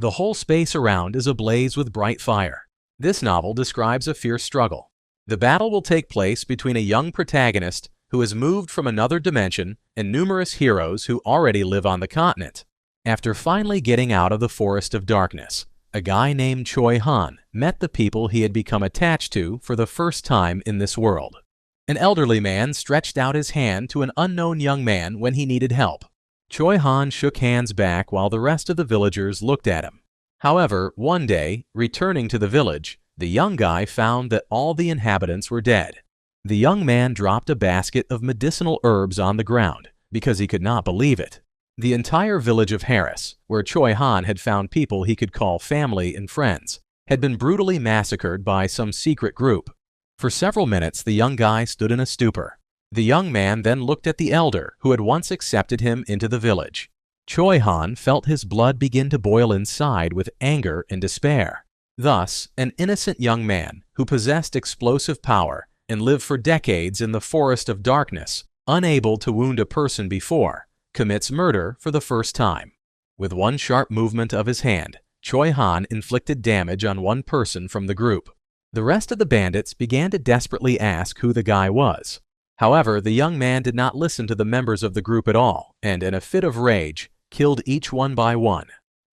The whole space around is ablaze with bright fire. This novel describes a fierce struggle. The battle will take place between a young protagonist who has moved from another dimension and numerous heroes who already live on the continent. After finally getting out of the Forest of Darkness, a guy named Choi Han met the people he had become attached to for the first time in this world. An elderly man stretched out his hand to an unknown young man when he needed help. Choi Han shook hands back while the rest of the villagers looked at him. However, one day, returning to the village, the young guy found that all the inhabitants were dead. The young man dropped a basket of medicinal herbs on the ground because he could not believe it. The entire village of Harris, where Choi Han had found people he could call family and friends, had been brutally massacred by some secret group. For several minutes, the young guy stood in a stupor. The young man then looked at the elder who had once accepted him into the village. Choi Han felt his blood begin to boil inside with anger and despair. Thus, an innocent young man who possessed explosive power and lived for decades in the Forest of Darkness, unable to wound a person before, commits murder for the first time. With one sharp movement of his hand, Choi Han inflicted damage on one person from the group. The rest of the bandits began to desperately ask who the guy was. However, the young man did not listen to the members of the group at all, and in a fit of rage, killed each one by one.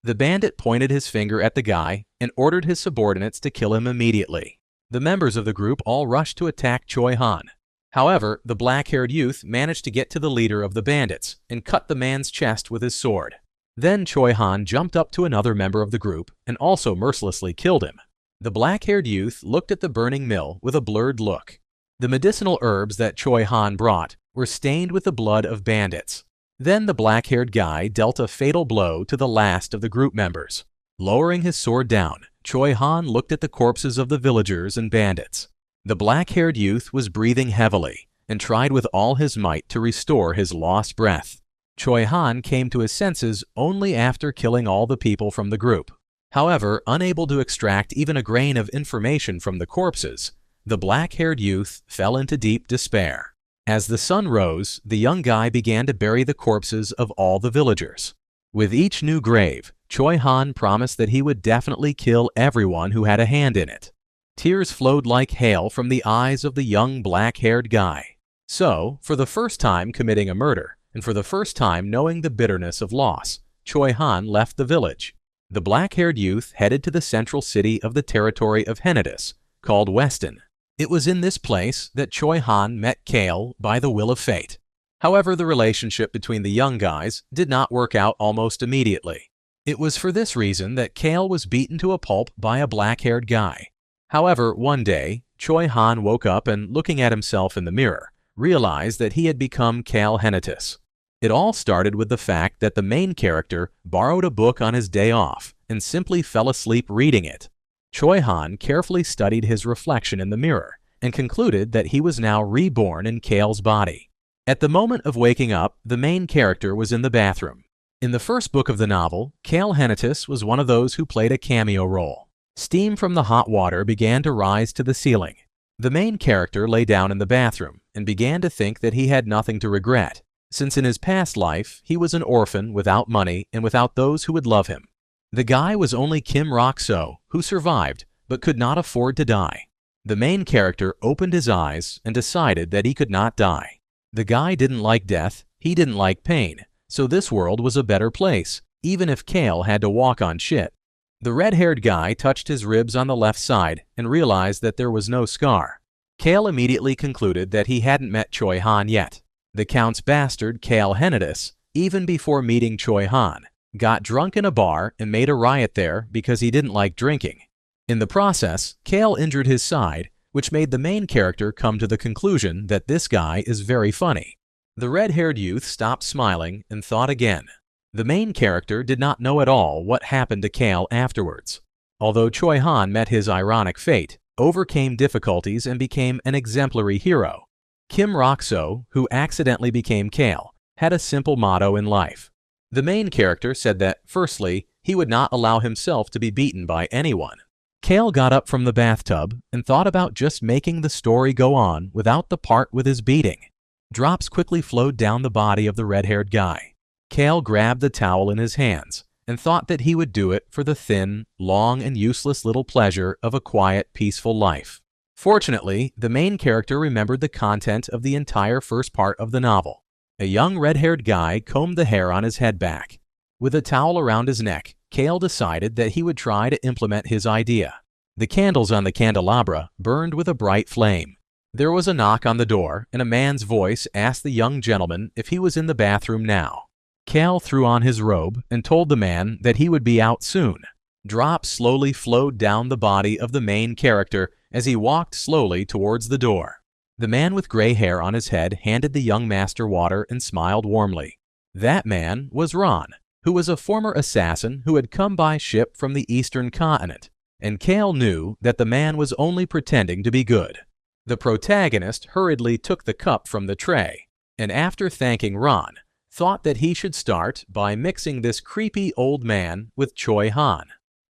The bandit pointed his finger at the guy and ordered his subordinates to kill him immediately. The members of the group all rushed to attack Choi Han. However, the black-haired youth managed to get to the leader of the bandits and cut the man's chest with his sword. Then Choi Han jumped up to another member of the group and also mercilessly killed him. The black-haired youth looked at the burning mill with a blurred look. The medicinal herbs that Choi Han brought were stained with the blood of bandits. Then the black-haired guy dealt a fatal blow to the last of the group members. Lowering his sword down, Choi Han looked at the corpses of the villagers and bandits. The black-haired youth was breathing heavily and tried with all his might to restore his lost breath. Choi Han came to his senses only after killing all the people from the group. However, unable to extract even a grain of information from the corpses, the black-haired youth fell into deep despair. As the sun rose, the young guy began to bury the corpses of all the villagers. With each new grave, Choi Han promised that he would definitely kill everyone who had a hand in it. Tears flowed like hail from the eyes of the young black-haired guy. So, for the first time committing a murder, and for the first time knowing the bitterness of loss, Choi Han left the village. The black-haired youth headed to the central city of the territory of Hennitus, called Weston. It was in this place that Choi Han met Kale by the will of fate. However, the relationship between the young guys did not work out almost immediately. It was for this reason that Kale was beaten to a pulp by a black-haired guy. However, one day, Choi Han woke up and, looking at himself in the mirror, realized that he had become Kale Hennitus. It all started with the fact that the main character borrowed a book on his day off and simply fell asleep reading it. Choi Han carefully studied his reflection in the mirror and concluded that he was now reborn in Kale's body. At the moment of waking up, the main character was in the bathroom. In the first book of the novel, Kale Hennitus was one of those who played a cameo role. Steam from the hot water began to rise to the ceiling. The main character lay down in the bathroom and began to think that he had nothing to regret, since in his past life he was an orphan without money and without those who would love him. The guy was only Kim Rock-soo, who survived but could not afford to die. The main character opened his eyes and decided that he could not die. The guy didn't like death, he didn't like pain, so this world was a better place, even if Kale had to walk on shit. The red-haired guy touched his ribs on the left side and realized that there was no scar. Kale immediately concluded that he hadn't met Choi Han yet. The Count's bastard, Kale Hennitus, even before meeting Choi Han, got drunk in a bar and made a riot there because he didn't like drinking. In the process, Kale injured his side, which made the main character come to the conclusion that this guy is very funny. The red-haired youth stopped smiling and thought again. The main character did not know at all what happened to Kale afterwards. Although Choi Han met his ironic fate, overcame difficulties and became an exemplary hero, Kim Rock-soo, who accidentally became Kale, had a simple motto in life. The main character said that, firstly, he would not allow himself to be beaten by anyone. Kale got up from the bathtub and thought about just making the story go on without the part with his beating. Drops quickly flowed down the body of the red-haired guy. Kale grabbed the towel in his hands and thought that he would do it for the thin, long, and useless little pleasure of a quiet, peaceful life. Fortunately, the main character remembered the content of the entire first part of the novel. A young red-haired guy combed the hair on his head back. With a towel around his neck, Kale decided that he would try to implement his idea. The candles on the candelabra burned with a bright flame. There was a knock on the door, and a man's voice asked the young gentleman if he was in the bathroom now. Kale threw on his robe and told the man that he would be out soon. Drops slowly flowed down the body of the main character as he walked slowly towards the door. The man with gray hair on his head handed the young master water and smiled warmly. That man was Ron, who was a former assassin who had come by ship from the eastern continent, and Kale knew that the man was only pretending to be good. The protagonist hurriedly took the cup from the tray, and after thanking Ron, thought that he should start by mixing this creepy old man with Choi Han.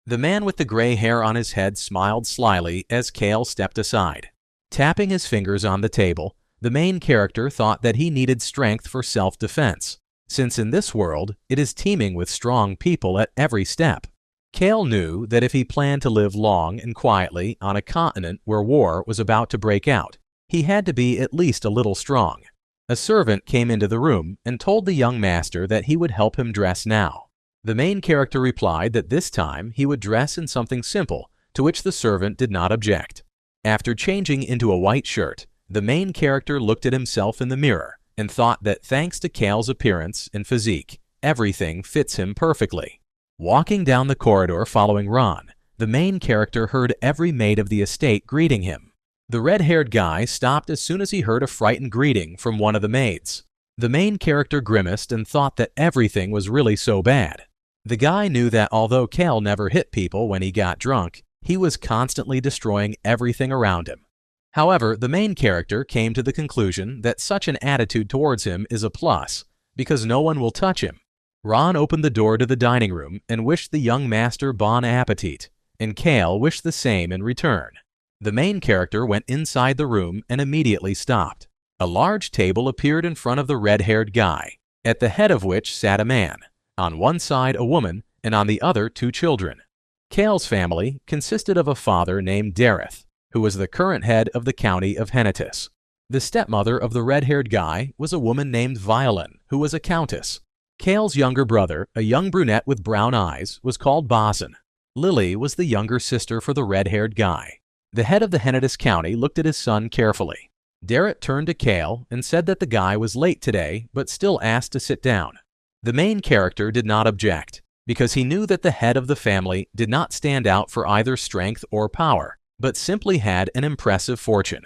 The man with the gray hair on his head smiled slyly as Kale stepped aside. Tapping his fingers on the table, the main character thought that he needed strength for self-defense, since in this world it is teeming with strong people at every step. Kale knew that if he planned to live long and quietly on a continent where war was about to break out, he had to be at least a little strong. A servant came into the room and told the young master that he would help him dress now. The main character replied that this time he would dress in something simple, to which the servant did not object. After changing into a white shirt, the main character looked at himself in the mirror and thought that thanks to Kale's appearance and physique, everything fits him perfectly. Walking down the corridor following Ron, the main character heard every maid of the estate greeting him. The red-haired guy stopped as soon as he heard a frightened greeting from one of the maids. The main character grimaced and thought that everything was really so bad. The guy knew that although Kale never hit people when he got drunk, he was constantly destroying everything around him. However, the main character came to the conclusion that such an attitude towards him is a plus, because no one will touch him. Ron opened the door to the dining room and wished the young master bon appetit, and Kale wished the same in return. The main character went inside the room and immediately stopped. A large table appeared in front of the red-haired guy, at the head of which sat a man. On one side a woman, and on the other 2 children. Kale's family consisted of a father named Dareth, who was the current head of the county of Hennetis. The stepmother of the red-haired guy was a woman named Violin, who was a countess. Kale's younger brother, a young brunette with brown eyes, was called Bosun. Lily was the younger sister for the red-haired guy. The head of the Hennetis county looked at his son carefully. Dareth turned to Kale and said that the guy was late today, but still asked to sit down. The main character did not object, because he knew that the head of the family did not stand out for either strength or power, but simply had an impressive fortune.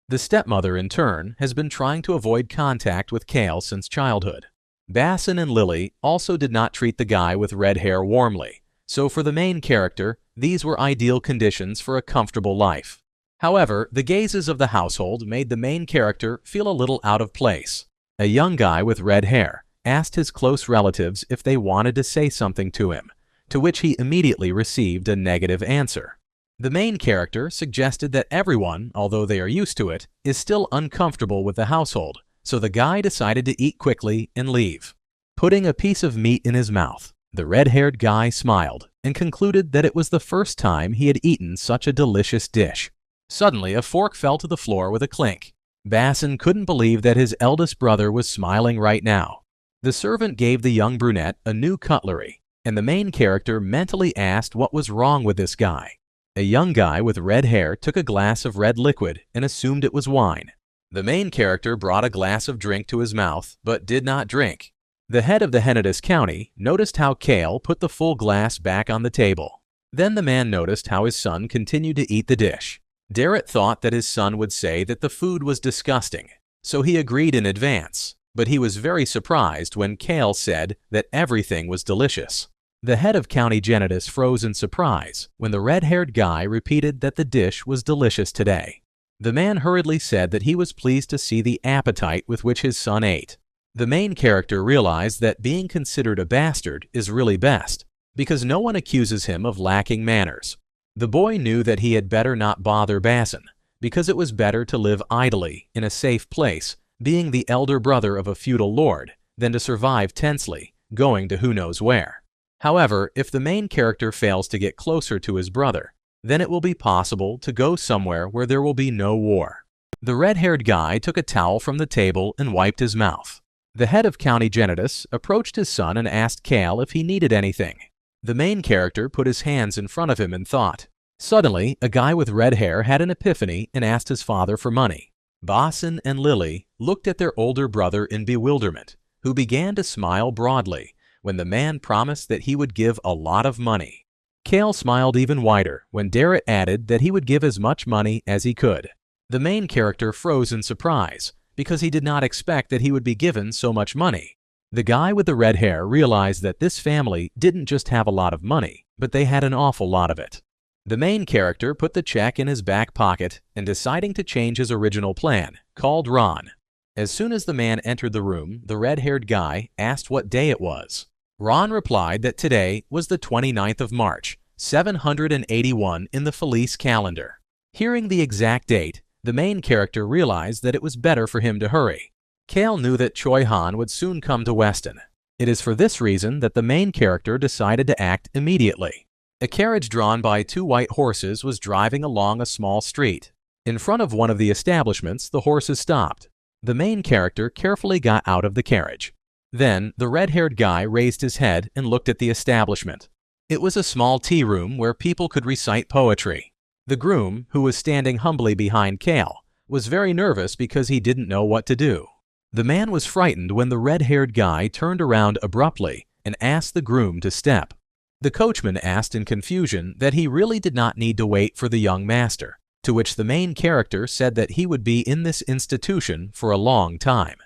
The stepmother, in turn, has been trying to avoid contact with Kale since childhood. Bosun and Lily also did not treat the guy with red hair warmly, so for the main character, these were ideal conditions for a comfortable life. However, the gazes of the household made the main character feel a little out of place. A young guy with red hair asked his close relatives if they wanted to say something to him, to which he immediately received a negative answer. The main character suggested that everyone, although they are used to it, is still uncomfortable with the household, so the guy decided to eat quickly and leave. Putting a piece of meat in his mouth, the red-haired guy smiled and concluded that it was the first time he had eaten such a delicious dish. Suddenly, a fork fell to the floor with a clink. Bosun couldn't believe that his eldest brother was smiling right now. The servant gave the young brunette a new cutlery, and the main character mentally asked what was wrong with this guy. A young guy with red hair took a glass of red liquid and assumed it was wine. The main character brought a glass of drink to his mouth, but did not drink. The head of the Hennetis County noticed how Kale put the full glass back on the table. Then the man noticed how his son continued to eat the dish. Dareth thought that his son would say that the food was disgusting, so he agreed in advance. But he was very surprised when Kale said that everything was delicious. The head of County Hennetis froze in surprise when the red-haired guy repeated that the dish was delicious today. The man hurriedly said that he was pleased to see the appetite with which his son ate. The main character realized that being considered a bastard is really best, because no one accuses him of lacking manners. The boy knew that he had better not bother Bosun, because it was better to live idly in a safe place, being the elder brother of a feudal lord, than to survive tensely, going to who knows where. However, if the main character fails to get closer to his brother, then it will be possible to go somewhere where there will be no war. The red-haired guy took a towel from the table and wiped his mouth. The head of County Genitus approached his son and asked Kale if he needed anything. The main character put his hands in front of him and thought. Suddenly, a guy with red hair had an epiphany and asked his father for money. Bosson and Lily looked at their older brother in bewilderment, who began to smile broadly when the man promised that he would give a lot of money. Kale smiled even wider when Darrett added that he would give as much money as he could. The main character froze in surprise because he did not expect that he would be given so much money. The guy with the red hair realized that this family didn't just have a lot of money, but they had an awful lot of it. The main character put the check in his back pocket and, deciding to change his original plan, called Ron. As soon as the man entered the room, the red-haired guy asked what day it was. Ron replied that today was the 29th of March, 781 in the Felice calendar. Hearing the exact date, the main character realized that it was better for him to hurry. Kale knew that Choi Han would soon come to Weston. It is for this reason that the main character decided to act immediately. A carriage drawn by 2 white horses was driving along a small street. In front of one of the establishments, the horses stopped. The main character carefully got out of the carriage. Then, the red-haired guy raised his head and looked at the establishment. It was a small tea room where people could recite poetry. The groom, who was standing humbly behind Kale, was very nervous because he didn't know what to do. The man was frightened when the red-haired guy turned around abruptly and asked the groom to step. The coachman asked in confusion that he really did not need to wait for the young master, to which the main character said that he would be in this institution for a long time.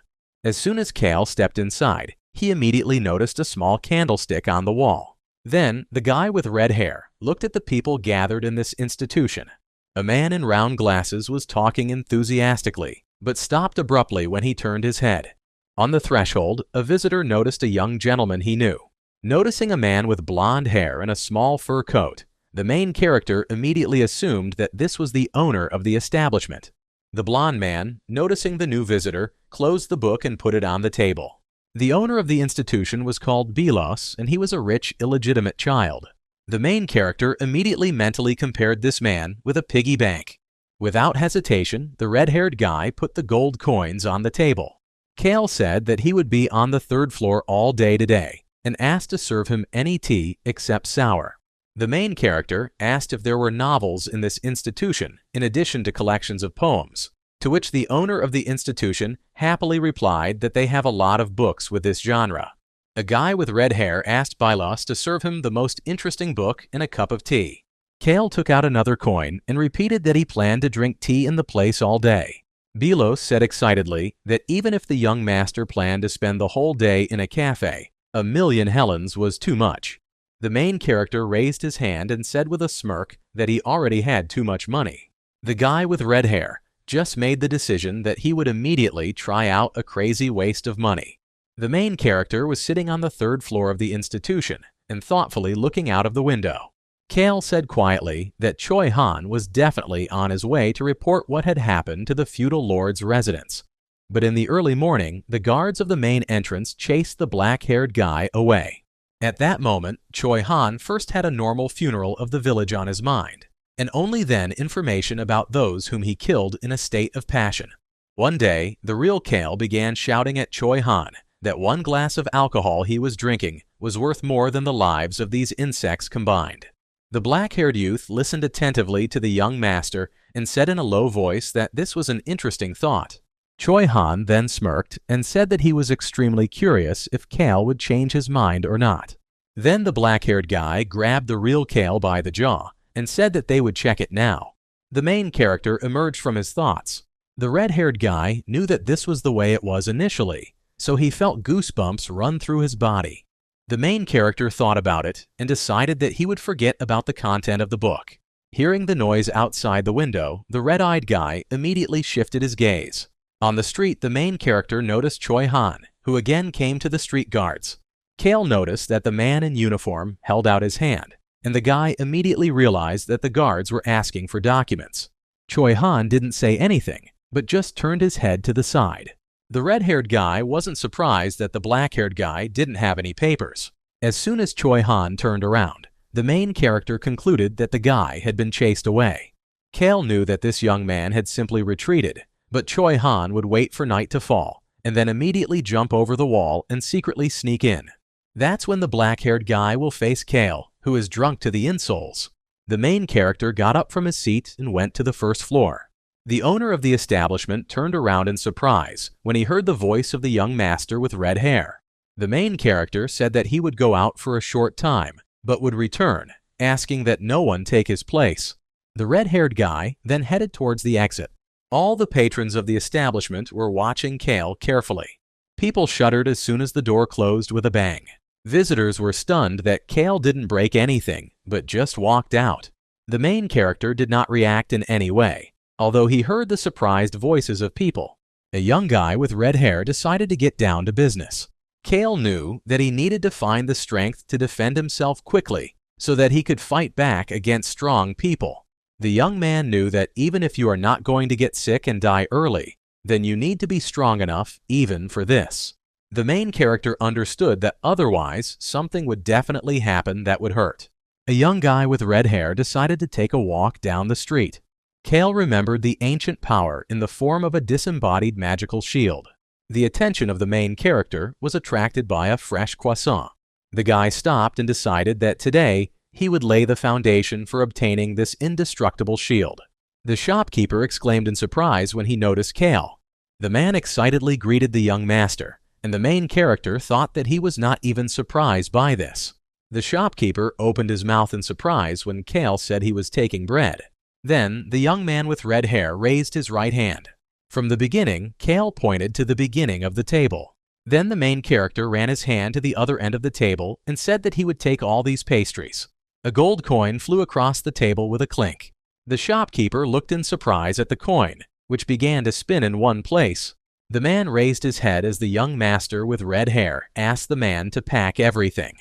As soon as Kale stepped inside, he immediately noticed a small candlestick on the wall. Then, the guy with red hair looked at the people gathered in this institution. A man in round glasses was talking enthusiastically, but stopped abruptly when he turned his head. On the threshold, a visitor noticed a young gentleman he knew. Noticing a man with blonde hair and a small fur coat, the main character immediately assumed that this was the owner of the establishment. The blonde man, noticing the new visitor, closed the book and put it on the table. The owner of the institution was called Belos, and he was a rich, illegitimate child. The main character immediately mentally compared this man with a piggy bank. Without hesitation, the red-haired guy put the gold coins on the table. Kale said that he would be on the 3rd floor all day today, and asked to serve him any tea except sour. The main character asked if there were novels in this institution in addition to collections of poems, to which the owner of the institution happily replied that they have a lot of books with this genre. A guy with red hair asked Bylos to serve him the most interesting book and a cup of tea. Kale took out another coin and repeated that he planned to drink tea in the place all day. Belos said excitedly that even if the young master planned to spend the whole day in a cafe, 1,000,000 helens was too much. The main character raised his hand and said with a smirk that he already had too much money. The guy with red hair just made the decision that he would immediately try out a crazy waste of money. The main character was sitting on the 3rd floor of the institution and thoughtfully looking out of the window. Kale said quietly that Choi Han was definitely on his way to report what had happened to the feudal lord's residence. But in the early morning, the guards of the main entrance chased the black-haired guy away. At that moment, Choi Han first had a normal funeral of the village on his mind, and only then information about those whom he killed in a state of passion. One day, the real Kale began shouting at Choi Han that 1 glass of alcohol he was drinking was worth more than the lives of these insects combined. The black-haired youth listened attentively to the young master and said in a low voice that this was an interesting thought. Choi Han then smirked and said that he was extremely curious if Kale would change his mind or not. Then the black-haired guy grabbed the real Kale by the jaw and said that they would check it now. The main character emerged from his thoughts. The red-haired guy knew that this was the way it was initially, so he felt goosebumps run through his body. The main character thought about it and decided that he would forget about the content of the book. Hearing the noise outside the window, the red-eyed guy immediately shifted his gaze. On the street, the main character noticed Choi Han, who again came to the street guards. Kale noticed that the man in uniform held out his hand, and the guy immediately realized that the guards were asking for documents. Choi Han didn't say anything, but just turned his head to the side. The red-haired guy wasn't surprised that the black-haired guy didn't have any papers. As soon as Choi Han turned around, the main character concluded that the guy had been chased away. Kale knew that this young man had simply retreated, but Choi Han would wait for night to fall and then immediately jump over the wall and secretly sneak in. That's when the black-haired guy will face Kale, who is drunk to the insoles. The main character got up from his seat and went to the first floor. The owner of the establishment turned around in surprise when he heard the voice of the young master with red hair. The main character said that he would go out for a short time, but would return, asking that no one take his place. The red-haired guy then headed towards the exit. All the patrons of the establishment were watching Kale carefully. People shuddered as soon as the door closed with a bang. Visitors were stunned that Kale didn't break anything, but just walked out. The main character did not react in any way, although he heard the surprised voices of people. A young guy with red hair decided to get down to business. Kale knew that he needed to find the strength to defend himself quickly so that he could fight back against strong people. The young man knew that even if you are not going to get sick and die early, then you need to be strong enough even for this. The main character understood that otherwise something would definitely happen that would hurt. A young guy with red hair decided to take a walk down the street. Kale remembered the ancient power in the form of a disembodied magical shield. The attention of the main character was attracted by a fresh croissant. The guy stopped and decided that today he would lay the foundation for obtaining this indestructible shield. The shopkeeper exclaimed in surprise when he noticed Kale. The man excitedly greeted the young master, and the main character thought that he was not even surprised by this. The shopkeeper opened his mouth in surprise when Kale said he was taking bread. Then the young man with red hair raised his right hand. From the beginning, Kale pointed to the beginning of the table. Then the main character ran his hand to the other end of the table and said that he would take all these pastries. A gold coin flew across the table with a clink. The shopkeeper looked in surprise at the coin, which began to spin in one place. The man raised his head as the young master with red hair asked the man to pack everything.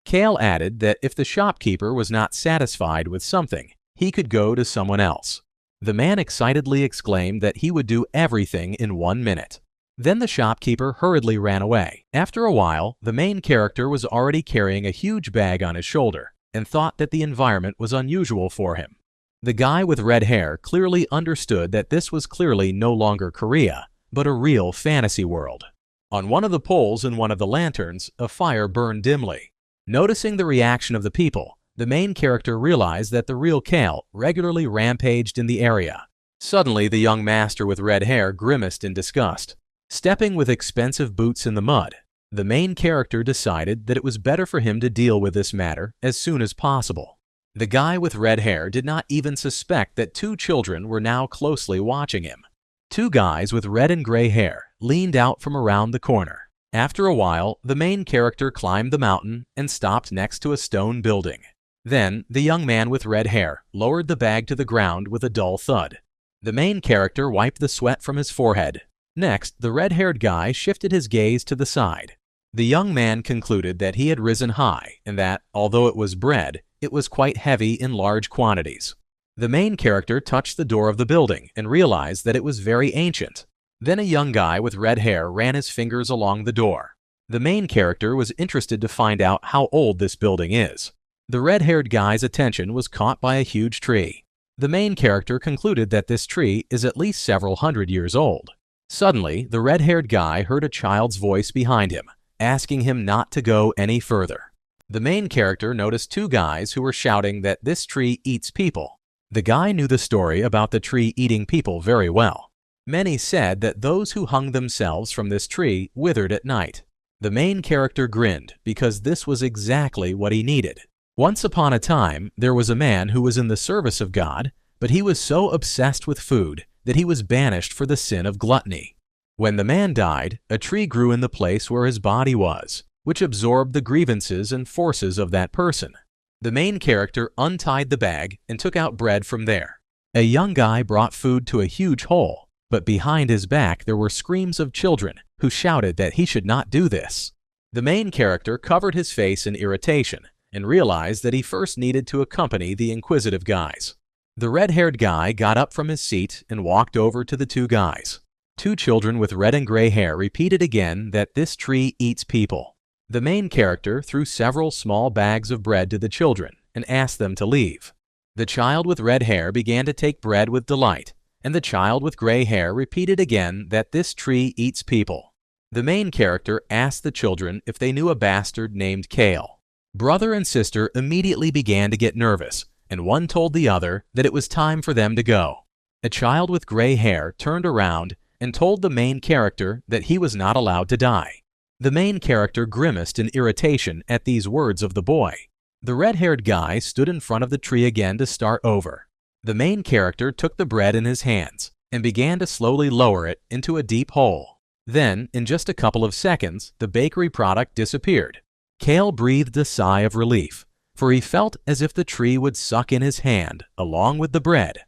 Kale added that if the shopkeeper was not satisfied with something, he could go to someone else. The man excitedly exclaimed that he would do everything in 1 minute. Then the shopkeeper hurriedly ran away. After a while, the main character was already carrying a huge bag on his shoulder and thought that the environment was unusual for him. The guy with red hair clearly understood that this was clearly no longer Korea, but a real fantasy world. On one of the poles in one of the lanterns, a fire burned dimly. Noticing the reaction of the people, the main character realized that the real Kale regularly rampaged in the area. Suddenly, the young master with red hair grimaced in disgust. Stepping with expensive boots in the mud, the main character decided that it was better for him to deal with this matter as soon as possible. The guy with red hair did not even suspect that 2 children were now closely watching him. 2 guys with red and gray hair leaned out from around the corner. After a while, the main character climbed the mountain and stopped next to a stone building. Then, the young man with red hair lowered the bag to the ground with a dull thud. The main character wiped the sweat from his forehead. Next, the red-haired guy shifted his gaze to the side. The young man concluded that he had risen high and that, although it was bread, it was quite heavy in large quantities. The main character touched the door of the building and realized that it was very ancient. Then a young guy with red hair ran his fingers along the door. The main character was interested to find out how old this building is. The red-haired guy's attention was caught by a huge tree. The main character concluded that this tree is at least several hundred years old. Suddenly, the red-haired guy heard a child's voice behind him, asking him not to go any further. The main character noticed 2 guys who were shouting that this tree eats people. The guy knew the story about the tree eating people very well. Many said that those who hung themselves from this tree withered at night. The main character grinned because this was exactly what he needed. Once upon a time, there was a man who was in the service of God, but he was so obsessed with food that he was banished for the sin of gluttony. When the man died, a tree grew in the place where his body was, which absorbed the grievances and forces of that person. The main character untied the bag and took out bread from there. A young guy brought food to a huge hole, but behind his back there were screams of children who shouted that he should not do this. The main character covered his face in irritation and realized that he first needed to accompany the inquisitive guys. The red-haired guy got up from his seat and walked over to the 2 guys. 2 children with red and gray hair repeated again that this tree eats people. The main character threw several small bags of bread to the children and asked them to leave. The child with red hair began to take bread with delight, and the child with gray hair repeated again that this tree eats people. The main character asked the children if they knew a bastard named Kale. Brother and sister immediately began to get nervous, and one told the other that it was time for them to go. A child with gray hair turned around and told the main character that he was not allowed to die. The main character grimaced in irritation at these words of the boy. The red-haired guy stood in front of the tree again to start over. The main character took the bread in his hands and began to slowly lower it into a deep hole. Then, in just a couple of seconds, the bakery product disappeared. Kale breathed a sigh of relief, for he felt as if the tree would suck in his hand along with the bread.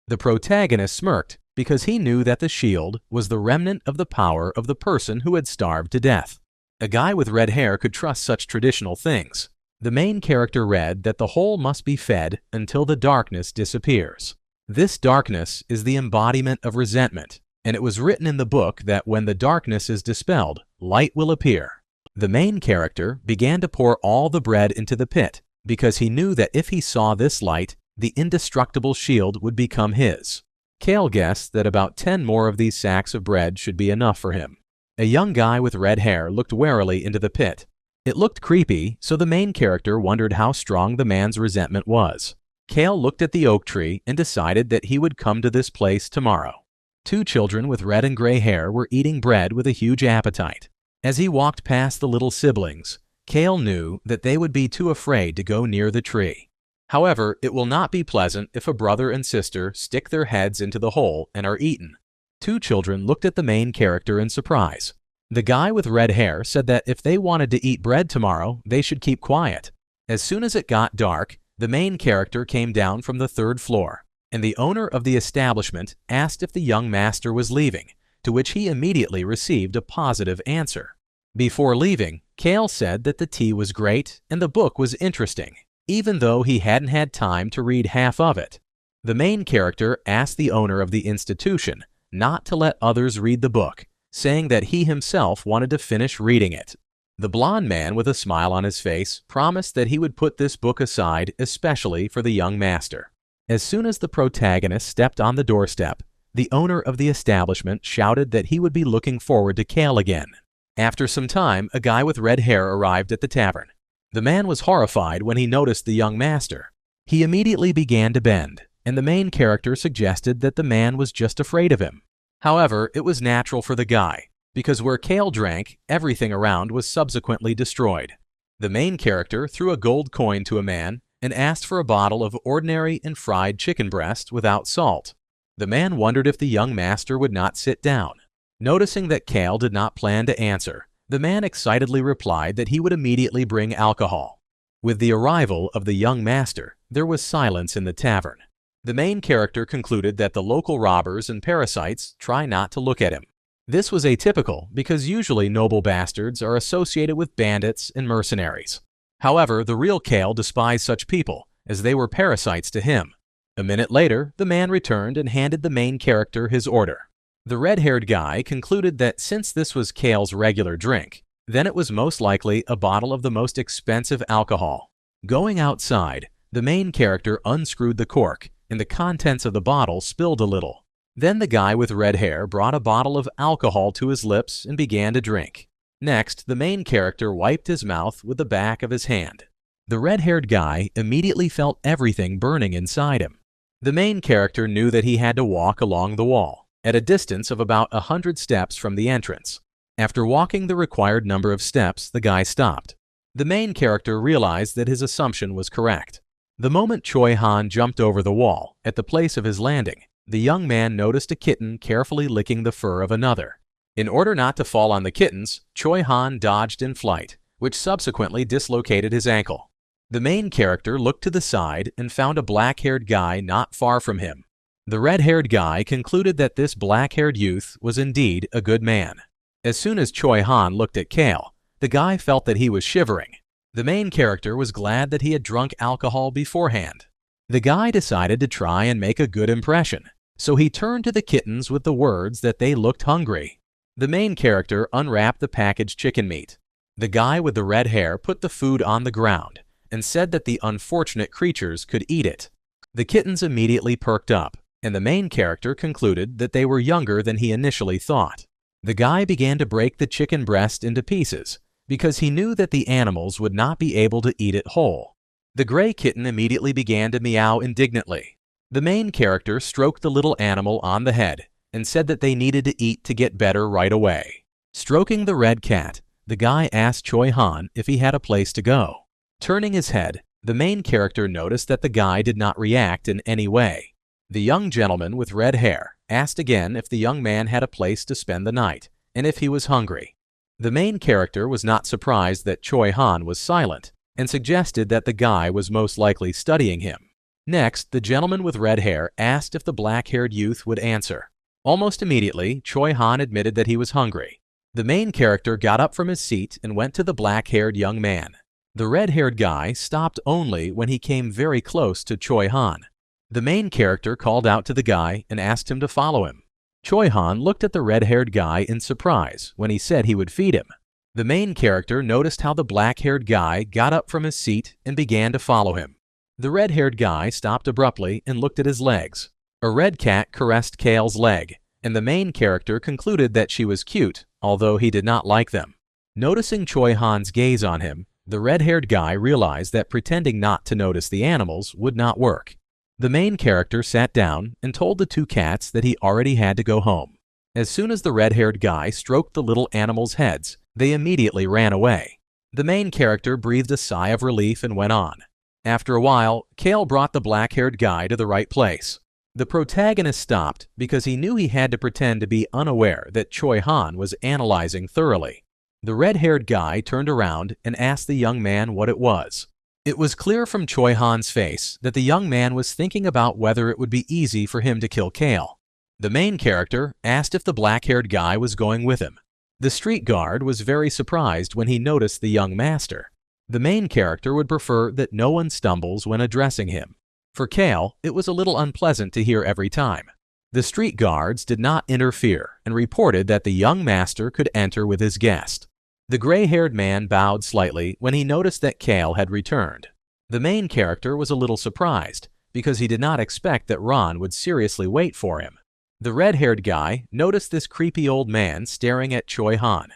The protagonist smirked because he knew that the shield was the remnant of the power of the person who had starved to death. A guy with red hair could trust such traditional things. The main character read that the hole must be fed until the darkness disappears. This darkness is the embodiment of resentment, and it was written in the book that when the darkness is dispelled, light will appear. The main character began to pour all the bread into the pit because he knew that if he saw this light, the indestructible shield would become his. Kale guessed that about 10 more of these sacks of bread should be enough for him. A young guy with red hair looked warily into the pit. It looked creepy, so the main character wondered how strong the man's resentment was. Kale looked at the oak tree and decided that he would come to this place tomorrow. 2 children with red and gray hair were eating bread with a huge appetite. As he walked past the little siblings, Kale knew that they would be too afraid to go near the tree. However, it will not be pleasant if a brother and sister stick their heads into the hole and are eaten. 2 children looked at the main character in surprise. The guy with red hair said that if they wanted to eat bread tomorrow, they should keep quiet. As soon as it got dark, the main character came down from the 3rd floor, and the owner of the establishment asked if the young master was leaving, to which he immediately received a positive answer. Before leaving, Kale said that the tea was great and the book was interesting, even though he hadn't had time to read half of it. The main character asked the owner of the institution not to let others read the book, saying that he himself wanted to finish reading it. The blond man with a smile on his face promised that he would put this book aside especially for the young master. As soon as the protagonist stepped on the doorstep, the owner of the establishment shouted that he would be looking forward to Kale again. After some time, a guy with red hair arrived at the tavern. The man was horrified when he noticed the young master. He immediately began to bend, and the main character suggested that the man was just afraid of him. However, it was natural for the guy, because where Kale drank, everything around was subsequently destroyed. The main character threw a gold coin to a man and asked for a bottle of ordinary and fried chicken breast without salt. The man wondered if the young master would not sit down. Noticing that Kale did not plan to answer, the man excitedly replied that he would immediately bring alcohol. With the arrival of the young master, there was silence in the tavern. The main character concluded that the local robbers and parasites try not to look at him. This was atypical because usually noble bastards are associated with bandits and mercenaries. However, the real Kale despised such people, as they were parasites to him. A minute later, the man returned and handed the main character his order. The red-haired guy concluded that since this was Kale's regular drink, then it was most likely a bottle of the most expensive alcohol. Going outside, the main character unscrewed the cork, and the contents of the bottle spilled a little. Then the guy with red hair brought a bottle of alcohol to his lips and began to drink. Next, the main character wiped his mouth with the back of his hand. The red-haired guy immediately felt everything burning inside him. The main character knew that he had to walk along the wall, at a distance of about 100 steps from the entrance. After walking the required number of steps, the guy stopped. The main character realized that his assumption was correct. The moment Choi Han jumped over the wall, at the place of his landing, the young man noticed a kitten carefully licking the fur of another. In order not to fall on the kittens, Choi Han dodged in flight, which subsequently dislocated his ankle. The main character looked to the side and found a black-haired guy not far from him. The red-haired guy concluded that this black-haired youth was indeed a good man. As soon as Choi Han looked at Kale, the guy felt that he was shivering. The main character was glad that he had drunk alcohol beforehand. The guy decided to try and make a good impression, so he turned to the kittens with the words that they looked hungry. The main character unwrapped the packaged chicken meat. The guy with the red hair put the food on the ground and said that the unfortunate creatures could eat it. The kittens immediately perked up, and the main character concluded that they were younger than he initially thought. The guy began to break the chicken breast into pieces because he knew that the animals would not be able to eat it whole. The gray kitten immediately began to meow indignantly. The main character stroked the little animal on the head and said that they needed to eat to get better right away. Stroking the red cat, the guy asked Choi Han if he had a place to go. Turning his head, the main character noticed that the guy did not react in any way. The young gentleman with red hair asked again if the young man had a place to spend the night and if he was hungry. The main character was not surprised that Choi Han was silent and suggested that the guy was most likely studying him. Next, the gentleman with red hair asked if the black-haired youth would answer. Almost immediately, Choi Han admitted that he was hungry. The main character got up from his seat and went to the black-haired young man. The red-haired guy stopped only when he came very close to Choi Han. The main character called out to the guy and asked him to follow him. Choi Han looked at the red-haired guy in surprise when he said he would feed him. The main character noticed how the black-haired guy got up from his seat and began to follow him. The red-haired guy stopped abruptly and looked at his legs. A red cat caressed Kale's leg, and the main character concluded that she was cute, although he did not like them. Noticing Choi Han's gaze on him, the red-haired guy realized that pretending not to notice the animals would not work. The main character sat down and told the two cats that he already had to go home. As soon as the red-haired guy stroked the little animals' heads, they immediately ran away. The main character breathed a sigh of relief and went on. After a while, Kale brought the black-haired guy to the right place. The protagonist stopped because he knew he had to pretend to be unaware that Choi Han was analyzing thoroughly. The red-haired guy turned around and asked the young man what it was. It was clear from Choi Han's face that the young man was thinking about whether it would be easy for him to kill Kale. The main character asked if the black-haired guy was going with him. The street guard was very surprised when he noticed the young master. The main character would prefer that no one stumbles when addressing him. For Kale, it was a little unpleasant to hear every time. The street guards did not interfere and reported that the young master could enter with his guest. The gray-haired man bowed slightly when he noticed that Kale had returned. The main character was a little surprised because he did not expect that Ron would seriously wait for him. The red-haired guy noticed this creepy old man staring at Choi Han.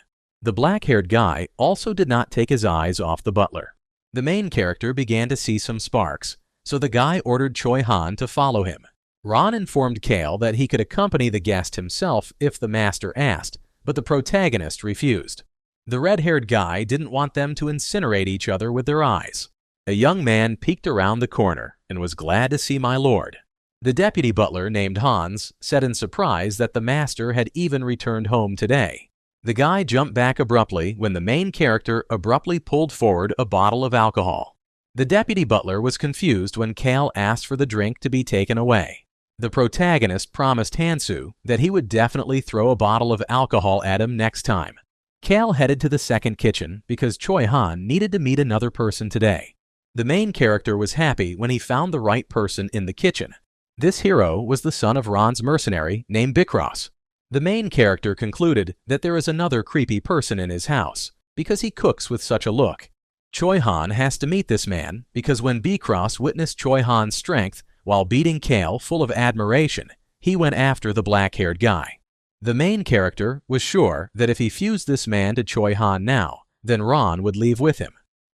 The black-haired guy also did not take his eyes off the butler. The main character began to see some sparks, so the guy ordered Choi Han to follow him. Ron informed Kale that he could accompany the guest himself if the master asked, but the protagonist refused. The red-haired guy didn't want them to incinerate each other with their eyes. A young man peeked around the corner and was glad to see my lord. The deputy butler named Hans said in surprise that the master had even returned home today. The guy jumped back abruptly when the main character abruptly pulled forward a bottle of alcohol. The deputy butler was confused when Kale asked for the drink to be taken away. The protagonist promised Hansu that he would definitely throw a bottle of alcohol at him next time. Kale headed to the second kitchen because Choi Han needed to meet another person today. The main character was happy when he found the right person in the kitchen. This hero was the son of Ron's mercenary named Bicross. The main character concluded that there is another creepy person in his house because he cooks with such a look. Choi Han has to meet this man because when Bicross witnessed Choi Han's strength while beating Kale full of admiration, he went after the black-haired guy. The main character was sure that if he fused this man to Choi Han now, then Ron would leave with him.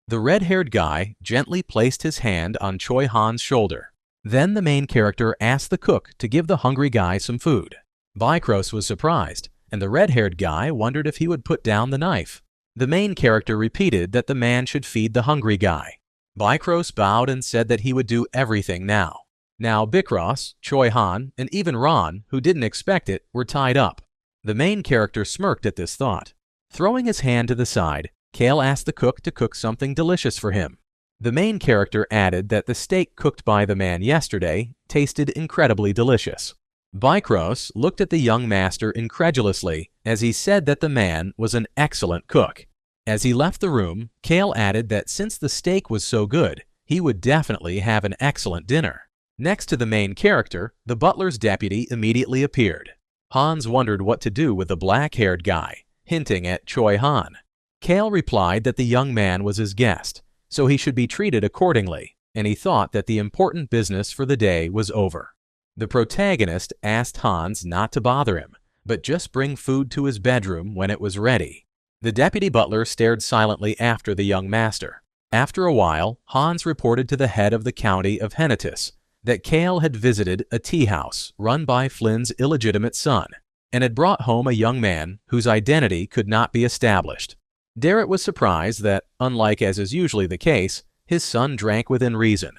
The red-haired guy gently placed his hand on Choi Han's shoulder. Then the main character asked the cook to give the hungry guy some food. Bicross was surprised, and the red-haired guy wondered if he would put down the knife. The main character repeated that the man should feed the hungry guy. Bicross bowed and said that he would do everything now. Now Bicross, Choi Han, and even Ron, who didn't expect it, were tied up. The main character smirked at this thought. Throwing his hand to the side, Kale asked the cook to cook something delicious for him. The main character added that the steak cooked by the man yesterday tasted incredibly delicious. Bicross looked at the young master incredulously as he said that the man was an excellent cook. As he left the room, Kale added that since the steak was so good, he would definitely have an excellent dinner. Next to the main character, the butler's deputy immediately appeared. Hans wondered what to do with the black-haired guy, hinting at Choi Han. Kale replied that the young man was his guest, so he should be treated accordingly, and he thought that the important business for the day was over. The protagonist asked Hans not to bother him, but just bring food to his bedroom when it was ready. The deputy butler stared silently after the young master. After a while, Hans reported to the head of the county of Hennetis that Kale had visited a tea house run by Flynn's illegitimate son, and had brought home a young man whose identity could not be established. Derrit was surprised that, unlike as is usually the case, his son drank within reason.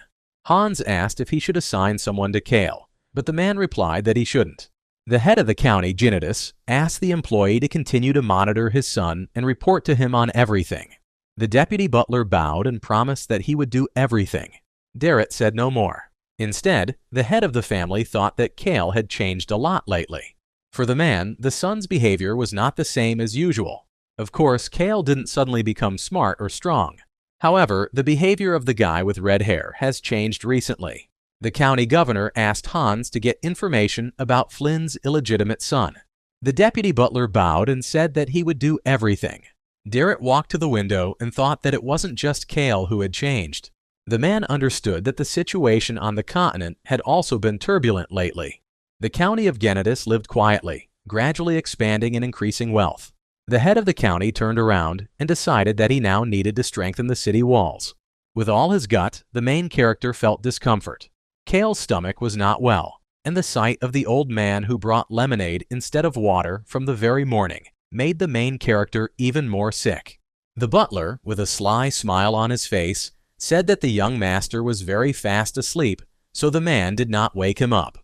Hans asked if he should assign someone to Kale, but the man replied that he shouldn't. The head of the county, Genitus, asked the employee to continue to monitor his son and report to him on everything. The deputy butler bowed and promised that he would do everything. Derrit said no more. Instead, the head of the family thought that Kale had changed a lot lately. For the man, the son's behavior was not the same as usual. Of course, Kale didn't suddenly become smart or strong. However, the behavior of the guy with red hair has changed recently. The county governor asked Hans to get information about Flynn's illegitimate son. The deputy butler bowed and said that he would do everything. Derrit walked to the window and thought that it wasn't just Kale who had changed. The man understood that the situation on the continent had also been turbulent lately. The county of Genitus lived quietly, gradually expanding and increasing wealth. The head of the county turned around and decided that he now needed to strengthen the city walls. With all his gut, the main character felt discomfort. Kale's stomach was not well, and the sight of the old man who brought lemonade instead of water from the very morning made the main character even more sick. The butler, with a sly smile on his face, said that the young master was very fast asleep, so the man did not wake him up.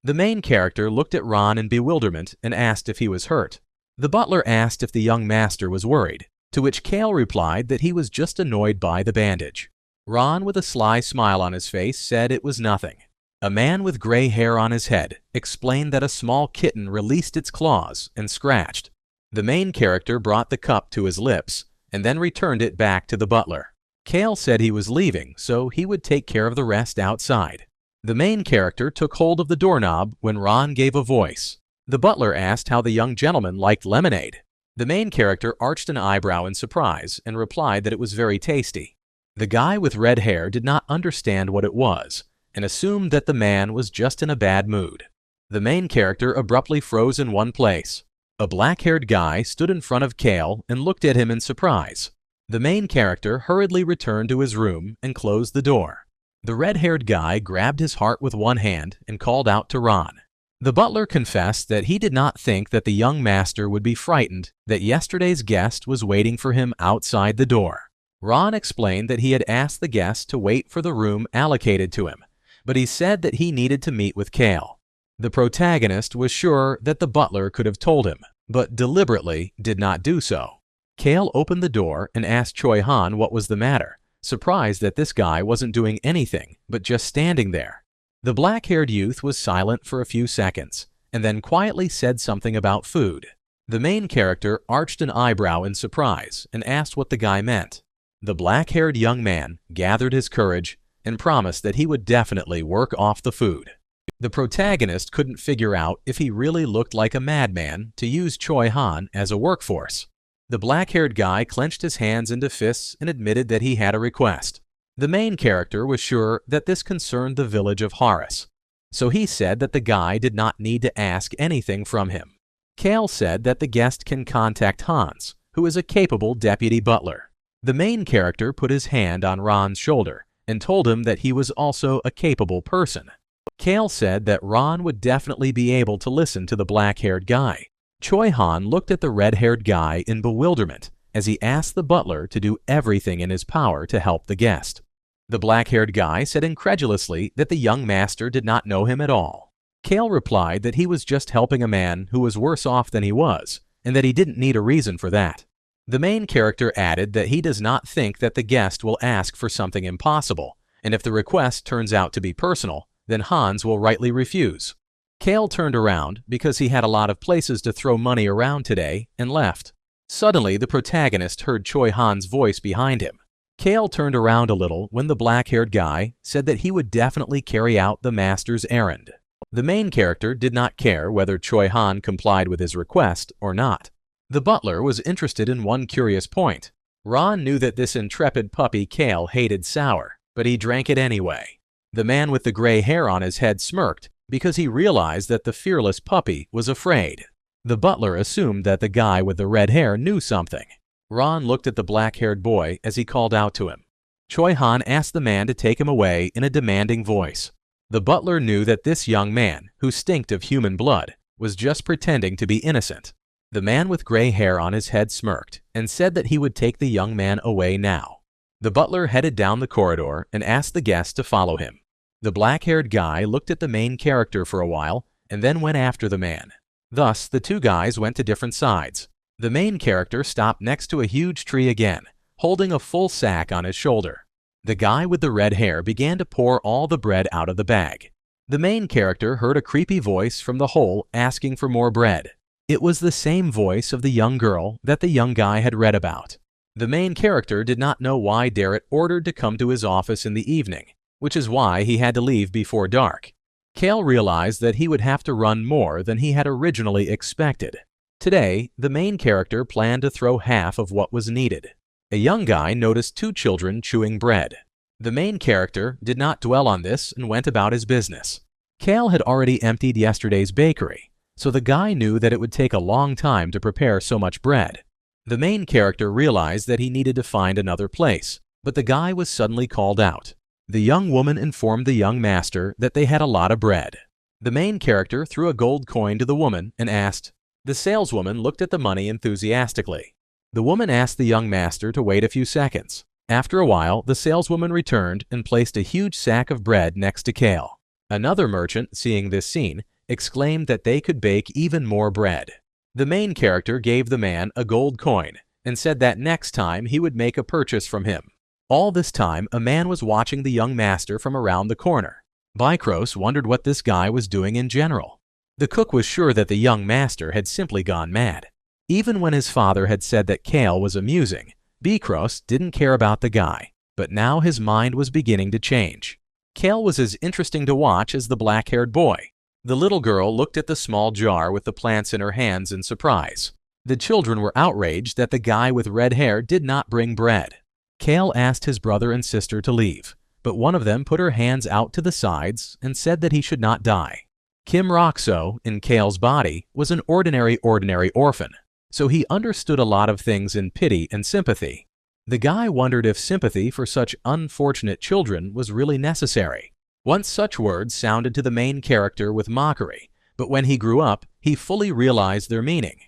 The main character looked at Ron in bewilderment and asked if he was hurt. The butler asked if the young master was worried, to which Kale replied that he was just annoyed by the bandage. Ron, with a sly smile on his face, said it was nothing. A man with gray hair on his head explained that a small kitten released its claws and scratched. The main character brought the cup to his lips and then returned it back to the butler. Kale said he was leaving, so he would take care of the rest outside. The main character took hold of the doorknob when Ron gave a voice. The butler asked how the young gentleman liked lemonade. The main character arched an eyebrow in surprise and replied that it was very tasty. The guy with red hair did not understand what it was and assumed that the man was just in a bad mood. The main character abruptly froze in one place. A black-haired guy stood in front of Kale and looked at him in surprise. The main character hurriedly returned to his room and closed the door. The red-haired guy grabbed his heart with one hand and called out to Ron. The butler confessed that he did not think that the young master would be frightened that yesterday's guest was waiting for him outside the door. Ron explained that he had asked the guest to wait for the room allocated to him, but he said that he needed to meet with Kale. The protagonist was sure that the butler could have told him, but deliberately did not do so. Kale opened the door and asked Choi Han what was the matter, surprised that this guy wasn't doing anything but just standing there. The black-haired youth was silent for a few seconds, and then quietly said something about food. The main character arched an eyebrow in surprise and asked what the guy meant. The black-haired young man gathered his courage and promised that he would definitely work off the food. The protagonist couldn't figure out if he really looked like a madman to use Choi Han as a workforce. The black-haired guy clenched his hands into fists and admitted that he had a request. The main character was sure that this concerned the village of Horus, so he said that the guy did not need to ask anything from him. Kale said that the guest can contact Hans, who is a capable deputy butler. The main character put his hand on Ron's shoulder and told him that he was also a capable person. Kale said that Ron would definitely be able to listen to the black-haired guy. Choi Han looked at the red-haired guy in bewilderment as he asked the butler to do everything in his power to help the guest. The black-haired guy said incredulously that the young master did not know him at all. Kale replied that he was just helping a man who was worse off than he was, and that he didn't need a reason for that. The main character added that he does not think that the guest will ask for something impossible, and if the request turns out to be personal, then Hans will rightly refuse. Kale turned around because he had a lot of places to throw money around today and left. Suddenly, the protagonist heard Choi Han's voice behind him. Kale turned around a little when the black-haired guy said that he would definitely carry out the master's errand. The main character did not care whether Choi Han complied with his request or not. The butler was interested in one curious point. Ron knew that this intrepid puppy Kale hated sour, but he drank it anyway. The man with the gray hair on his head smirked because he realized that the fearless puppy was afraid. The butler assumed that the guy with the red hair knew something. Ron looked at the black-haired boy as he called out to him. Choi Han asked the man to take him away in a demanding voice. The butler knew that this young man, who stinked of human blood, was just pretending to be innocent. The man with gray hair on his head smirked and said that he would take the young man away now. The butler headed down the corridor and asked the guests to follow him. The black-haired guy looked at the main character for a while and then went after the man. Thus, the two guys went to different sides. The main character stopped next to a huge tree again, holding a full sack on his shoulder. The guy with the red hair began to pour all the bread out of the bag. The main character heard a creepy voice from the hole asking for more bread. It was the same voice of the young girl that the young guy had read about. The main character did not know why Darrett ordered to come to his office in the evening, which is why he had to leave before dark. Kale realized that he would have to run more than he had originally expected. Today, the main character planned to throw half of what was needed. A young guy noticed two children chewing bread. The main character did not dwell on this and went about his business. Kale had already emptied yesterday's bakery, so the guy knew that it would take a long time to prepare so much bread. The main character realized that he needed to find another place, but the guy was suddenly called out. The young woman informed the young master that they had a lot of bread. The main character threw a gold coin to the woman and asked. The saleswoman looked at the money enthusiastically. The woman asked the young master to wait a few seconds. After a while, the saleswoman returned and placed a huge sack of bread next to Kale. Another merchant, seeing this scene, exclaimed that they could bake even more bread. The main character gave the man a gold coin and said that next time he would make a purchase from him. All this time, a man was watching the young master from around the corner. Bykros wondered what this guy was doing in general. The cook was sure that the young master had simply gone mad. Even when his father had said that Kale was amusing, Bykros didn't care about the guy, but now his mind was beginning to change. Kale was as interesting to watch as the black-haired boy. The little girl looked at the small jar with the plants in her hands in surprise. The children were outraged that the guy with red hair did not bring bread. Kale asked his brother and sister to leave, but one of them put her hands out to the sides and said that he should not die. Kim Roxo, in Kale's body, was an ordinary orphan, so he understood a lot of things in pity and sympathy. The guy wondered if sympathy for such unfortunate children was really necessary. Once such words sounded to the main character with mockery, but when he grew up, he fully realized their meaning.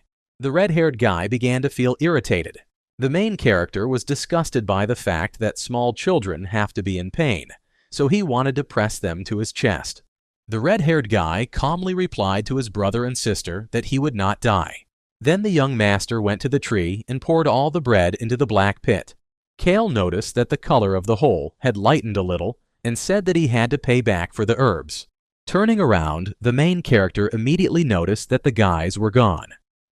The red-haired guy began to feel irritated. The main character was disgusted by the fact that small children have to be in pain, so he wanted to press them to his chest. The red-haired guy calmly replied to his brother and sister that he would not die. Then the young master went to the tree and poured all the bread into the black pit. Kale noticed that the color of the hole had lightened a little and said that he had to pay back for the herbs. Turning around, the main character immediately noticed that the guys were gone.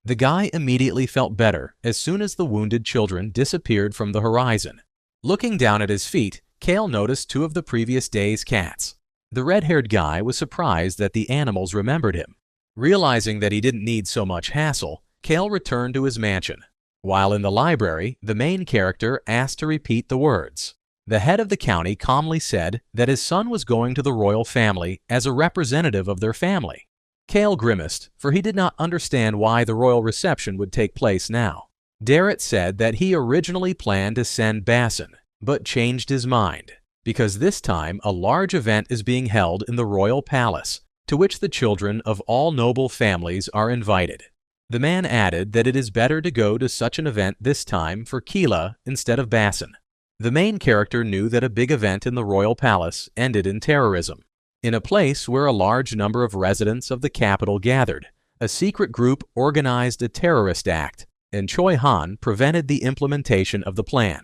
The guy immediately felt better as soon as the wounded children disappeared from the horizon. Looking down at his feet, Kale noticed two of the previous day's cats. The red-haired guy was surprised that the animals remembered him. Realizing that he didn't need so much hassle, Kale returned to his mansion. While in the library, the main character asked to repeat the words. The head of the county calmly said that his son was going to the royal family as a representative of their family. Kale grimaced, for he did not understand why the royal reception would take place now. Darrett said that he originally planned to send Basson, but changed his mind, because this time a large event is being held in the royal palace, to which the children of all noble families are invited. The man added that it is better to go to such an event this time for Keela instead of Basson. The main character knew that a big event in the royal palace ended in terrorism. In a place where a large number of residents of the capital gathered, a secret group organized a terrorist act, and Choi Han prevented the implementation of the plan.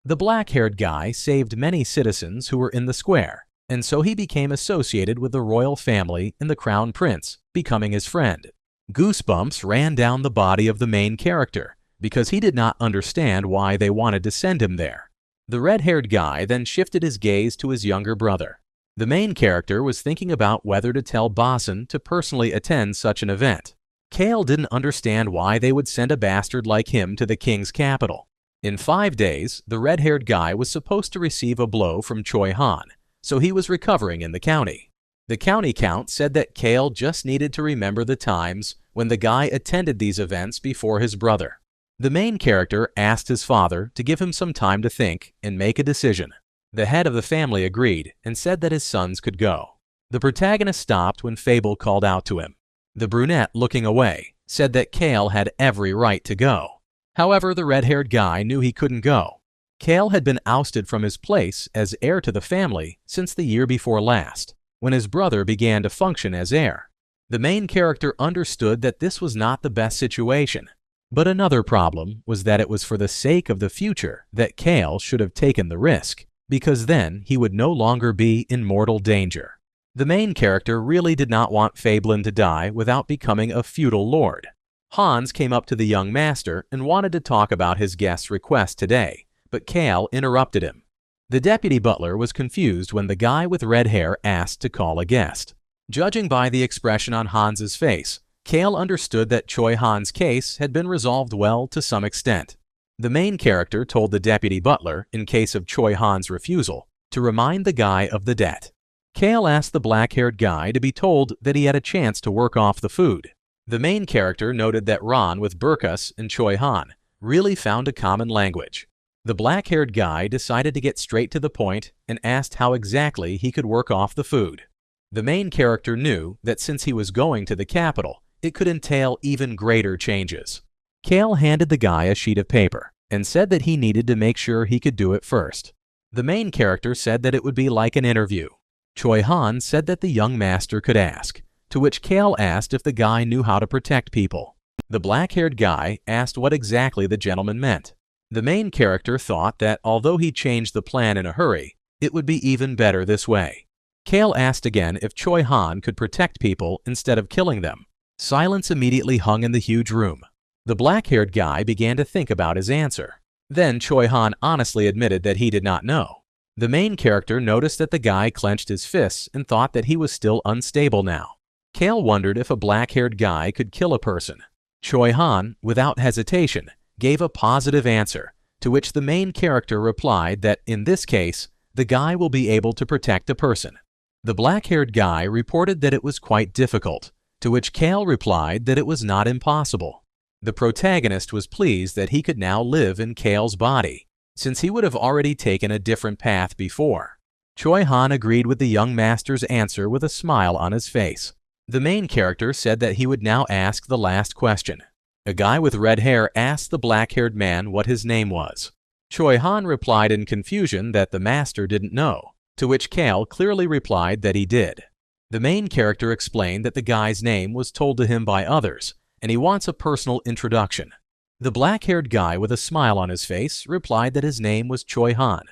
The black-haired guy saved many citizens who were in the square, and so he became associated with the royal family and the crown prince, becoming his friend. Goosebumps ran down the body of the main character, because he did not understand why they wanted to send him there. The red-haired guy then shifted his gaze to his younger brother. The main character was thinking about whether to tell Basson to personally attend such an event. Kale didn't understand why they would send a bastard like him to the king's capital. In 5 days, the red-haired guy was supposed to receive a blow from Choi Han, so he was recovering in the county. The county count said that Kale just needed to remember the times when the guy attended these events before his brother. The main character asked his father to give him some time to think and make a decision. The head of the family agreed and said that his sons could go. The protagonist stopped when Fable called out to him. The brunette, looking away, said that Kale had every right to go. However, the red-haired guy knew he couldn't go. Kale had been ousted from his place as heir to the family since the year before last, when his brother began to function as heir. The main character understood that this was not the best situation, but another problem was that it was for the sake of the future that Kale should have taken the risk, because then he would no longer be in mortal danger. The main character really did not want Fablin to die without becoming a feudal lord. Hans came up to the young master and wanted to talk about his guest's request today, but Kale interrupted him. The deputy butler was confused when the guy with red hair asked to call a guest. Judging by the expression on Hans's face, Kale understood that Choi Han's case had been resolved well to some extent. The main character told the deputy butler, in case of Choi Han's refusal, to remind the guy of the debt. Kale asked the black-haired guy to be told that he had a chance to work off the food. The main character noted that Ron with Burkus and Choi Han really found a common language. The black-haired guy decided to get straight to the point and asked how exactly he could work off the food. The main character knew that since he was going to the capital, it could entail even greater changes. Kale handed the guy a sheet of paper and said that he needed to make sure he could do it first. The main character said that it would be like an interview. Choi Han said that the young master could ask, to which Kale asked if the guy knew how to protect people. The black-haired guy asked what exactly the gentleman meant. The main character thought that although he changed the plan in a hurry, it would be even better this way. Kale asked again if Choi Han could protect people instead of killing them. Silence immediately hung in the huge room. The black-haired guy began to think about his answer. Then Choi Han honestly admitted that he did not know. The main character noticed that the guy clenched his fists and thought that he was still unstable now. Kale wondered if a black-haired guy could kill a person. Choi Han, without hesitation, gave a positive answer, to which the main character replied that in this case, the guy will be able to protect a person. The black-haired guy reported that it was quite difficult, to which Kale replied that it was not impossible. The protagonist was pleased that he could now live in Kale's body, since he would have already taken a different path before. Choi Han agreed with the young master's answer with a smile on his face. The main character said that he would now ask the last question. A guy with red hair asked the black-haired man what his name was. Choi Han replied in confusion that the master didn't know, to which Kale clearly replied that he did. The main character explained that the guy's name was told to him by others, and he wants a personal introduction. The black-haired guy with a smile on his face replied that his name was Choi Han.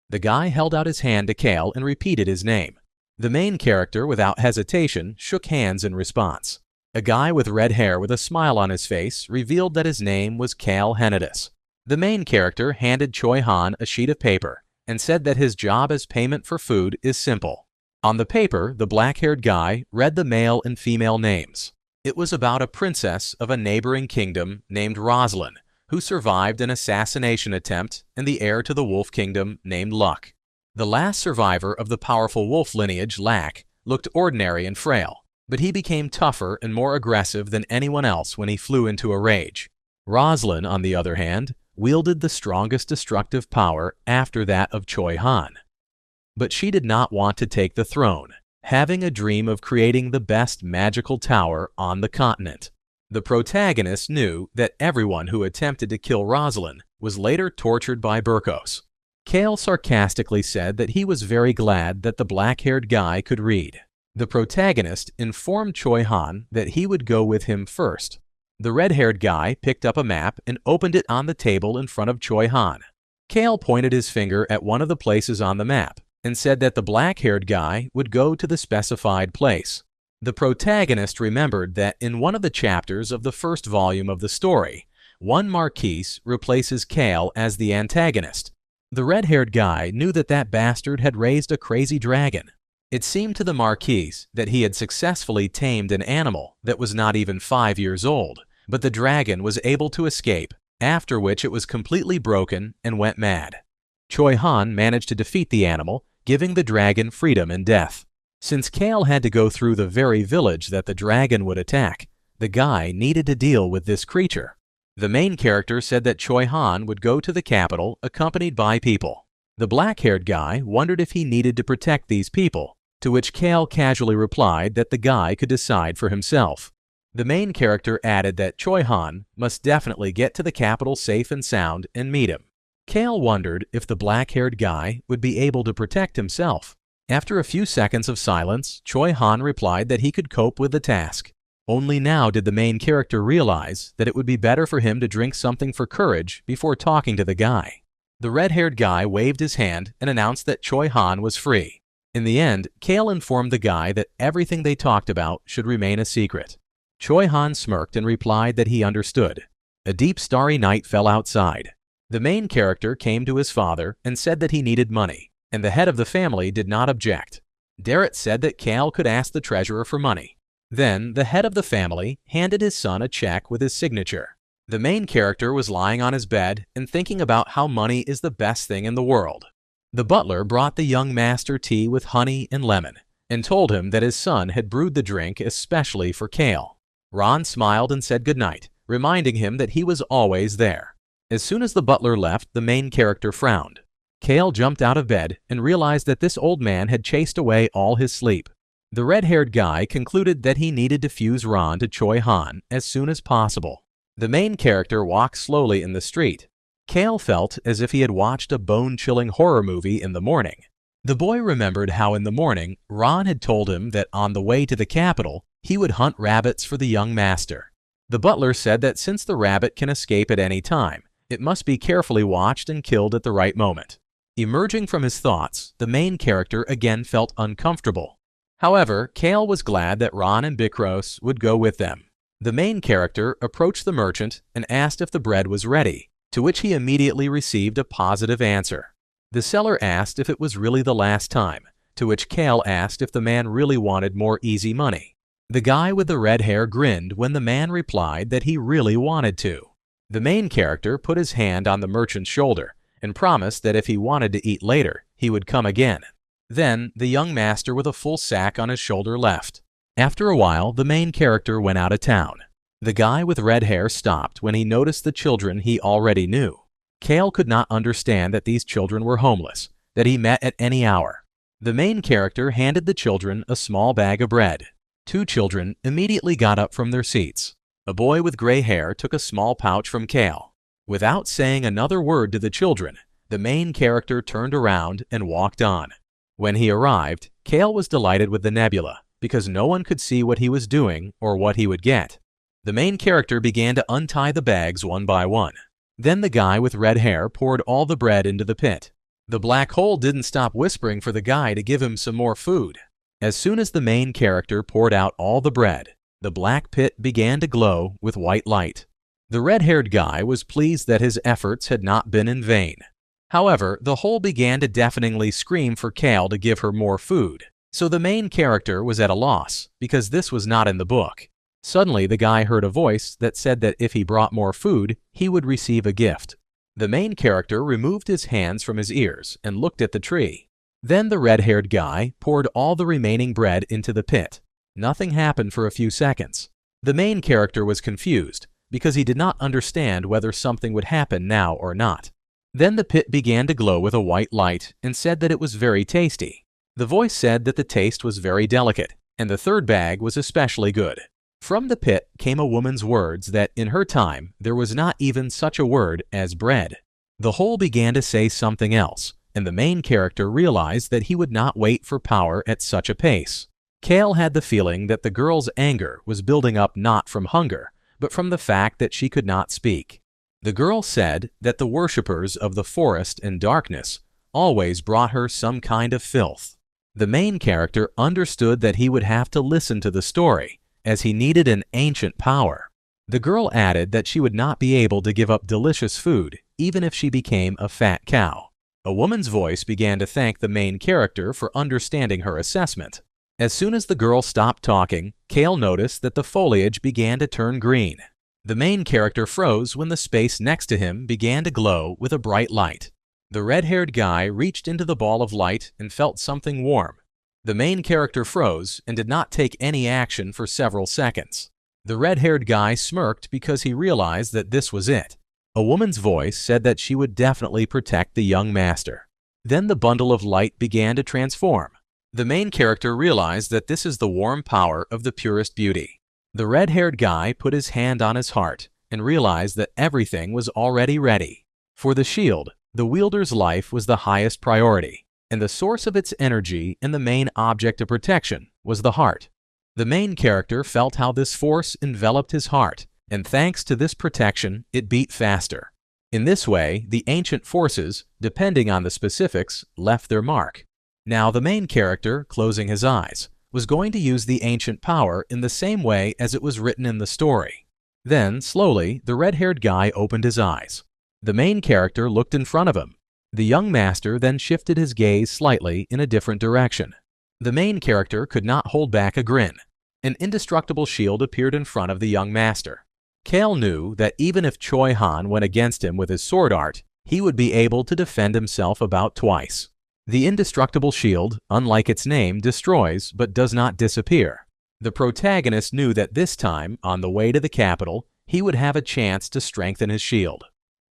The guy held out his hand to Kale and repeated his name. The main character, without hesitation, shook hands in response. A guy with red hair with a smile on his face revealed that his name was Kale Henadis. The main character handed Choi Han a sheet of paper and said that his job as payment for food is simple. On the paper, the black-haired guy read the male and female names. It was about a princess of a neighboring kingdom named Rosalind, who survived an assassination attempt, and the heir to the wolf kingdom named Luck. The last survivor of the powerful wolf lineage, Lack, looked ordinary and frail, but he became tougher and more aggressive than anyone else when he flew into a rage. Rosalind, on the other hand, wielded the strongest destructive power after that of Choi Han. But she did not want to take the throne, having a dream of creating the best magical tower on the continent. The protagonist knew that everyone who attempted to kill Rosalind was later tortured by Burkos. Kale sarcastically said that he was very glad that the black-haired guy could read. The protagonist informed Choi Han that he would go with him first. The red-haired guy picked up a map and opened it on the table in front of Choi Han. Kale pointed his finger at one of the places on the map and said that the black-haired guy would go to the specified place. The protagonist remembered that in one of the chapters of the first volume of the story, one Marquise replaces Kale as the antagonist. The red-haired guy knew that that bastard had raised a crazy dragon. It seemed to the Marquis that he had successfully tamed an animal that was not even 5 years old, but the dragon was able to escape, after which it was completely broken and went mad. Choi Han managed to defeat the animal, giving the dragon freedom and death. Since Kale had to go through the very village that the dragon would attack, the guy needed to deal with this creature. The main character said that Choi Han would go to the capital accompanied by people. The black-haired guy wondered if he needed to protect these people, to which Kale casually replied that the guy could decide for himself. The main character added that Choi Han must definitely get to the capital safe and sound and meet him. Kale wondered if the black-haired guy would be able to protect himself. After a few seconds of silence, Choi Han replied that he could cope with the task. Only now did the main character realize that it would be better for him to drink something for courage before talking to the guy. The red-haired guy waved his hand and announced that Choi Han was free. In the end, Kale informed the guy that everything they talked about should remain a secret. Choi Han smirked and replied that he understood. A deep starry night fell outside. The main character came to his father and said that he needed money, and the head of the family did not object. Darrett said that Kale could ask the treasurer for money. Then, the head of the family handed his son a check with his signature. The main character was lying on his bed and thinking about how money is the best thing in the world. The butler brought the young master tea with honey and lemon and told him that his son had brewed the drink especially for Kale. Ron smiled and said goodnight, reminding him that he was always there. As soon as the butler left, the main character frowned. Kale jumped out of bed and realized that this old man had chased away all his sleep. The red-haired guy concluded that he needed to fuse Ron to Choi Han as soon as possible. The main character walked slowly in the street. Kale felt as if he had watched a bone-chilling horror movie in the morning. The boy remembered how in the morning, Ron had told him that on the way to the capital, he would hunt rabbits for the young master. The butler said that since the rabbit can escape at any time, it must be carefully watched and killed at the right moment. Emerging from his thoughts, the main character again felt uncomfortable. However, Kale was glad that Ron and Bikros would go with them. The main character approached the merchant and asked if the bread was ready, to which he immediately received a positive answer. The seller asked if it was really the last time, to which Kale asked if the man really wanted more easy money. The guy with the red hair grinned when the man replied that he really wanted to. The main character put his hand on the merchant's shoulder and promised that if he wanted to eat later, he would come again. Then, the young master with a full sack on his shoulder left. After a while, the main character went out of town. The guy with red hair stopped when he noticed the children he already knew. Kale could not understand that these children were homeless, that he met at any hour. The main character handed the children a small bag of bread. 2 children immediately got up from their seats. A boy with gray hair took a small pouch from Kale. Without saying another word to the children, the main character turned around and walked on. When he arrived, Kale was delighted with the nebula because no one could see what he was doing or what he would get. The main character began to untie the bags one by one. Then the guy with red hair poured all the bread into the pit. The black hole didn't stop whispering for the guy to give him some more food. As soon as the main character poured out all the bread, the black pit began to glow with white light. The red-haired guy was pleased that his efforts had not been in vain. However, the hole began to deafeningly scream for Kale to give her more food, so the main character was at a loss because this was not in the book. Suddenly, the guy heard a voice that said that if he brought more food, he would receive a gift. The main character removed his hands from his ears and looked at the tree. Then the red-haired guy poured all the remaining bread into the pit. Nothing happened for a few seconds. The main character was confused because he did not understand whether something would happen now or not. Then the pit began to glow with a white light and said that it was very tasty. The voice said that the taste was very delicate, and the third bag was especially good. From the pit came a woman's words that in her time there was not even such a word as bread. The whole began to say something else, and the main character realized that he would not wait for power at such a pace. Kale had the feeling that the girl's anger was building up not from hunger, but from the fact that she could not speak. The girl said that the worshippers of the forest and darkness always brought her some kind of filth. The main character understood that he would have to listen to the story, as he needed an ancient power. The girl added that she would not be able to give up delicious food even if she became a fat cow. A woman's voice began to thank the main character for understanding her assessment. As soon as the girl stopped talking, Kale noticed that the foliage began to turn green. The main character froze when the space next to him began to glow with a bright light. The red-haired guy reached into the ball of light and felt something warm. The main character froze and did not take any action for several seconds. The red-haired guy smirked because he realized that this was it. A woman's voice said that she would definitely protect the young master. Then the bundle of light began to transform. The main character realized that this is the warm power of the purest beauty. The red-haired guy put his hand on his heart and realized that everything was already ready. For the shield, the wielder's life was the highest priority, and the source of its energy and the main object of protection was the heart. The main character felt how this force enveloped his heart, and thanks to this protection, it beat faster. In this way, the ancient forces, depending on the specifics, left their mark. Now the main character, closing his eyes, was going to use the ancient power in the same way as it was written in the story. Then, slowly, the red-haired guy opened his eyes. The main character looked in front of him. The young master then shifted his gaze slightly in a different direction. The main character could not hold back a grin. An indestructible shield appeared in front of the young master. Kale knew that even if Choi Han went against him with his sword art, he would be able to defend himself about twice. The indestructible shield, unlike its name, destroys but does not disappear. The protagonist knew that this time, on the way to the capital, he would have a chance to strengthen his shield.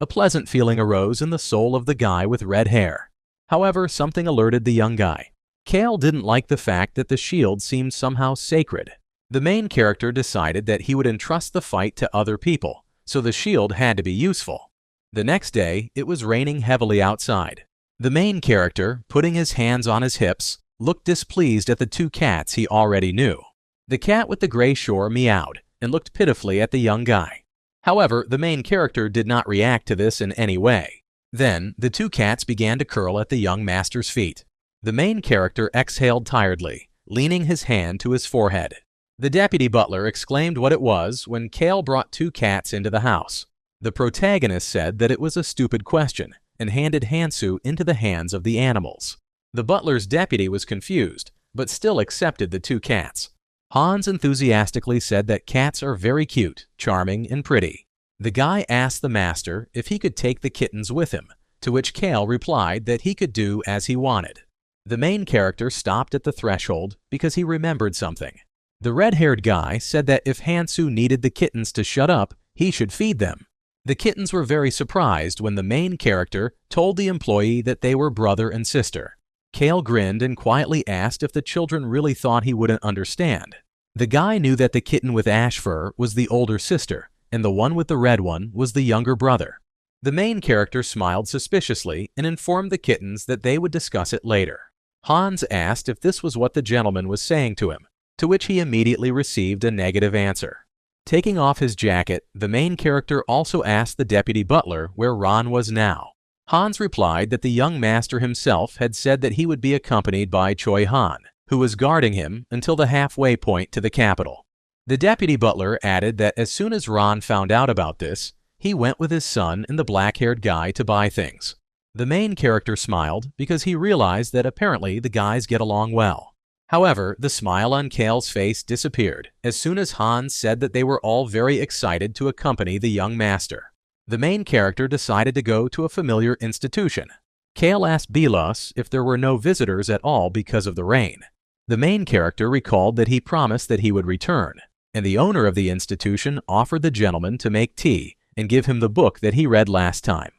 A pleasant feeling arose in the soul of the guy with red hair. However, something alerted the young guy. Kale didn't like the fact that the shield seemed somehow sacred. The main character decided that he would entrust the fight to other people, so the shield had to be useful. The next day, it was raining heavily outside. The main character, putting his hands on his hips, looked displeased at the two cats he already knew. The cat with the gray shore meowed and looked pitifully at the young guy. However, the main character did not react to this in any way. Then, the two cats began to curl at the young master's feet. The main character exhaled tiredly, leaning his hand to his forehead. The deputy butler exclaimed what it was when Kale brought two cats into the house. The protagonist said that it was a stupid question and handed Hansu into the hands of the animals. The butler's deputy was confused, but still accepted the two cats. Hans enthusiastically said that cats are very cute, charming, and pretty. The guy asked the master if he could take the kittens with him, to which Kale replied that he could do as he wanted. The main character stopped at the threshold because he remembered something. The red-haired guy said that if Hansu needed the kittens to shut up, he should feed them. The kittens were very surprised when the main character told the employee that they were brother and sister. Kale grinned and quietly asked if the children really thought he wouldn't understand. The guy knew that the kitten with ash fur was the older sister, and the one with the red one was the younger brother. The main character smiled suspiciously and informed the kittens that they would discuss it later. Hans asked if this was what the gentleman was saying to him, to which he immediately received a negative answer. Taking off his jacket, the main character also asked the deputy butler where Ron was now. Hans replied that the young master himself had said that he would be accompanied by Choi Han, who was guarding him until the halfway point to the capital. The deputy butler added that as soon as Ron found out about this, he went with his son and the black-haired guy to buy things. The main character smiled because he realized that apparently the guys get along well. However, the smile on Kale's face disappeared as soon as Hans said that they were all very excited to accompany the young master. The main character decided to go to a familiar institution. Kale asked Belos if there were no visitors at all because of the rain. The main character recalled that he promised that he would return, and the owner of the institution offered the gentleman to make tea and give him the book that he read last time.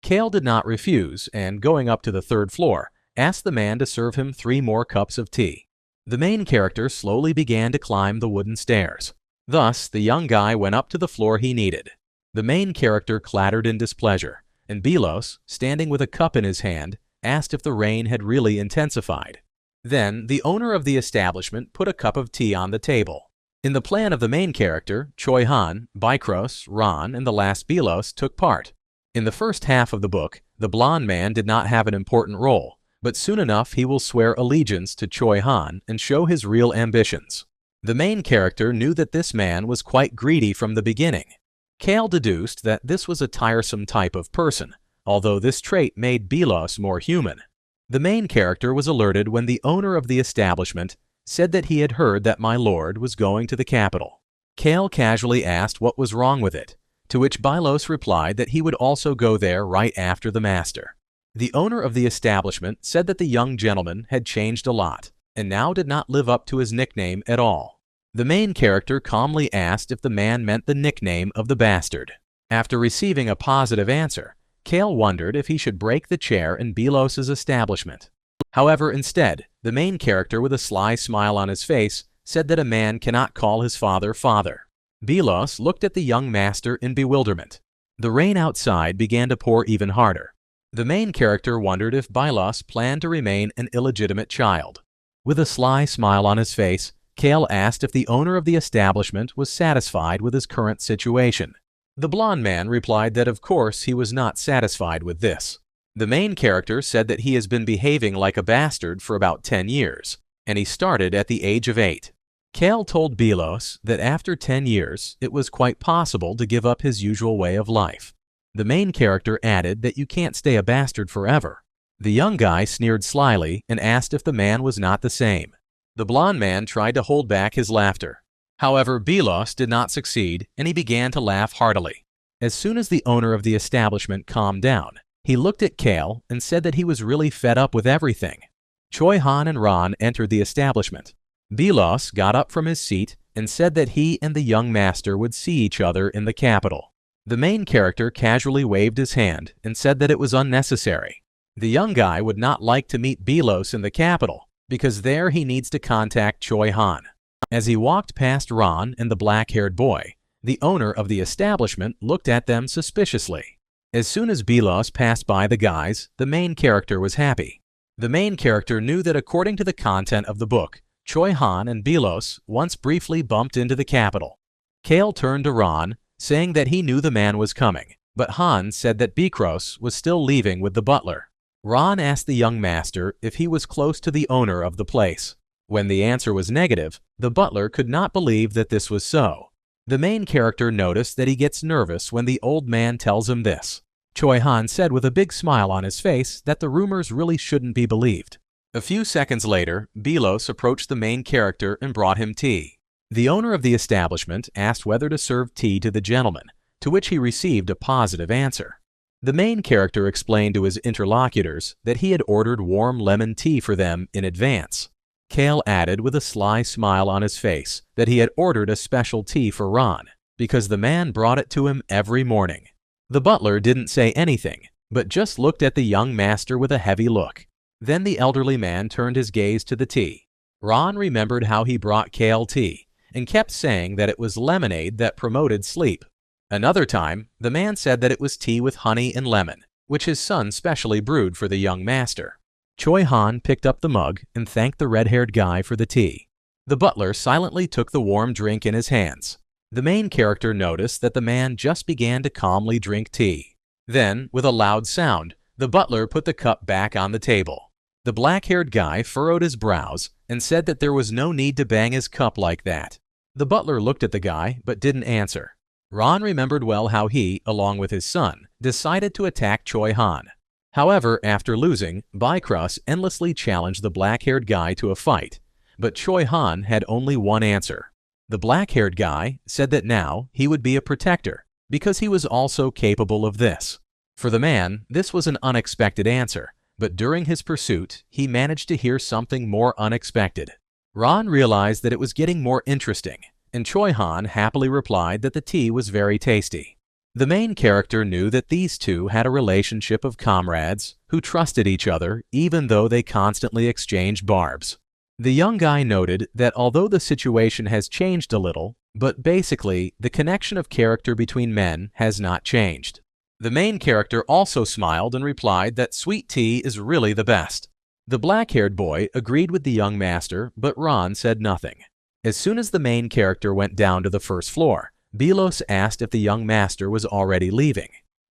Kale did not refuse and, going up to the third floor, asked the man to serve him 3 more cups of tea. The main character slowly began to climb the wooden stairs. Thus, the young guy went up to the floor he needed. The main character clattered in displeasure, and Belos, standing with a cup in his hand, asked if the rain had really intensified. Then, the owner of the establishment put a cup of tea on the table. In the plan of the main character, Choi Han, Bykros, Ron, and the last Belos took part. In the first half of the book, the blonde man did not have an important role, but soon enough he will swear allegiance to Choi Han and show his real ambitions. The main character knew that this man was quite greedy from the beginning. Kale deduced that this was a tiresome type of person, although this trait made Belos more human. The main character was alerted when the owner of the establishment said that he had heard that my lord was going to the capital. Kale casually asked what was wrong with it, to which Belos replied that he would also go there right after the master. The owner of the establishment said that the young gentleman had changed a lot and now did not live up to his nickname at all. The main character calmly asked if the man meant the nickname of the bastard. After receiving a positive answer, Kale wondered if he should break the chair in Belos's establishment. However, instead, the main character with a sly smile on his face said that a man cannot call his father father. Belos looked at the young master in bewilderment. The rain outside began to pour even harder. The main character wondered if Belos planned to remain an illegitimate child. With a sly smile on his face, Kale asked if the owner of the establishment was satisfied with his current situation. The blond man replied that of course he was not satisfied with this. The main character said that he has been behaving like a bastard for about 10 years, and he started at the age of 8. Kale told Belos that after 10 years, it was quite possible to give up his usual way of life. The main character added that you can't stay a bastard forever. The young guy sneered slyly and asked if the man was not the same. The blond man tried to hold back his laughter. However, Belos did not succeed, and he began to laugh heartily. As soon as the owner of the establishment calmed down, he looked at Kale and said that he was really fed up with everything. Choi Han and Ron entered the establishment. Belos got up from his seat and said that he and the young master would see each other in the capital. The main character casually waved his hand and said that it was unnecessary. The young guy would not like to meet Belos in the capital because there he needs to contact Choi Han. As he walked past Ron and the black-haired boy, the owner of the establishment looked at them suspiciously. As soon as Belos passed by the guys, the main character was happy. The main character knew that according to the content of the book, Choi Han and Belos once briefly bumped into the capital. Kale turned to Ron, saying that he knew the man was coming, but Han said that Bekros was still leaving with the butler. Ron asked the young master if he was close to the owner of the place. When the answer was negative, the butler could not believe that this was so. The main character noticed that he gets nervous when the old man tells him this. Choi Han said with a big smile on his face that the rumors really shouldn't be believed. A few seconds later, Belos approached the main character and brought him tea. The owner of the establishment asked whether to serve tea to the gentleman, to which he received a positive answer. The main character explained to his interlocutors that he had ordered warm lemon tea for them in advance. Kale added with a sly smile on his face that he had ordered a special tea for Ron because the man brought it to him every morning. The butler didn't say anything, but just looked at the young master with a heavy look. Then the elderly man turned his gaze to the tea. Ron remembered how he brought Kale tea and kept saying that it was lemonade that promoted sleep. Another time, the man said that it was tea with honey and lemon, which his son specially brewed for the young master. Choi Han picked up the mug and thanked the red-haired guy for the tea. The butler silently took the warm drink in his hands. The main character noticed that the man just began to calmly drink tea. Then, with a loud sound, the butler put the cup back on the table. The black-haired guy furrowed his brows and said that there was no need to bang his cup like that. The butler looked at the guy but didn't answer. Ron remembered well how he, along with his son, decided to attack Choi Han. However, after losing, Bekros endlessly challenged the black-haired guy to a fight, but Choi Han had only one answer. The black-haired guy said that now he would be a protector because he was also capable of this. For the man, this was an unexpected answer, but during his pursuit, he managed to hear something more unexpected. Ron realized that it was getting more interesting, and Choi Han happily replied that the tea was very tasty. The main character knew that these two had a relationship of comrades who trusted each other even though they constantly exchanged barbs. The young guy noted that although the situation has changed a little, but basically the connection of character between men has not changed. The main character also smiled and replied that sweet tea is really the best. The black-haired boy agreed with the young master, but Ron said nothing. As soon as the main character went down to the first floor, Belos asked if the young master was already leaving.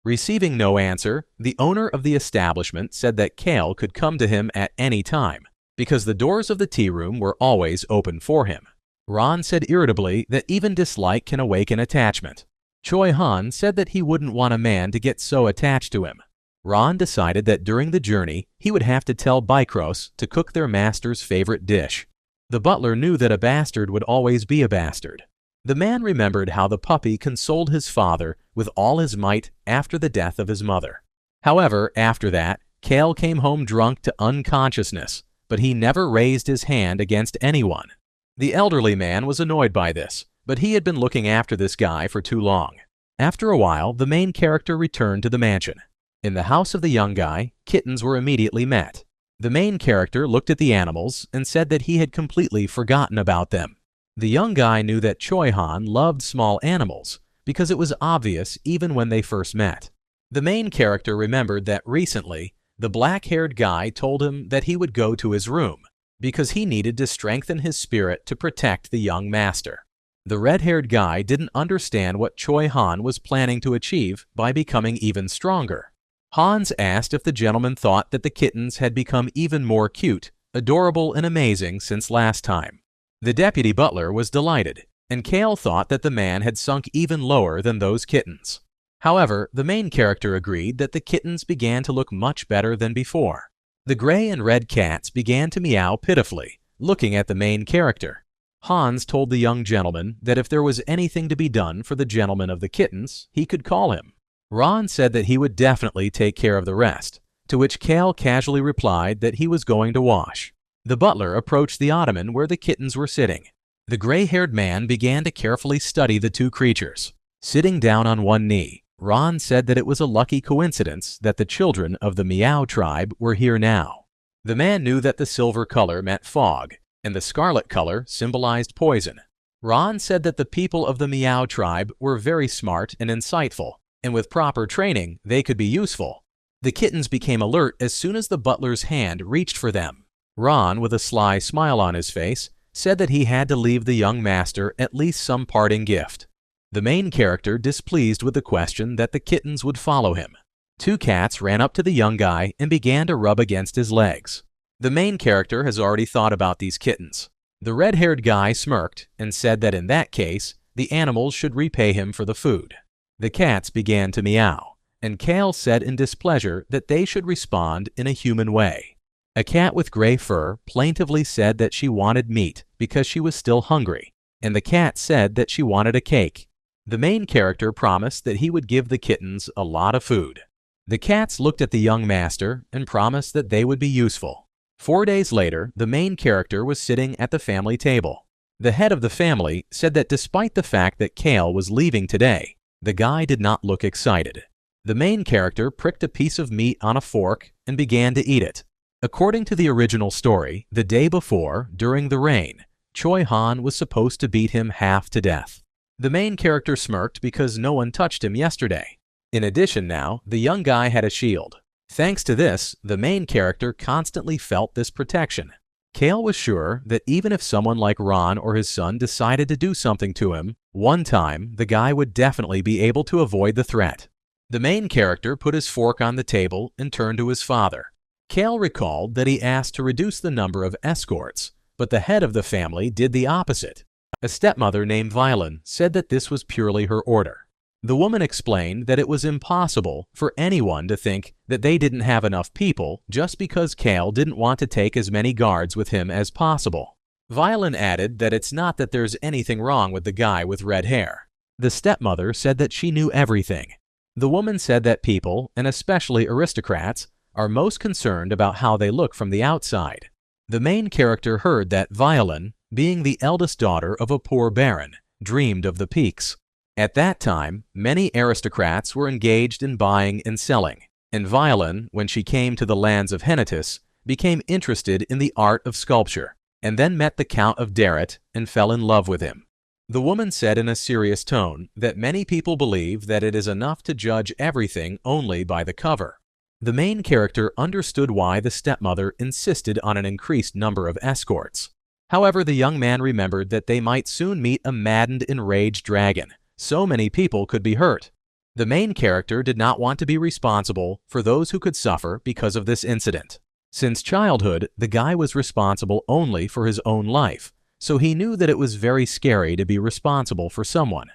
Receiving no answer, the owner of the establishment said that Kale could come to him at any time, because the doors of the tea room were always open for him. Ron said irritably that even dislike can awaken attachment. Choi Han said that he wouldn't want a man to get so attached to him. Ron decided that during the journey, he would have to tell Bykros to cook their master's favorite dish. The butler knew that a bastard would always be a bastard. The man remembered how the puppy consoled his father with all his might after the death of his mother. However, after that, Kale came home drunk to unconsciousness, but he never raised his hand against anyone. The elderly man was annoyed by this, but he had been looking after this guy for too long. After a while, the main character returned to the mansion. In the house of the young guy, kittens were immediately met. The main character looked at the animals and said that he had completely forgotten about them. The young guy knew that Choi-han loved small animals because it was obvious even when they first met. The main character remembered that recently, the black-haired guy told him that he would go to his room because he needed to strengthen his spirit to protect the young master. The red-haired guy didn't understand what Choi-han was planning to achieve by becoming even stronger. Hans asked if the gentleman thought that the kittens had become even more cute, adorable, and amazing since last time. The deputy butler was delighted, and Kale thought that the man had sunk even lower than those kittens. However, the main character agreed that the kittens began to look much better than before. The gray and red cats began to meow pitifully, looking at the main character. Hans told the young gentleman that if there was anything to be done for the gentleman of the kittens, he could call him. Ron said that he would definitely take care of the rest, to which Kale casually replied that he was going to wash. The butler approached the ottoman where the kittens were sitting. The gray-haired man began to carefully study the two creatures. Sitting down on one knee, Ron said that it was a lucky coincidence that the children of the Meow tribe were here now. The man knew that the silver color meant fog, and the scarlet color symbolized poison. Ron said that the people of the Meow tribe were very smart and insightful, and with proper training, they could be useful. The kittens became alert as soon as the butler's hand reached for them. Ron, with a sly smile on his face, said that he had to leave the young master at least some parting gift. The main character displeased with the question that the kittens would follow him. Two cats ran up to the young guy and began to rub against his legs. The main character has already thought about these kittens. The red-haired guy smirked and said that in that case, the animals should repay him for the food. The cats began to meow, and Kale said in displeasure that they should respond in a human way. A cat with gray fur plaintively said that she wanted meat because she was still hungry, and the cat said that she wanted a cake. The main character promised that he would give the kittens a lot of food. The cats looked at the young master and promised that they would be useful. 4 days later, the main character was sitting at the family table. The head of the family said that despite the fact that Kale was leaving today, the guy did not look excited. The main character pricked a piece of meat on a fork and began to eat it. According to the original story, the day before, during the rain, Choi-han was supposed to beat him half to death. The main character smirked because no one touched him yesterday. In addition now, the young guy had a shield. Thanks to this, the main character constantly felt this protection. Kale was sure that even if someone like Ron or his son decided to do something to him, one time the guy would definitely be able to avoid the threat. The main character put his fork on the table and turned to his father. Kale recalled that he asked to reduce the number of escorts, but the head of the family did the opposite. A stepmother named Violin said that this was purely her order. The woman explained that it was impossible for anyone to think that they didn't have enough people just because Kale didn't want to take as many guards with him as possible. Violin added that it's not that there's anything wrong with the guy with red hair. The stepmother said that she knew everything. The woman said that people, and especially aristocrats, are most concerned about how they look from the outside. The main character heard that Violin, being the eldest daughter of a poor baron, dreamed of the peaks. At that time, many aristocrats were engaged in buying and selling, and Violin, when she came to the lands of Hennetus, became interested in the art of sculpture, and then met the Count of Darret and fell in love with him. The woman said in a serious tone that many people believe that it is enough to judge everything only by the cover. The main character understood why the stepmother insisted on an increased number of escorts. However, the young man remembered that they might soon meet a maddened, enraged dragon. So many people could be hurt. The main character did not want to be responsible for those who could suffer because of this incident. Since childhood, the guy was responsible only for his own life, so he knew that it was very scary to be responsible for someone.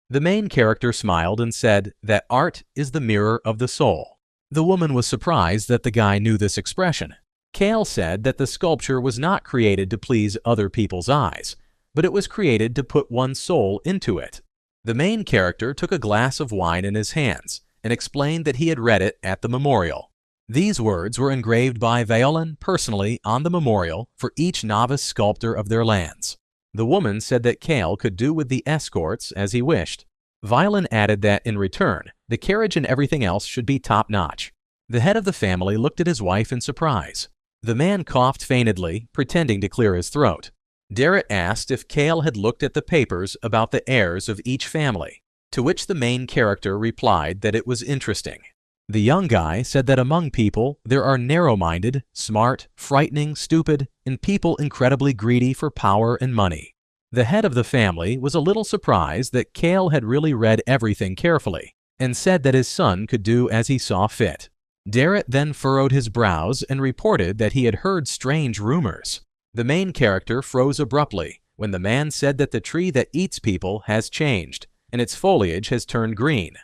The main character smiled and said that art is the mirror of the soul. The woman was surprised that the guy knew this expression. Kale said that the sculpture was not created to please other people's eyes, but it was created to put one's soul into it. The main character took a glass of wine in his hands and explained that he had read it at the memorial. These words were engraved by Violin personally on the memorial for each novice sculptor of their lands. The woman said that Kale could do with the escorts as he wished. Violin added that in return, the carriage and everything else should be top-notch. The head of the family looked at his wife in surprise. The man coughed feignedly, pretending to clear his throat. Darrett asked if Kale had looked at the papers about the heirs of each family, to which the main character replied that it was interesting. The young guy said that among people there are narrow-minded, smart, frightening, stupid, and people incredibly greedy for power and money. The head of the family was a little surprised that Kale had really read everything carefully, and said that his son could do as he saw fit. Darrett then furrowed his brows and reported that he had heard strange rumors. The main character froze abruptly when the man said that the tree that eats people has changed, and its foliage has turned green.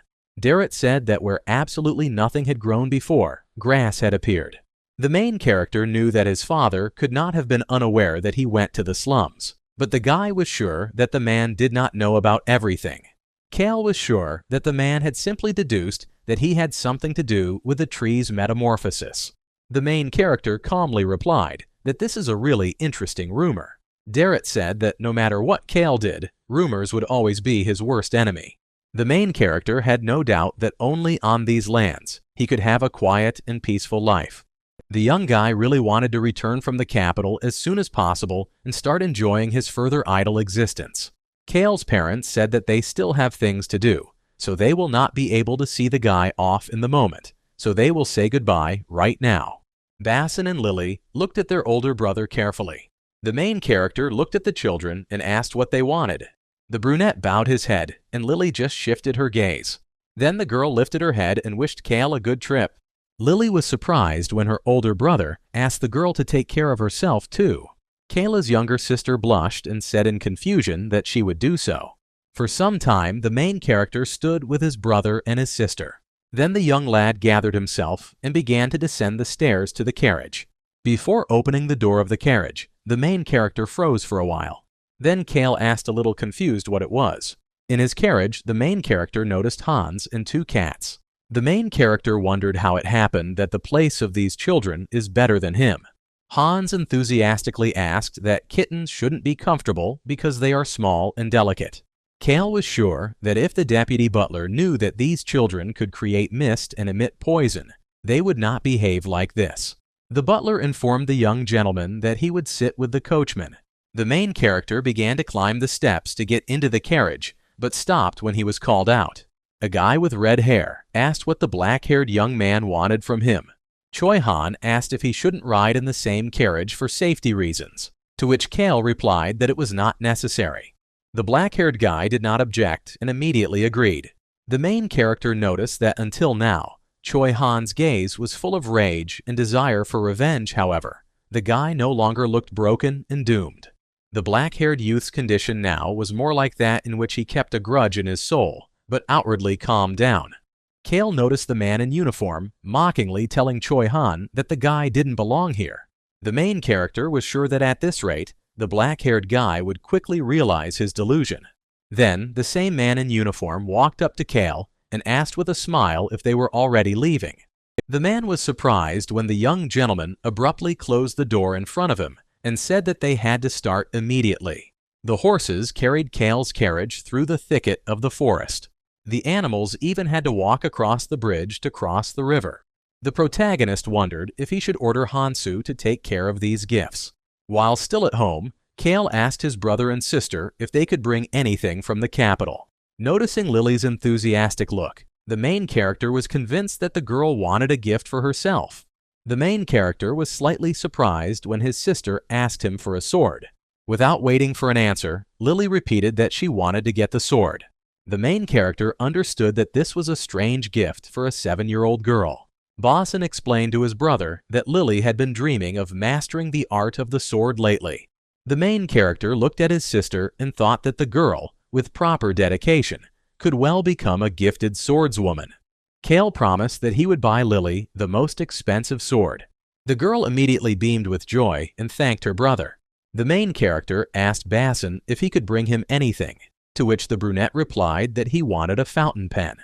Darrett said that where absolutely nothing had grown before, grass had appeared. The main character knew that his father could not have been unaware that he went to the slums, but the guy was sure that the man did not know about everything. Kale was sure that the man had simply deduced that he had something to do with the tree's metamorphosis. The main character calmly replied that this is a really interesting rumor. Darrett said that no matter what Kale did, rumors would always be his worst enemy. The main character had no doubt that only on these lands he could have a quiet and peaceful life. The young guy really wanted to return from the capital as soon as possible and start enjoying his further idle existence. Kale's parents said that they still have things to do, so they will not be able to see the guy off in the moment, so they will say goodbye right now. Basson and Lily looked at their older brother carefully. The main character looked at the children and asked what they wanted. The brunette bowed his head, and Lily just shifted her gaze. Then the girl lifted her head and wished Kale a good trip. Lily was surprised when her older brother asked the girl to take care of herself too. Kayla's younger sister blushed and said in confusion that she would do so. For some time, the main character stood with his brother and his sister. Then the young lad gathered himself and began to descend the stairs to the carriage. Before opening the door of the carriage, the main character froze for a while. Then Kale asked a little confused what it was. In his carriage, the main character noticed Hans and two cats. The main character wondered how it happened that the place of these children is better than him. Hans enthusiastically asked that kittens shouldn't be comfortable because they are small and delicate. Kale was sure that if the deputy butler knew that these children could create mist and emit poison, they would not behave like this. The butler informed the young gentleman that he would sit with the coachman. The main character began to climb the steps to get into the carriage, but stopped when he was called out. A guy with red hair asked what the black-haired young man wanted from him. Choi Han asked if he shouldn't ride in the same carriage for safety reasons, to which Kale replied that it was not necessary. The black-haired guy did not object and immediately agreed. The main character noticed that until now, Choi Han's gaze was full of rage and desire for revenge. However, the guy no longer looked broken and doomed. The black-haired youth's condition now was more like that in which he kept a grudge in his soul, but outwardly calmed down. Kale noticed the man in uniform mockingly telling Choi Han that the guy didn't belong here. The main character was sure that at this rate, the black-haired guy would quickly realize his delusion. Then, the same man in uniform walked up to Kale and asked with a smile if they were already leaving. The man was surprised when the young gentleman abruptly closed the door in front of him and said that they had to start immediately. The horses carried Kale's carriage through the thicket of the forest. The animals even had to walk across the bridge to cross the river. The protagonist wondered if he should order Hansu to take care of these gifts. While still at home, Kale asked his brother and sister if they could bring anything from the capital. Noticing Lily's enthusiastic look, the main character was convinced that the girl wanted a gift for herself. The main character was slightly surprised when his sister asked him for a sword. Without waiting for an answer, Lily repeated that she wanted to get the sword. The main character understood that this was a strange gift for a 7-year-old girl. Bosson explained to his brother that Lily had been dreaming of mastering the art of the sword lately. The main character looked at his sister and thought that the girl, with proper dedication, could well become a gifted swordswoman. Kale promised that he would buy Lily the most expensive sword. The girl immediately beamed with joy and thanked her brother. The main character asked Basson if he could bring him anything, to which the brunette replied that he wanted a fountain pen.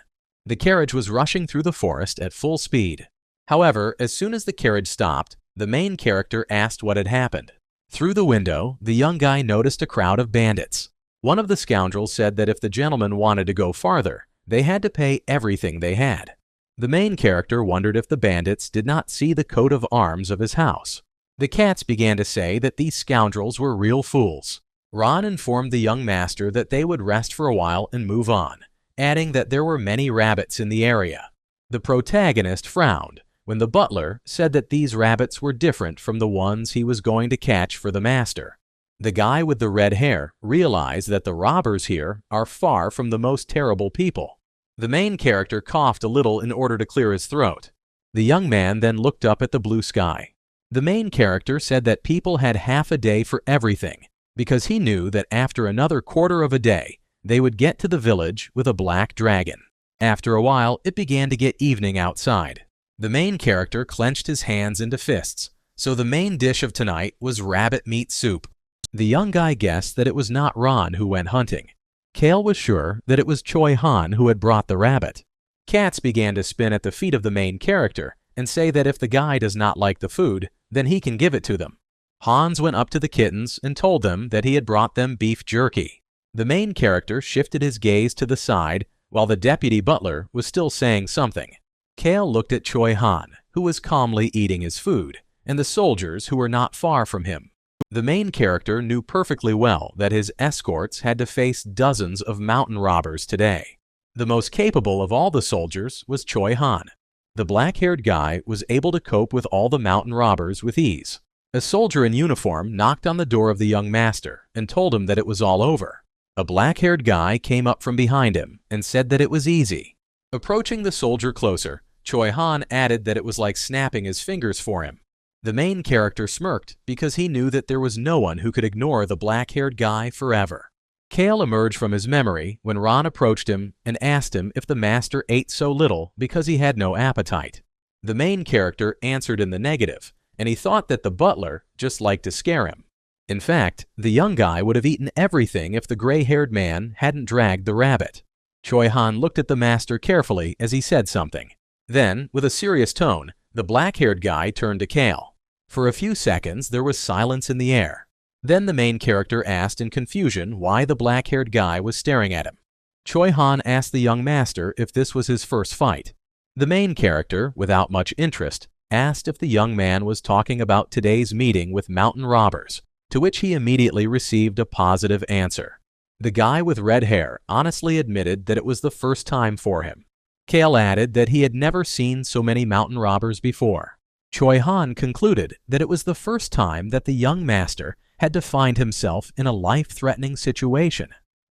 The carriage was rushing through the forest at full speed. However, as soon as the carriage stopped, the main character asked what had happened. Through the window, the young guy noticed a crowd of bandits. One of the scoundrels said that if the gentleman wanted to go farther, they had to pay everything they had. The main character wondered if the bandits did not see the coat of arms of his house. The cats began to say that these scoundrels were real fools. Ron informed the young master that they would rest for a while and move on, adding that there were many rabbits in the area. The protagonist frowned when the butler said that these rabbits were different from the ones he was going to catch for the master. The guy with the red hair realized that the robbers here are far from the most terrible people. The main character coughed a little in order to clear his throat. The young man then looked up at the blue sky. The main character said that people had half a day for everything, because he knew that after another quarter of a day, they would get to the village with a black dragon. After a while, it began to get evening outside. The main character clenched his hands into fists, so the main dish of tonight was rabbit meat soup. The young guy guessed that it was not Ron who went hunting. Kale was sure that it was Choi Han who had brought the rabbit. Cats began to spin at the feet of the main character and say that if the guy does not like the food, then he can give it to them. Hans went up to the kittens and told them that he had brought them beef jerky. The main character shifted his gaze to the side while the deputy butler was still saying something. Kale looked at Choi Han, who was calmly eating his food, and the soldiers who were not far from him. The main character knew perfectly well that his escorts had to face dozens of mountain robbers today. The most capable of all the soldiers was Choi Han. The black-haired guy was able to cope with all the mountain robbers with ease. A soldier in uniform knocked on the door of the young master and told him that it was all over. A black-haired guy came up from behind him and said that it was easy. Approaching the soldier closer, Choi Han added that it was like snapping his fingers for him. The main character smirked because he knew that there was no one who could ignore the black-haired guy forever. Kale emerged from his memory when Ron approached him and asked him if the master ate so little because he had no appetite. The main character answered in the negative, and he thought that the butler just liked to scare him. In fact, the young guy would have eaten everything if the gray-haired man hadn't dragged the rabbit. Choi Han looked at the master carefully as he said something. Then, with a serious tone, the black-haired guy turned to Kale. For a few seconds, there was silence in the air. Then the main character asked in confusion why the black-haired guy was staring at him. Choi Han asked the young master if this was his first fight. The main character, without much interest, asked if the young man was talking about today's meeting with mountain robbers, to which he immediately received a positive answer. The guy with red hair honestly admitted that it was the first time for him. Kale added that he had never seen so many mountain robbers before. Choi Han concluded that it was the first time that the young master had to find himself in a life-threatening situation.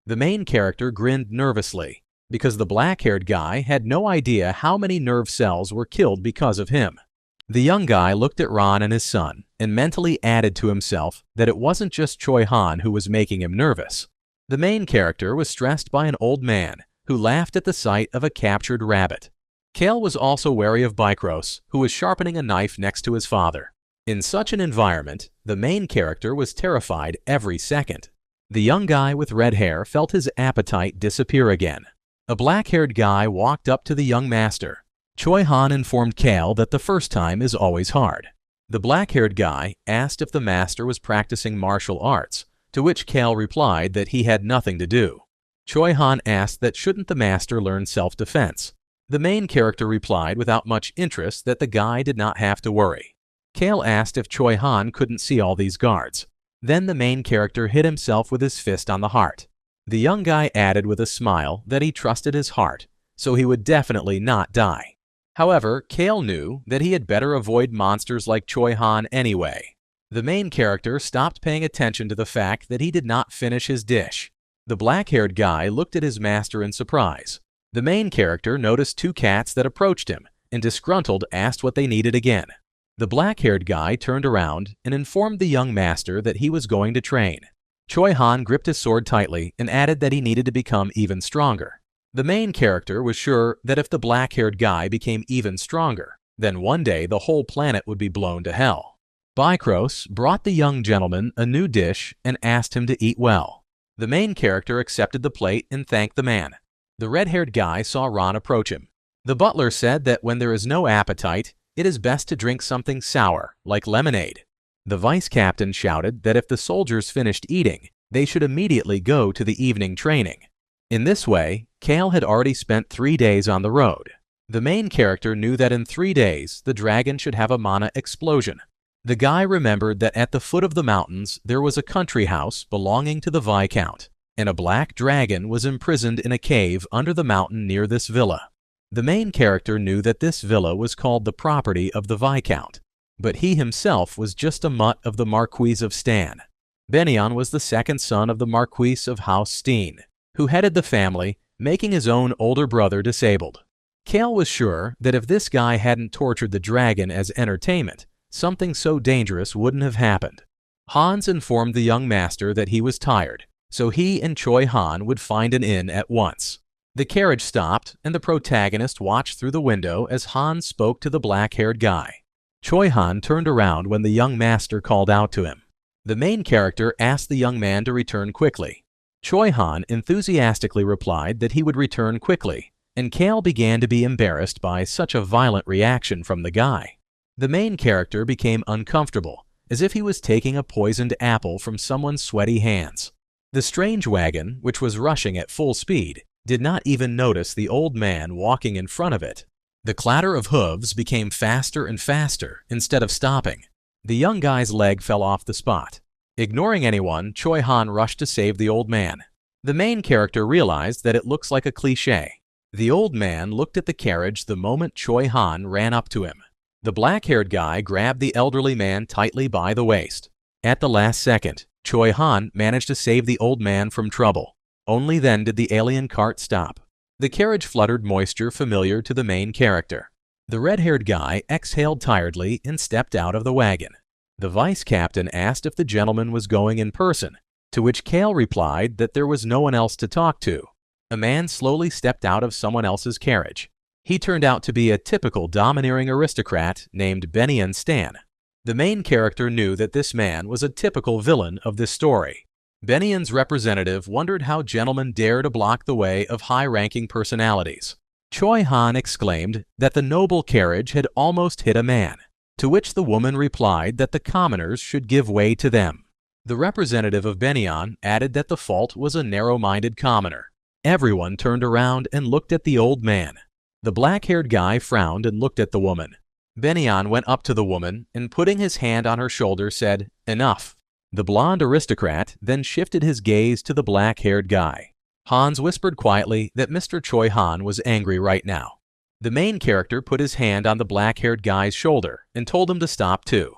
The main character grinned nervously because the black-haired guy had no idea how many nerve cells were killed because of him. The young guy looked at Ron and his son and mentally added to himself that it wasn't just Choi Han who was making him nervous. The main character was stressed by an old man who laughed at the sight of a captured rabbit. Kale was also wary of Bykros, who was sharpening a knife next to his father. In such an environment, the main character was terrified every second. The young guy with red hair felt his appetite disappear again. A black-haired guy walked up to the young master. Choi Han informed Kale that the first time is always hard. The black-haired guy asked if the master was practicing martial arts, to which Kale replied that he had nothing to do. Choi Han asked that shouldn't the master learn self-defense. The main character replied without much interest that the guy did not have to worry. Kale asked if Choi Han couldn't see all these guards. Then the main character hit himself with his fist on the heart. The young guy added with a smile that he trusted his heart, so he would definitely not die. However, Kale knew that he had better avoid monsters like Choi Han anyway. The main character stopped paying attention to the fact that he did not finish his dish. The black-haired guy looked at his master in surprise. The main character noticed two cats that approached him and disgruntled asked what they needed again. The black-haired guy turned around and informed the young master that he was going to train. Choi Han gripped his sword tightly and added that he needed to become even stronger. The main character was sure that if the black-haired guy became even stronger, then one day the whole planet would be blown to hell. Bykros brought the young gentleman a new dish and asked him to eat well. The main character accepted the plate and thanked the man. The red-haired guy saw Ron approach him. The butler said that when there is no appetite, it is best to drink something sour, like lemonade. The vice captain shouted that if the soldiers finished eating, they should immediately go to the evening training. In this way, Kale had already spent 3 days on the road. The main character knew that in 3 days, the dragon should have a mana explosion. The guy remembered that at the foot of the mountains there was a country house belonging to the Viscount, and a black dragon was imprisoned in a cave under the mountain near this villa. The main character knew that this villa was called the property of the Viscount, but he himself was just a mutt of the Marquis of Stan. Benyon was the second son of the Marquis of House Steen, who headed the family, making his own older brother disabled. Kale was sure that if this guy hadn't tortured the dragon as entertainment, something so dangerous wouldn't have happened. Hans informed the young master that he was tired, so he and Choi Han would find an inn at once. The carriage stopped, and the protagonist watched through the window as Hans spoke to the black-haired guy. Choi Han turned around when the young master called out to him. The main character asked the young man to return quickly. Choi Han enthusiastically replied that he would return quickly, and Kale began to be embarrassed by such a violent reaction from the guy. The main character became uncomfortable, as if he was taking a poisoned apple from someone's sweaty hands. The strange wagon, which was rushing at full speed, did not even notice the old man walking in front of it. The clatter of hooves became faster and faster instead of stopping. The young guy's leg fell off the spot. Ignoring anyone, Choi Han rushed to save the old man. The main character realized that it looks like a cliché. The old man looked at the carriage the moment Choi Han ran up to him. The black-haired guy grabbed the elderly man tightly by the waist. At the last second, Choi Han managed to save the old man from trouble. Only then did the alien cart stop. The carriage fluttered moisture familiar to the main character. The red-haired guy exhaled tiredly and stepped out of the wagon. The vice captain asked if the gentleman was going in person, to which Kale replied that there was no one else to talk to. A man slowly stepped out of someone else's carriage. He turned out to be a typical domineering aristocrat named Benyon Stan. The main character knew that this man was a typical villain of this story. Benyon's representative wondered how gentlemen dare to block the way of high-ranking personalities. Choi Han exclaimed that the noble carriage had almost hit a man, to which the woman replied that the commoners should give way to them. The representative of Benyon added that the fault was a narrow-minded commoner. Everyone turned around and looked at the old man. The black-haired guy frowned and looked at the woman. Benyon went up to the woman and, putting his hand on her shoulder, said, "Enough." The blonde aristocrat then shifted his gaze to the black-haired guy. Hans whispered quietly that Mr. Choi Han was angry right now. The main character put his hand on the black-haired guy's shoulder and told him to stop too.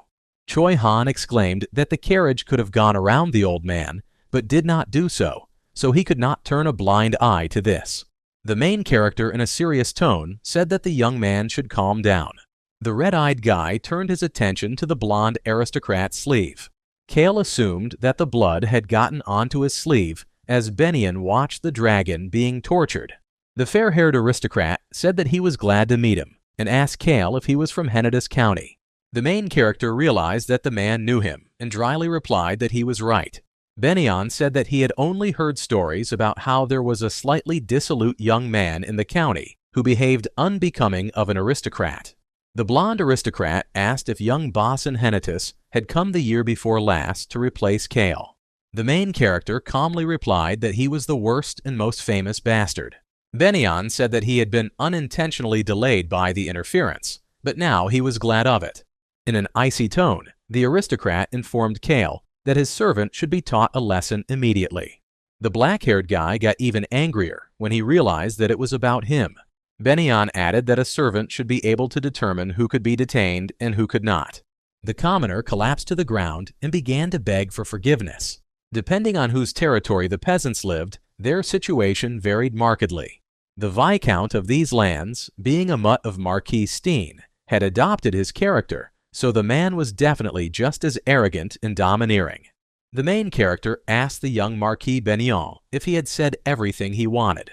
Choi Han exclaimed that the carriage could have gone around the old man, but did not do so, so he could not turn a blind eye to this. The main character, in a serious tone, said that the young man should calm down. The red-eyed guy turned his attention to the blonde aristocrat's sleeve. Kale assumed that the blood had gotten onto his sleeve as Benyon watched the dragon being tortured. The fair-haired aristocrat said that he was glad to meet him and asked Kale if he was from Henedus County. The main character realized that the man knew him and dryly replied that he was right. Benyon said that he had only heard stories about how there was a slightly dissolute young man in the county who behaved unbecoming of an aristocrat. The blonde aristocrat asked if young Boss in Hennetus had come the year before last to replace Kale. The main character calmly replied that he was the worst and most famous bastard. Benyon said that he had been unintentionally delayed by the interference, but now he was glad of it. In an icy tone, the aristocrat informed Kale that his servant should be taught a lesson immediately. The black-haired guy got even angrier when he realized that it was about him. Benyon added that a servant should be able to determine who could be detained and who could not. The commoner collapsed to the ground and began to beg for forgiveness. Depending on whose territory the peasants lived, their situation varied markedly. The Viscount of these lands, being a mutt of Marquis Steen, had adopted his character, so the man was definitely just as arrogant and domineering. The main character asked the young Marquis Benyon if he had said everything he wanted.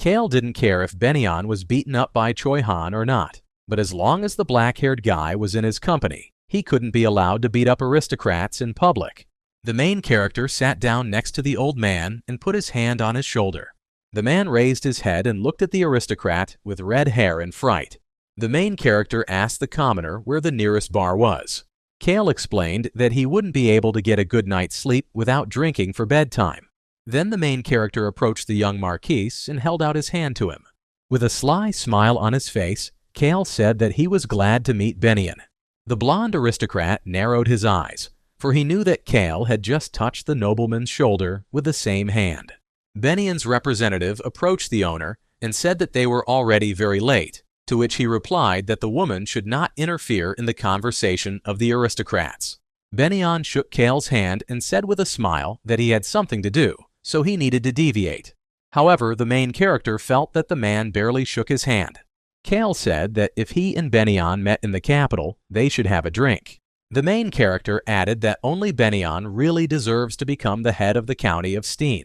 Kale didn't care if Benyon was beaten up by Choi Han or not, but as long as the black-haired guy was in his company, he couldn't be allowed to beat up aristocrats in public. The main character sat down next to the old man and put his hand on his shoulder. The man raised his head and looked at the aristocrat with red hair in fright. The main character asked the commoner where the nearest bar was. Kale explained that he wouldn't be able to get a good night's sleep without drinking for bedtime. Then the main character approached the young marquise and held out his hand to him. With a sly smile on his face, Kale said that he was glad to meet Benyon. The blonde aristocrat narrowed his eyes, for he knew that Kale had just touched the nobleman's shoulder with the same hand. Benyon's representative approached the owner and said that they were already very late, to which he replied that the woman should not interfere in the conversation of the aristocrats. Benyon shook Kale's hand and said with a smile that he had something to do, so he needed to deviate. However, the main character felt that the man barely shook his hand. Kale said that if he and Benyon met in the capital, they should have a drink. The main character added that only Benyon really deserves to become the head of the county of Steen.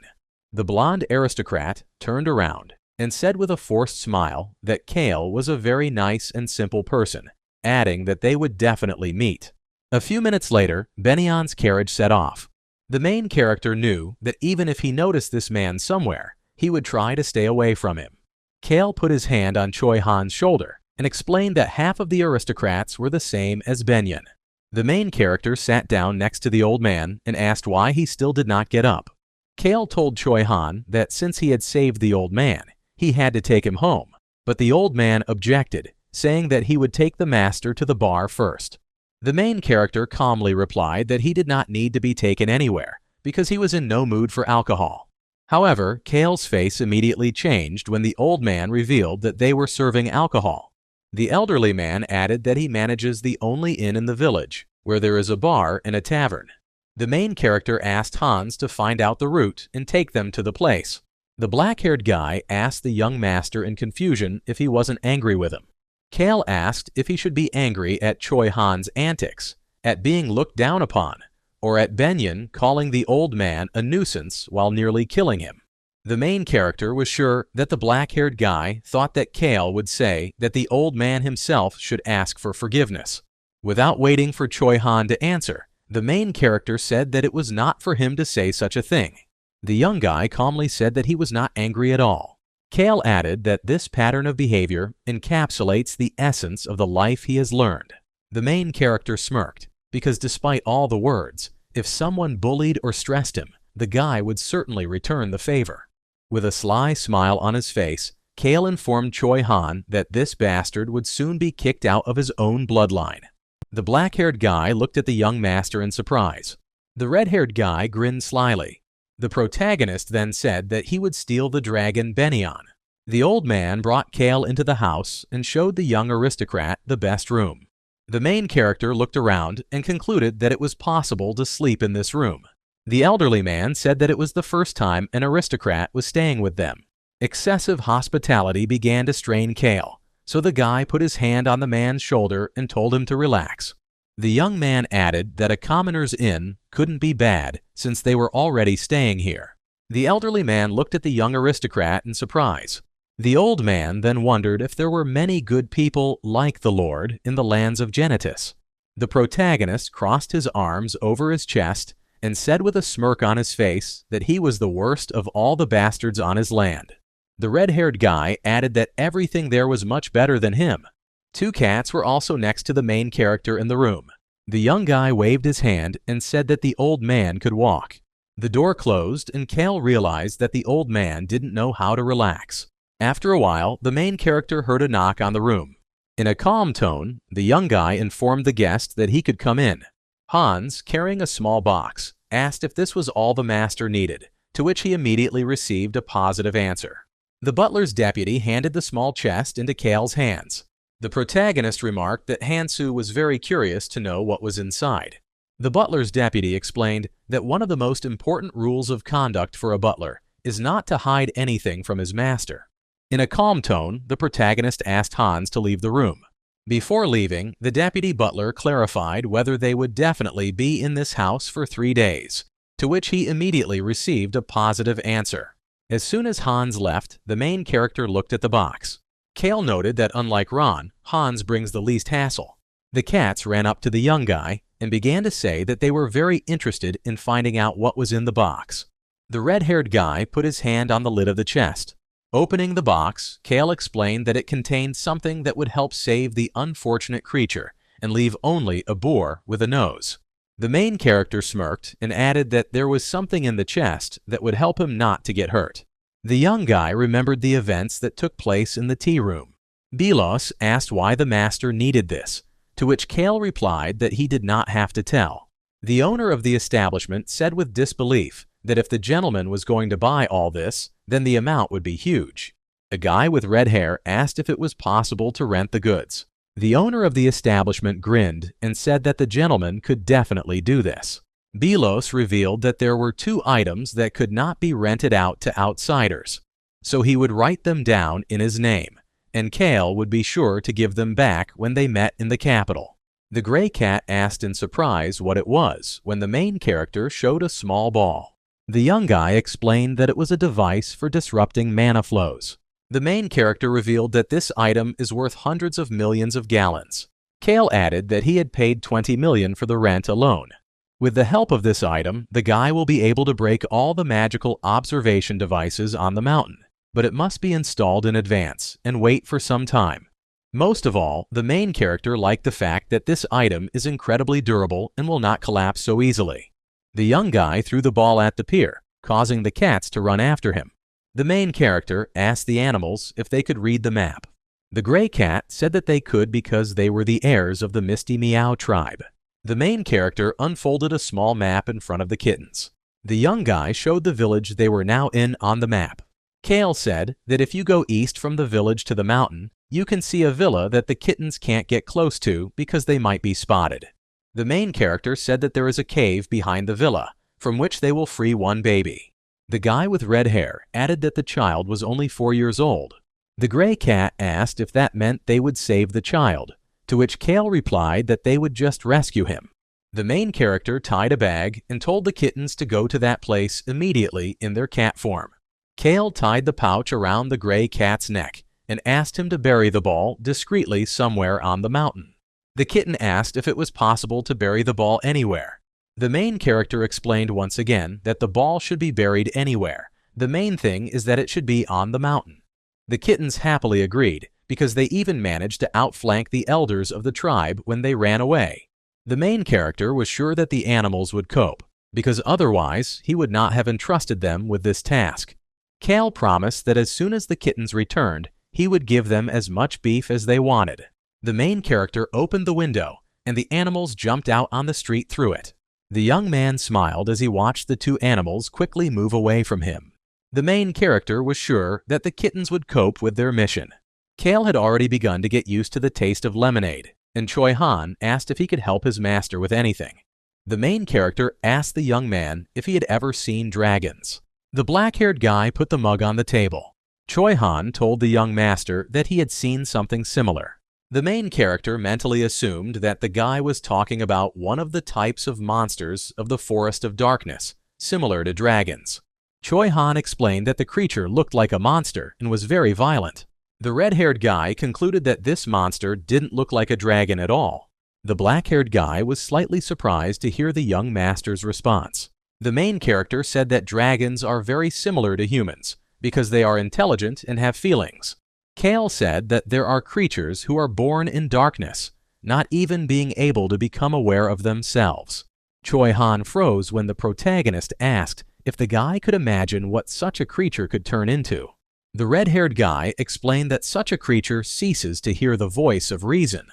The blonde aristocrat turned around and said with a forced smile that Kale was a very nice and simple person, adding that they would definitely meet. A few minutes later, Benyon's carriage set off. The main character knew that even if he noticed this man somewhere, he would try to stay away from him. Kale put his hand on Choi Han's shoulder and explained that half of the aristocrats were the same as Benyon. The main character sat down next to the old man and asked why he still did not get up. Kale told Choi Han that since he had saved the old man, he had to take him home, but the old man objected, saying that he would take the master to the bar first. The main character calmly replied that he did not need to be taken anywhere because he was in no mood for alcohol. However, Kale's face immediately changed when the old man revealed that they were serving alcohol. The elderly man added that he manages the only inn in the village, where there is a bar and a tavern. The main character asked Hans to find out the route and take them to the place. The black-haired guy asked the young master in confusion if he wasn't angry with him. Kale asked if he should be angry at Choi Han's antics, at being looked down upon, or at Benyon calling the old man a nuisance while nearly killing him. The main character was sure that the black-haired guy thought that Kale would say that the old man himself should ask for forgiveness. Without waiting for Choi Han to answer, the main character said that it was not for him to say such a thing. The young guy calmly said that he was not angry at all. Kale added that this pattern of behavior encapsulates the essence of the life he has learned. The main character smirked, because despite all the words, if someone bullied or stressed him, the guy would certainly return the favor. With a sly smile on his face, Kale informed Choi Han that this bastard would soon be kicked out of his own bloodline. The black-haired guy looked at the young master in surprise. The red-haired guy grinned slyly. The protagonist then said that he would steal the dragon Benyon. The old man brought Kale into the house and showed the young aristocrat the best room. The main character looked around and concluded that it was possible to sleep in this room. The elderly man said that it was the first time an aristocrat was staying with them. Excessive hospitality began to strain Kale, so the guy put his hand on the man's shoulder and told him to relax. The young man added that a commoner's inn couldn't be bad since they were already staying here. The elderly man looked at the young aristocrat in surprise. The old man then wondered if there were many good people like the Lord in the lands of Genitus. The protagonist crossed his arms over his chest and said with a smirk on his face that he was the worst of all the bastards on his land. The red-haired guy added that everything there was much better than him. Two cats were also next to the main character in the room. The young guy waved his hand and said that the old man could walk. The door closed and Kale realized that the old man didn't know how to relax. After a while, the main character heard a knock on the room. In a calm tone, the young guy informed the guest that he could come in. Hans, carrying a small box, asked if this was all the master needed, to which he immediately received a positive answer. The butler's deputy handed the small chest into Kale's hands. The protagonist remarked that Hansu was very curious to know what was inside. The butler's deputy explained that one of the most important rules of conduct for a butler is not to hide anything from his master. In a calm tone, the protagonist asked Hans to leave the room. Before leaving, the deputy butler clarified whether they would definitely be in this house for 3 days, to which he immediately received a positive answer. As soon as Hans left, the main character looked at the box. Kale noted that unlike Ron, Hans brings the least hassle. The cats ran up to the young guy and began to say that they were very interested in finding out what was in the box. The red-haired guy put his hand on the lid of the chest. Opening the box, Kale explained that it contained something that would help save the unfortunate creature and leave only a boar with a nose. The main character smirked and added that there was something in the chest that would help him not to get hurt. The young guy remembered the events that took place in the tea room. Belos asked why the master needed this, to which Kale replied that he did not have to tell. The owner of the establishment said with disbelief that if the gentleman was going to buy all this, then the amount would be huge. A guy with red hair asked if it was possible to rent the goods. The owner of the establishment grinned and said that the gentleman could definitely do this. Belos revealed that there were 2 items that could not be rented out to outsiders, so he would write them down in his name, and Kale would be sure to give them back when they met in the capital. The gray cat asked in surprise what it was when the main character showed a small ball. The young guy explained that it was a device for disrupting mana flows. The main character revealed that this item is worth hundreds of millions of gallons. Kale added that he had paid 20 million for the rent alone. With the help of this item, the guy will be able to break all the magical observation devices on the mountain, but it must be installed in advance and wait for some time. Most of all, the main character liked the fact that this item is incredibly durable and will not collapse so easily. The young guy threw the ball at the pier, causing the cats to run after him. The main character asked the animals if they could read the map. The gray cat said that they could because they were the heirs of the Misty Meow tribe. The main character unfolded a small map in front of the kittens. The young guy showed the village they were now in on the map. Kale said that if you go east from the village to the mountain, you can see a villa that the kittens can't get close to because they might be spotted. The main character said that there is a cave behind the villa, from which they will free one baby. The guy with red hair added that the child was only 4 years old. The gray cat asked if that meant they would save the child, to which Kale replied that they would just rescue him. The main character tied a bag and told the kittens to go to that place immediately in their cat form. Kale tied the pouch around the gray cat's neck and asked him to bury the ball discreetly somewhere on the mountain. The kitten asked if it was possible to bury the ball anywhere. The main character explained once again that the ball should be buried anywhere. The main thing is that it should be on the mountain. The kittens happily agreed, because they even managed to outflank the elders of the tribe when they ran away. The main character was sure that the animals would cope, because otherwise he would not have entrusted them with this task. Kale promised that as soon as the kittens returned, he would give them as much beef as they wanted. The main character opened the window, and the animals jumped out on the street through it. The young man smiled as he watched the 2 animals quickly move away from him. The main character was sure that the kittens would cope with their mission. Kale had already begun to get used to the taste of lemonade, and Choi Han asked if he could help his master with anything. The main character asked the young man if he had ever seen dragons. The black-haired guy put the mug on the table. Choi Han told the young master that he had seen something similar. The main character mentally assumed that the guy was talking about one of the types of monsters of the Forest of Darkness, similar to dragons. Choi Han explained that the creature looked like a monster and was very violent. The red-haired guy concluded that this monster didn't look like a dragon at all. The black-haired guy was slightly surprised to hear the young master's response. The main character said that dragons are very similar to humans because they are intelligent and have feelings. Kale said that there are creatures who are born in darkness, not even being able to become aware of themselves. Choi Han froze when the protagonist asked if the guy could imagine what such a creature could turn into. The red-haired guy explained that such a creature ceases to hear the voice of reason.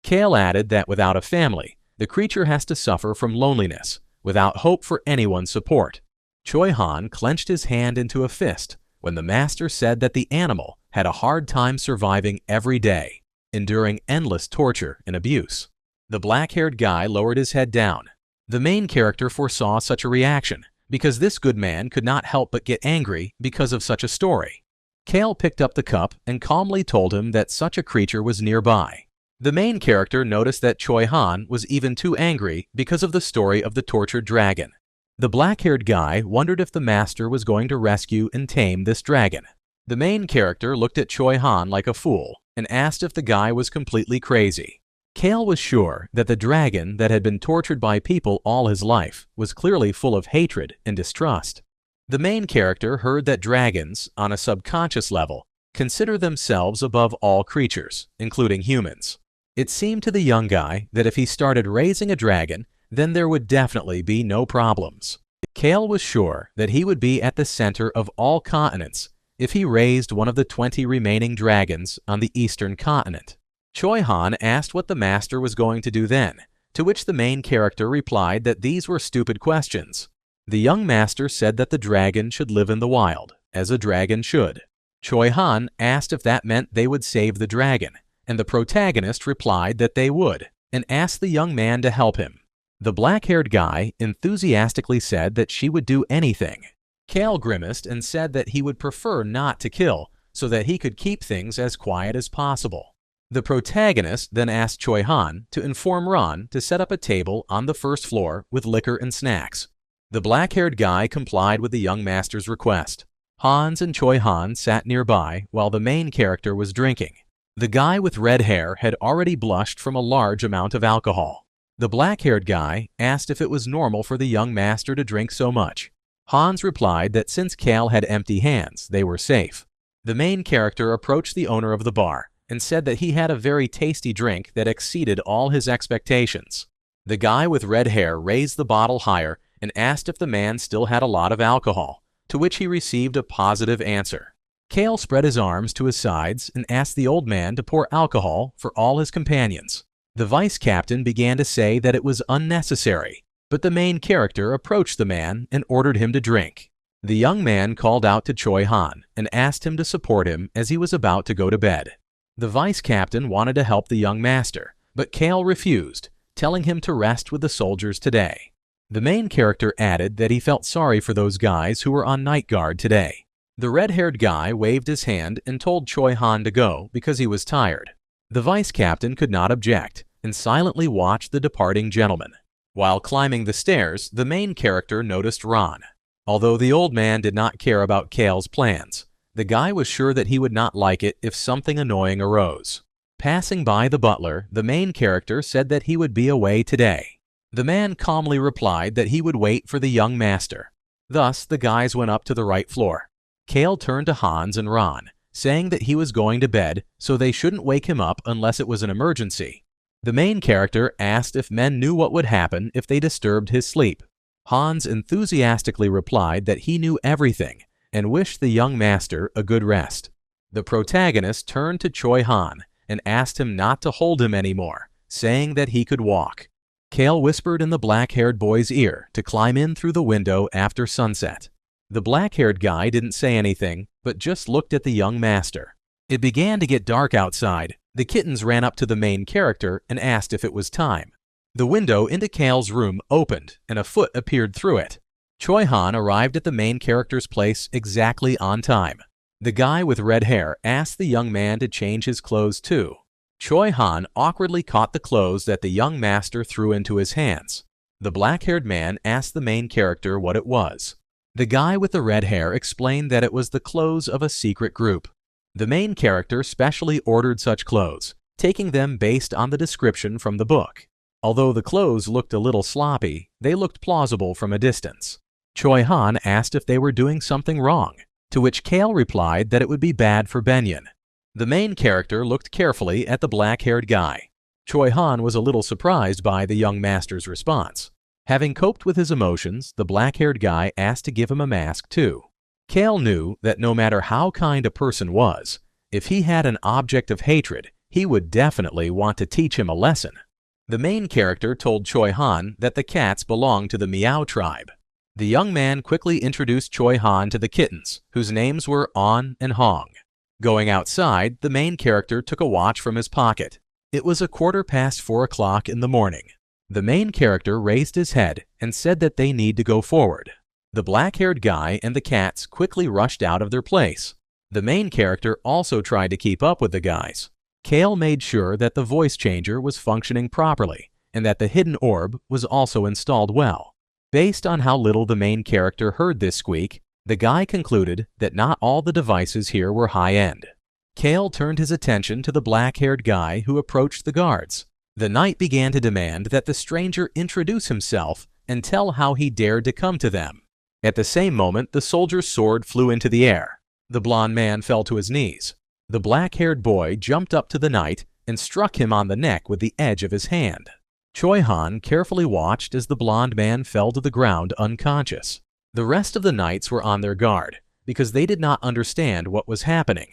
Kale added that without a family, the creature has to suffer from loneliness, without hope for anyone's support. Choi Han clenched his hand into a fist when the master said that the animal had a hard time surviving every day, enduring endless torture and abuse. The black-haired guy lowered his head down. The main character foresaw such a reaction, because this good man could not help but get angry because of such a story. Kale picked up the cup and calmly told him that such a creature was nearby. The main character noticed that Choi Han was even too angry because of the story of the tortured dragon. The black-haired guy wondered if the master was going to rescue and tame this dragon. The main character looked at Choi Han like a fool and asked if the guy was completely crazy. Kale was sure that the dragon that had been tortured by people all his life was clearly full of hatred and distrust. The main character heard that dragons, on a subconscious level, consider themselves above all creatures, including humans. It seemed to the young guy that if he started raising a dragon, then there would definitely be no problems. Kale was sure that he would be at the center of all continents if he raised one of the 20 remaining dragons on the eastern continent. Choi Han asked what the master was going to do then, to which the main character replied that these were stupid questions. The young master said that the dragon should live in the wild, as a dragon should. Choi Han asked if that meant they would save the dragon, and the protagonist replied that they would, and asked the young man to help him. The black-haired guy enthusiastically said that she would do anything. Kale grimaced and said that he would prefer not to kill, so that he could keep things as quiet as possible. The protagonist then asked Choi Han to inform Ron to set up a table on the first floor with liquor and snacks. The black-haired guy complied with the young master's request. Hans and Choi Han sat nearby while the main character was drinking. The guy with red hair had already blushed from a large amount of alcohol. The black-haired guy asked if it was normal for the young master to drink so much. Hans replied that since Kale had empty hands, they were safe. The main character approached the owner of the bar and said that he had a very tasty drink that exceeded all his expectations. The guy with red hair raised the bottle higher and asked if the man still had a lot of alcohol, to which he received a positive answer. Kale spread his arms to his sides and asked the old man to pour alcohol for all his companions. The vice captain began to say that it was unnecessary, but the main character approached the man and ordered him to drink. The young man called out to Choi Han and asked him to support him as he was about to go to bed. The vice captain wanted to help the young master, but Kale refused, telling him to rest with the soldiers today. The main character added that he felt sorry for those guys who were on night guard today. The red-haired guy waved his hand and told Choi Han to go because he was tired. The vice captain could not object and silently watched the departing gentleman. While climbing the stairs, the main character noticed Ron. Although the old man did not care about Kale's plans, the guy was sure that he would not like it if something annoying arose. Passing by the butler, the main character said that he would be away today. The man calmly replied that he would wait for the young master. Thus, the guys went up to the right floor. Kale turned to Hans and Ron, saying that he was going to bed, so they shouldn't wake him up unless it was an emergency. The main character asked if men knew what would happen if they disturbed his sleep. Hans enthusiastically replied that he knew everything and wished the young master a good rest. The protagonist turned to Choi Han and asked him not to hold him anymore, saying that he could walk. Kale whispered in the black-haired boy's ear to climb in through the window after sunset. The black-haired guy didn't say anything, but just looked at the young master. It began to get dark outside. The kittens ran up to the main character and asked if it was time. The window into Kale's room opened and a foot appeared through it. Choi Han arrived at the main character's place exactly on time. The guy with red hair asked the young man to change his clothes too. Choi Han awkwardly caught the clothes that the young master threw into his hands. The black-haired man asked the main character what it was. The guy with the red hair explained that it was the clothes of a secret group. The main character specially ordered such clothes, taking them based on the description from the book. Although the clothes looked a little sloppy, they looked plausible from a distance. Choi Han asked if they were doing something wrong, to which Kale replied that it would be bad for Benyon. The main character looked carefully at the black-haired guy. Choi Han was a little surprised by the young master's response. Having coped with his emotions, the black-haired guy asked to give him a mask too. Kale knew that no matter how kind a person was, if he had an object of hatred, he would definitely want to teach him a lesson. The main character told Choi Han that the cats belonged to the Meow tribe. The young man quickly introduced Choi Han to the kittens, whose names were On and Hong. Going outside, the main character took a watch from his pocket. It was 4:15 o'clock in the morning. The main character raised his head and said that they need to go forward. The black-haired guy and the cats quickly rushed out of their place. The main character also tried to keep up with the guys. Kale made sure that the voice changer was functioning properly and that the hidden orb was also installed well. Based on how little the main character heard this squeak, the guy concluded that not all the devices here were high-end. Kale turned his attention to the black-haired guy who approached the guards. The knight began to demand that the stranger introduce himself and tell how he dared to come to them. At the same moment, the soldier's sword flew into the air. The blond man fell to his knees. The black-haired boy jumped up to the knight and struck him on the neck with the edge of his hand. Choi Han carefully watched as the blond man fell to the ground unconscious. The rest of the knights were on their guard because they did not understand what was happening.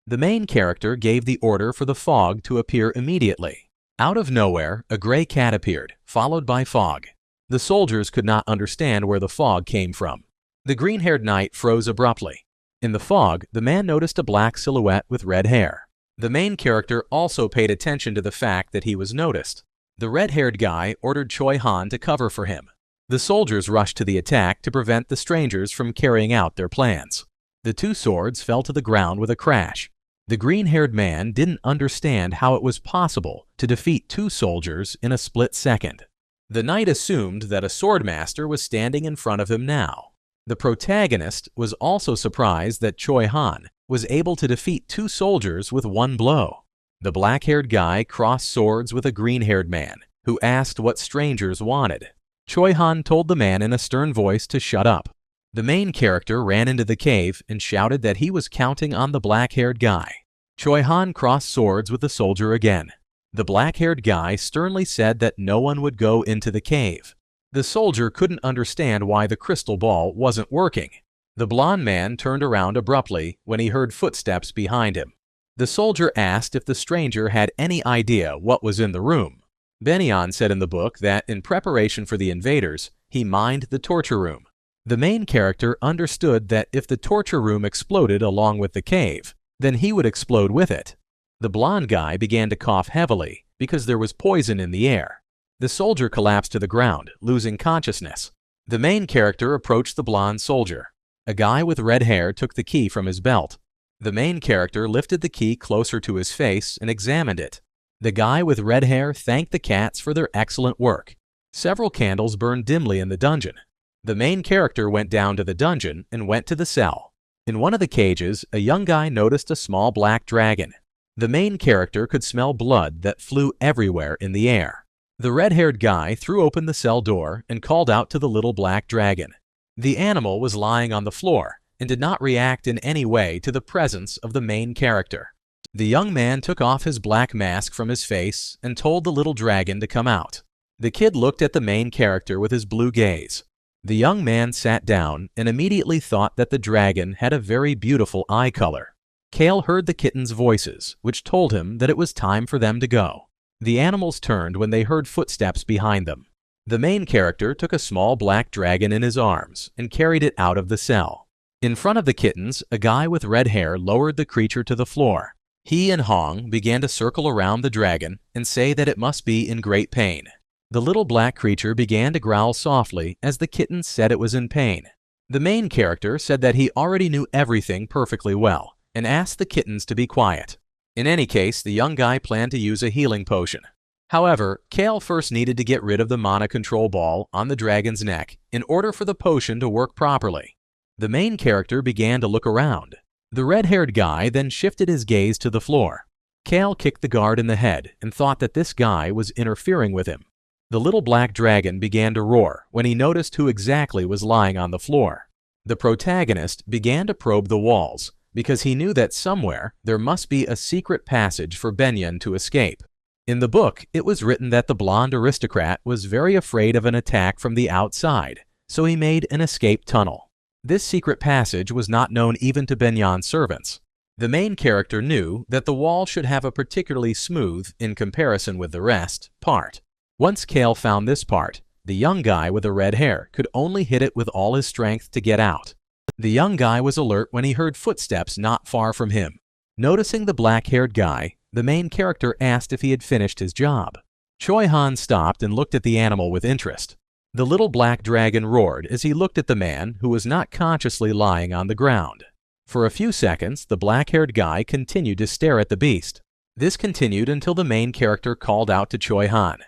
The main character gave the order for the fog to appear immediately. Out of nowhere, a gray cat appeared, followed by fog. The soldiers could not understand where the fog came from. The green-haired knight froze abruptly. In the fog, the man noticed a black silhouette with red hair. The main character also paid attention to the fact that he was noticed. The red-haired guy ordered Choi Han to cover for him. The soldiers rushed to the attack to prevent the strangers from carrying out their plans. The two swords fell to the ground with a crash. The green-haired man didn't understand how it was possible to defeat two soldiers in a split second. The knight assumed that a swordmaster was standing in front of him now. The protagonist was also surprised that Choi Han was able to defeat two soldiers with one blow. The black-haired guy crossed swords with a green-haired man, who asked what strangers wanted. Choi Han told the man in a stern voice to shut up. The main character ran into the cave and shouted that he was counting on the black-haired guy. Choi Han crossed swords with the soldier again. The black-haired guy sternly said that no one would go into the cave. The soldier couldn't understand why the crystal ball wasn't working. The blond man turned around abruptly when he heard footsteps behind him. The soldier asked if the stranger had any idea what was in the room. Benyon said in the book that in preparation for the invaders, he mined the torture room. The main character understood that if the torture room exploded along with the cave, then he would explode with it. The blond guy began to cough heavily because there was poison in the air. The soldier collapsed to the ground, losing consciousness. The main character approached the blond soldier. A guy with red hair took the key from his belt. The main character lifted the key closer to his face and examined it. The guy with red hair thanked the cats for their excellent work. Several candles burned dimly in the dungeon. The main character went down to the dungeon and went to the cell. In one of the cages, a young guy noticed a small black dragon. The main character could smell blood that flew everywhere in the air. The red-haired guy threw open the cell door and called out to the little black dragon. The animal was lying on the floor and did not react in any way to the presence of the main character. The young man took off his black mask from his face and told the little dragon to come out. The kid looked at the main character with his blue gaze. The young man sat down and immediately thought that the dragon had a very beautiful eye color. Kale heard the kittens' voices, which told him that it was time for them to go. The animals turned when they heard footsteps behind them. The main character took a small black dragon in his arms and carried it out of the cell. In front of the kittens, a guy with red hair lowered the creature to the floor. He and Hong began to circle around the dragon and say that it must be in great pain. The little black creature began to growl softly as the kittens said it was in pain. The main character said that he already knew everything perfectly well and asked the kittens to be quiet. In any case, the young guy planned to use a healing potion. However, Kale first needed to get rid of the mana control ball on the dragon's neck in order for the potion to work properly. The main character began to look around. The red-haired guy then shifted his gaze to the floor. Kale kicked the guard in the head and thought that this guy was interfering with him. The little black dragon began to roar when he noticed who exactly was lying on the floor. The protagonist began to probe the walls because he knew that somewhere there must be a secret passage for Benyon to escape. In the book, it was written that the blonde aristocrat was very afraid of an attack from the outside, so he made an escape tunnel. This secret passage was not known even to Benyon's servants. The main character knew that the wall should have a particularly smooth, in comparison with the rest, part. Once Kale found this part, the young guy with the red hair could only hit it with all his strength to get out. The young guy was alert when he heard footsteps not far from him. Noticing the black-haired guy, the main character asked if he had finished his job. Choi Han stopped and looked at the animal with interest. The little black dragon roared as he looked at the man who was not consciously lying on the ground. For a few seconds, the black-haired guy continued to stare at the beast. This continued until the main character called out to Choi Han.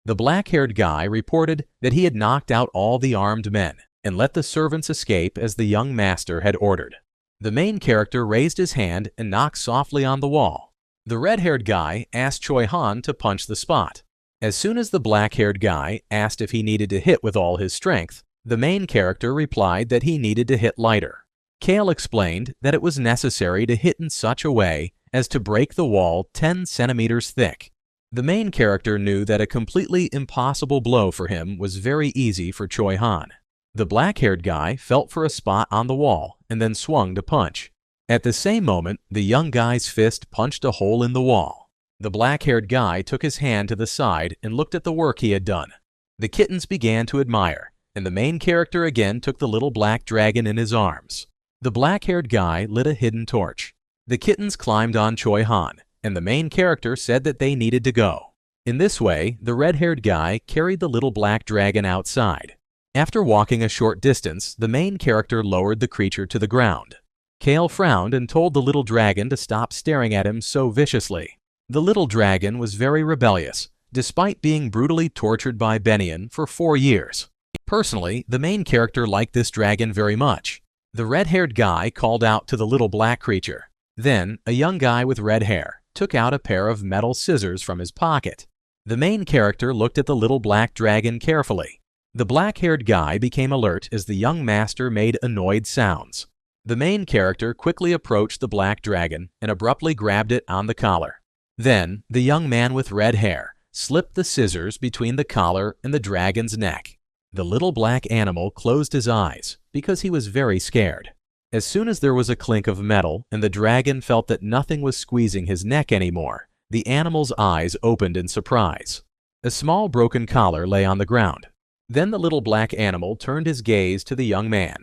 The black-haired guy reported that he had knocked out all the armed men and let the servants escape as the young master had ordered. The main character raised his hand and knocked softly on the wall. The red-haired guy asked Choi Han to punch the spot. As soon as the black-haired guy asked if he needed to hit with all his strength, the main character replied that he needed to hit lighter. Kale explained that it was necessary to hit in such a way as to break the wall 10 centimeters thick. The main character knew that a completely impossible blow for him was very easy for Choi Han. The black-haired guy felt for a spot on the wall and then swung to punch. At the same moment, the young guy's fist punched a hole in the wall. The black-haired guy took his hand to the side and looked at the work he had done. The kittens began to admire, and the main character again took the little black dragon in his arms. The black-haired guy lit a hidden torch. The kittens climbed on Choi Han, and the main character said that they needed to go. In this way, the red-haired guy carried the little black dragon outside. After walking a short distance, the main character lowered the creature to the ground. Kale frowned and told the little dragon to stop staring at him so viciously. The little dragon was very rebellious, despite being brutally tortured by Benian for 4 years. Personally, the main character liked this dragon very much. The red-haired guy called out to the little black creature. Then, a young guy with red hair took out a pair of metal scissors from his pocket. The main character looked at the little black dragon carefully. The black-haired guy became alert as the young master made annoyed sounds. The main character quickly approached the black dragon and abruptly grabbed it on the collar. Then, the young man with red hair slipped the scissors between the collar and the dragon's neck. The little black animal closed his eyes because he was very scared. As soon as there was a clink of metal and the dragon felt that nothing was squeezing his neck anymore, the animal's eyes opened in surprise. A small broken collar lay on the ground. Then the little black animal turned his gaze to the young man.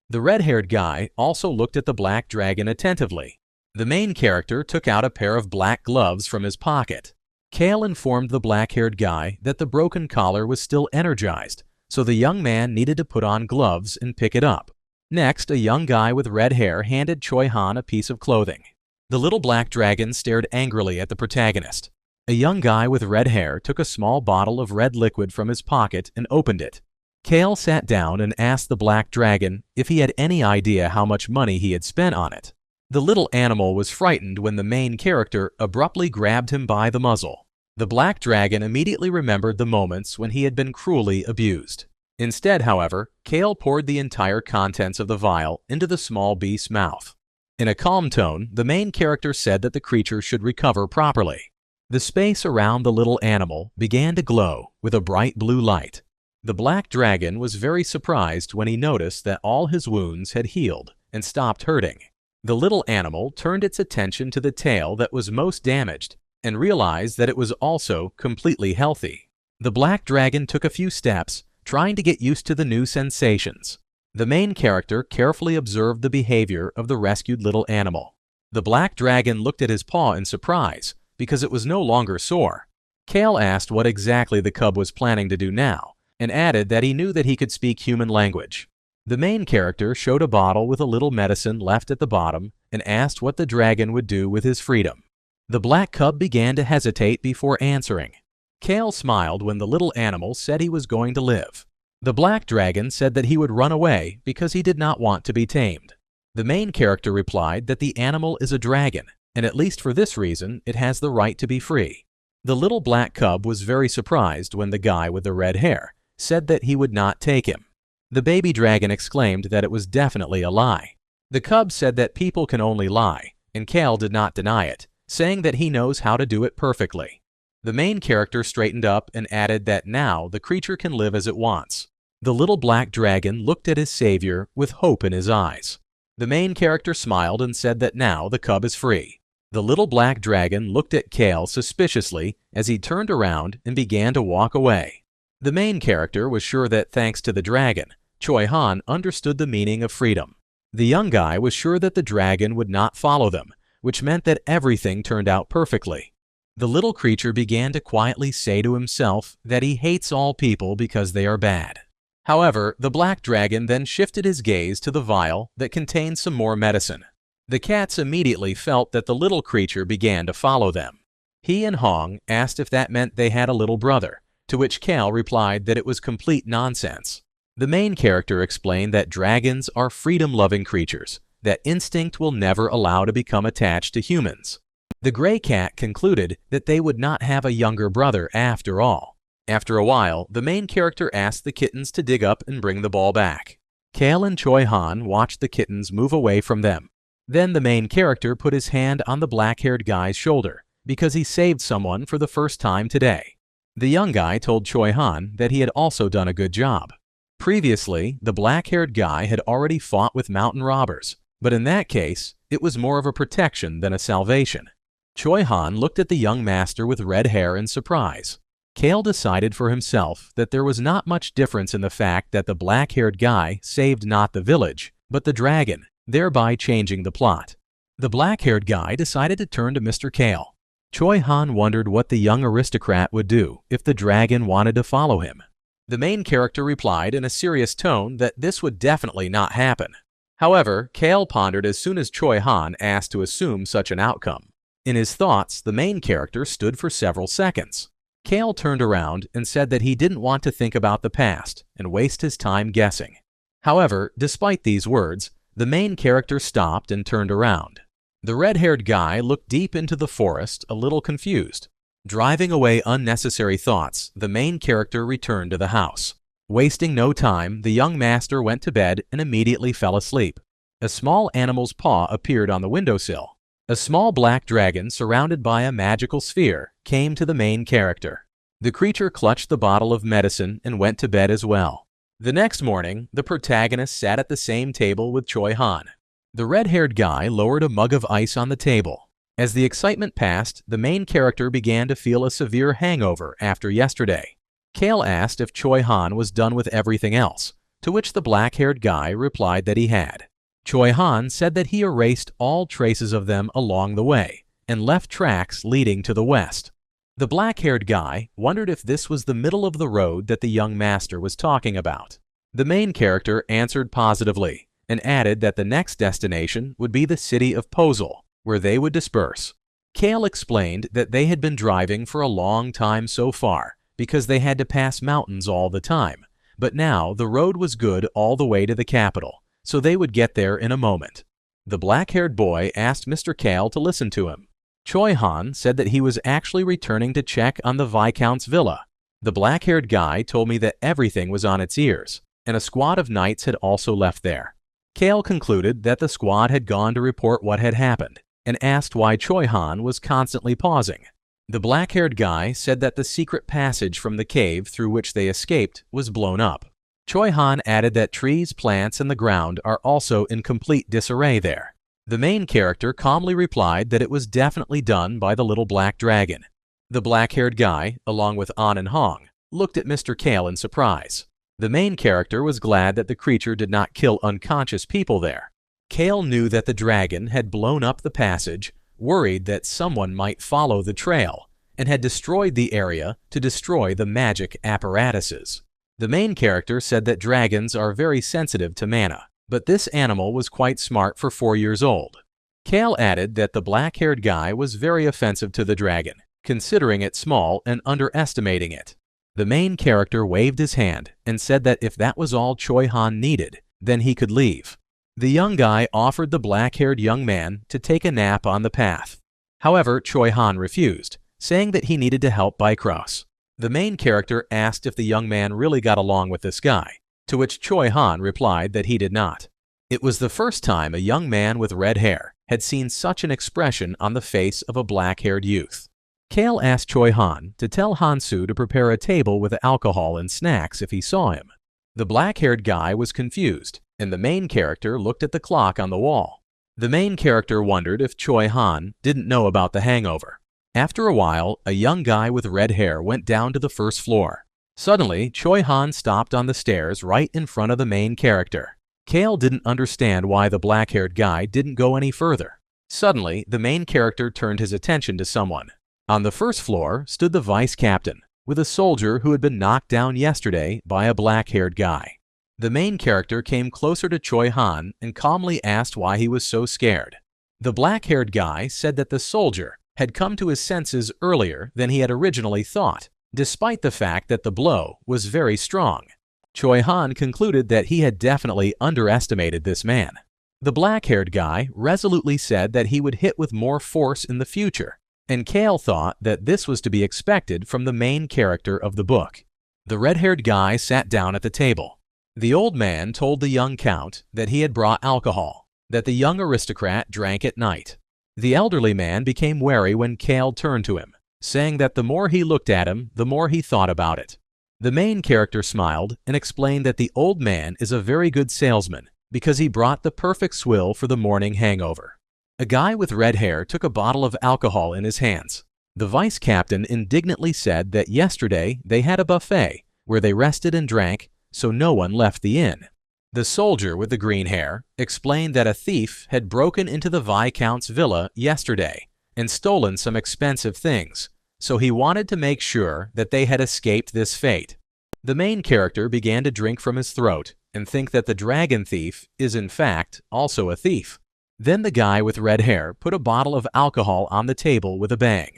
The red-haired guy also looked at the black dragon attentively. The main character took out a pair of black gloves from his pocket. Kale informed the black-haired guy that the broken collar was still energized, so the young man needed to put on gloves and pick it up. Next, a young guy with red hair handed Choi Han a piece of clothing. The little black dragon stared angrily at the protagonist. A young guy with red hair took a small bottle of red liquid from his pocket and opened it. Kale sat down and asked the black dragon if he had any idea how much money he had spent on it. The little animal was frightened when the main character abruptly grabbed him by the muzzle. The black dragon immediately remembered the moments when he had been cruelly abused. Instead, however, Kale poured the entire contents of the vial into the small beast's mouth. In a calm tone, the main character said that the creature should recover properly. The space around the little animal began to glow with a bright blue light. The black dragon was very surprised when he noticed that all his wounds had healed and stopped hurting. The little animal turned its attention to the tail that was most damaged and realized that it was also completely healthy. The black dragon took a few steps, trying to get used to the new sensations. The main character carefully observed the behavior of the rescued little animal. The black dragon looked at his paw in surprise because it was no longer sore. Kale asked what exactly the cub was planning to do now and added that he knew that he could speak human language. The main character showed a bottle with a little medicine left at the bottom and asked what the dragon would do with his freedom. The black cub began to hesitate before answering. Kale smiled when the little animal said he was going to live. The black dragon said that he would run away because he did not want to be tamed. The main character replied that the animal is a dragon, and at least for this reason, it has the right to be free. The little black cub was very surprised when the guy with the red hair said that he would not take him. The baby dragon exclaimed that it was definitely a lie. The cub said that people can only lie, and Kale did not deny it, saying that he knows how to do it perfectly. The main character straightened up and added that now the creature can live as it wants. The little black dragon looked at his savior with hope in his eyes. The main character smiled and said that now the cub is free. The little black dragon looked at Kale suspiciously as he turned around and began to walk away. The main character was sure that thanks to the dragon, Choi Han understood the meaning of freedom. The young guy was sure that the dragon would not follow them, which meant that everything turned out perfectly. The little creature began to quietly say to himself that he hates all people because they are bad. However, the black dragon then shifted his gaze to the vial that contained some more medicine. The cats immediately felt that the little creature began to follow them. He and Hong asked if that meant they had a little brother, to which Kale replied that it was complete nonsense. The main character explained that dragons are freedom-loving creatures that instinct will never allow to become attached to humans. The gray cat concluded that they would not have a younger brother after all. After a while, the main character asked the kittens to dig up and bring the ball back. Kale and Choi Han watched the kittens move away from them. Then the main character put his hand on the black-haired guy's shoulder because he saved someone for the first time today. The young guy told Choi Han that he had also done a good job. Previously, the black-haired guy had already fought with mountain robbers, but in that case, it was more of a protection than a salvation. Choi Han looked at the young master with red hair in surprise. Kale decided for himself that there was not much difference in the fact that the black-haired guy saved not the village, but the dragon, thereby changing the plot. The black-haired guy decided to turn to Mr. Kale. Choi Han wondered what the young aristocrat would do if the dragon wanted to follow him. The main character replied in a serious tone that this would definitely not happen. However, Kale pondered as soon as Choi Han asked to assume such an outcome. In his thoughts, the main character stood for several seconds. Kale turned around and said that he didn't want to think about the past and waste his time guessing. However, despite these words, the main character stopped and turned around. The red-haired guy looked deep into the forest, a little confused. Driving away unnecessary thoughts, the main character returned to the house. Wasting no time, the young master went to bed and immediately fell asleep. A small animal's paw appeared on the windowsill. A small black dragon surrounded by a magical sphere came to the main character. The creature clutched the bottle of medicine and went to bed as well. The next morning, the protagonist sat at the same table with Choi Han. The red-haired guy lowered a mug of ice on the table. As the excitement passed, the main character began to feel a severe hangover after yesterday. Kale asked if Choi Han was done with everything else, to which the black-haired guy replied that he had. Choi Han said that he erased all traces of them along the way and left tracks leading to the west. The black-haired guy wondered if this was the middle of the road that the young master was talking about. The main character answered positively and added that the next destination would be the city of Posel, where they would disperse. Kale explained that they had been driving for a long time so far because they had to pass mountains all the time, but now the road was good all the way to the capital, so they would get there in a moment. The black-haired boy asked Mr. Kale to listen to him. Choi Han said that he was actually returning to check on the Viscount's villa. The black-haired guy told me that everything was on its ears, and a squad of knights had also left there. Kale concluded that the squad had gone to report what had happened, and asked why Choi Han was constantly pausing. The black-haired guy said that the secret passage from the cave through which they escaped was blown up. Choi Han added that trees, plants, and the ground are also in complete disarray there. The main character calmly replied that it was definitely done by the little black dragon. The black-haired guy, along with An and Hong, looked at Mr. Kale in surprise. The main character was glad that the creature did not kill unconscious people there. Kale knew that the dragon had blown up the passage, worried that someone might follow the trail, and had destroyed the area to destroy the magic apparatuses. The main character said that dragons are very sensitive to mana, but this animal was quite smart for 4 years old. Kale added that the black-haired guy was very offensive to the dragon, considering it small and underestimating it. The main character waved his hand and said that if that was all Choi Han needed, then he could leave. The young guy offered the black-haired young man to take a nap on the path. However, Choi Han refused, saying that he needed to help Bicross. The main character asked if the young man really got along with this guy, to which Choi Han replied that he did not. It was the first time a young man with red hair had seen such an expression on the face of a black-haired youth. Kale asked Choi Han to tell Hansu to prepare a table with alcohol and snacks if he saw him. The black-haired guy was confused, and the main character looked at the clock on the wall. The main character wondered if Choi Han didn't know about the hangover. After a while, a young guy with red hair went down to the first floor. Suddenly, Choi Han stopped on the stairs right in front of the main character. Kale didn't understand why the black-haired guy didn't go any further. Suddenly, the main character turned his attention to someone. On the first floor stood the vice captain, with a soldier who had been knocked down yesterday by a black-haired guy. The main character came closer to Choi Han and calmly asked why he was so scared. The black-haired guy said that the soldier had come to his senses earlier than he had originally thought, despite the fact that the blow was very strong. Choi Han concluded that he had definitely underestimated this man. The black-haired guy resolutely said that he would hit with more force in the future, and Kale thought that this was to be expected from the main character of the book. The red-haired guy sat down at the table. The old man told the young count that he had brought alcohol, that the young aristocrat drank at night. The elderly man became wary when Kale turned to him, saying that the more he looked at him, the more he thought about it. The main character smiled and explained that the old man is a very good salesman because he brought the perfect swill for the morning hangover. A guy with red hair took a bottle of alcohol in his hands. The vice captain indignantly said that yesterday they had a buffet where they rested and drank, so no one left the inn. The soldier with the green hair explained that a thief had broken into the Viscount's villa yesterday and stolen some expensive things, so he wanted to make sure that they had escaped this fate. The main character began to drink from his throat and think that the dragon thief is in fact also a thief. Then the guy with red hair put a bottle of alcohol on the table with a bang.